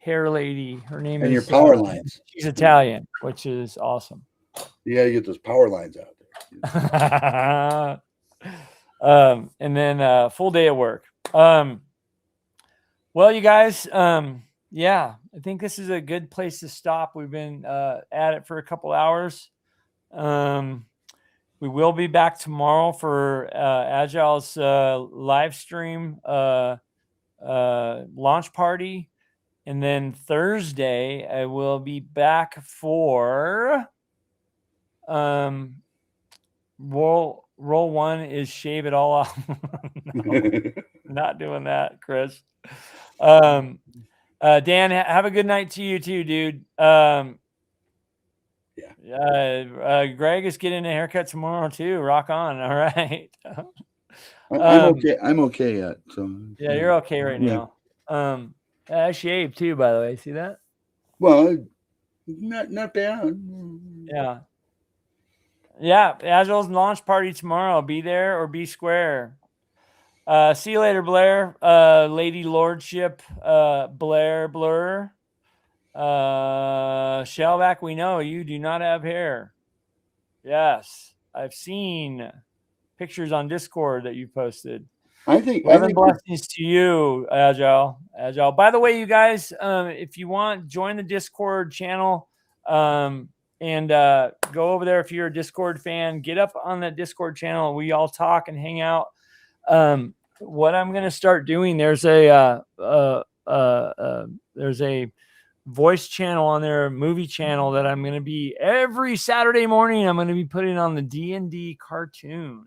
A: hair lady. Her name
C: And
A: is
C: your power lines.
A: She's Italian, which is awesome.
C: You got to get those power lines out
A: there. And then full day of work. Well, you guys, yeah, I think this is a good place to stop. We've been at it for a couple hours. We will be back tomorrow for Agile's live stream launch party. And then Thursday, I will be back for roll one is shave it all off. No, not doing that, Chris. Dan, have a good night to you too, dude. Greg is getting a haircut tomorrow too. Rock on. All right.
C: I'm okay. I'm okay yet. So
A: yeah, you're okay right now. I shaved too, by the way. See that?
C: Well, not bad.
A: Yeah. Yeah. Agile's launch party tomorrow. Be there or be square. See you later, Blair. Lady Lordship, Blair Blur. Shellback, we know you do not have hair. Yes, I've seen pictures on Discord that you posted.
C: I think
A: blessings to you, Agile. By the way, you guys, if you want, join the Discord channel and go over there. If you're a Discord fan, get up on that Discord channel. We all talk and hang out. What I'm going to start doing, there's a voice channel on there, movie channel that I'm going to be every Saturday morning. I'm going to be putting on the D&D cartoon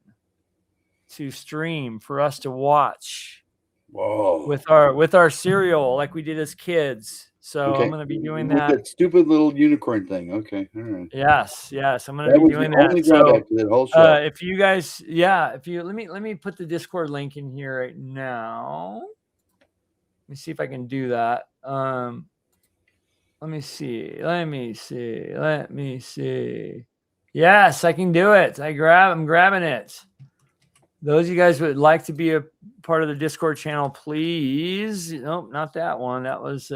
A: to stream for us to watch.
C: Whoa.
A: With our cereal like we did as kids. So
C: okay.
A: I'm going to be doing
C: with
A: that
C: stupid little unicorn thing. Okay. All right.
A: Yes. I'm going to be doing that.
C: So that whole show.
A: If you guys, let me put the Discord link in here right now. Let me see if I can do that. Let me see. Yes, I can do it. I'm grabbing it. Those of you guys who would like to be a part of the Discord channel, please. Nope, not that one. That was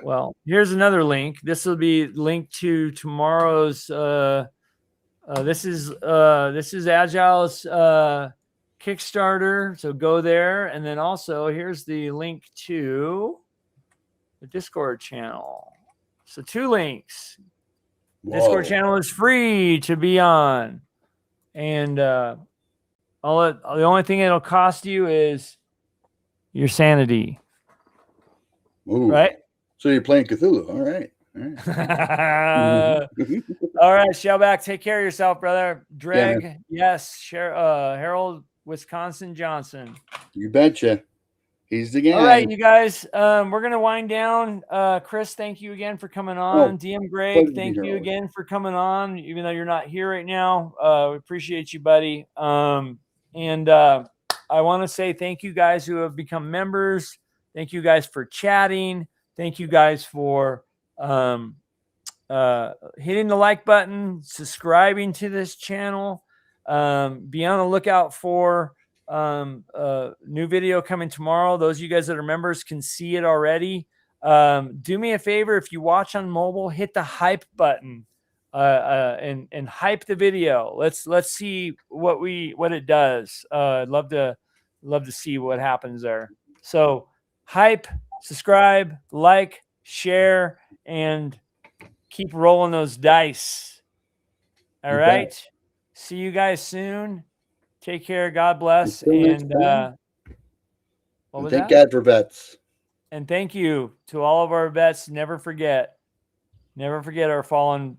A: well, here's another link. This will be linked to tomorrow's this is Agile's Kickstarter. So go there, and then also here's the link to the Discord channel. So 2 links.
C: Whoa.
A: Discord channel is free to be on, and the only thing it'll cost you is your sanity.
C: Ooh.
A: Right?
C: So you're playing Cthulhu. All right.
A: All right, Shellback, take care of yourself, brother. Dreg, yes. Harold, Wisconsin Johnson.
C: You betcha. He's the guy.
A: All right, you guys. We're gonna wind down. Chris, thank you again for coming on. DM Greg, thank you again for coming on, even though you're not here right now. We appreciate you, buddy. And I want to say thank you guys who have become members. Thank you guys for chatting. Thank you guys for hitting the like button, subscribing to this channel. Be on the lookout for new video coming tomorrow. Those of you guys that are members can see it already. Do me a favor, if you watch on mobile, hit the hype button and hype the video. Let's see what it does. I'd love to see what happens there. So hype, subscribe, like, share, and keep rolling those dice. All right. See you guys soon. Take care. God bless. And
C: thank God for vets.
A: And thank you to all of our vets. Never forget our fallen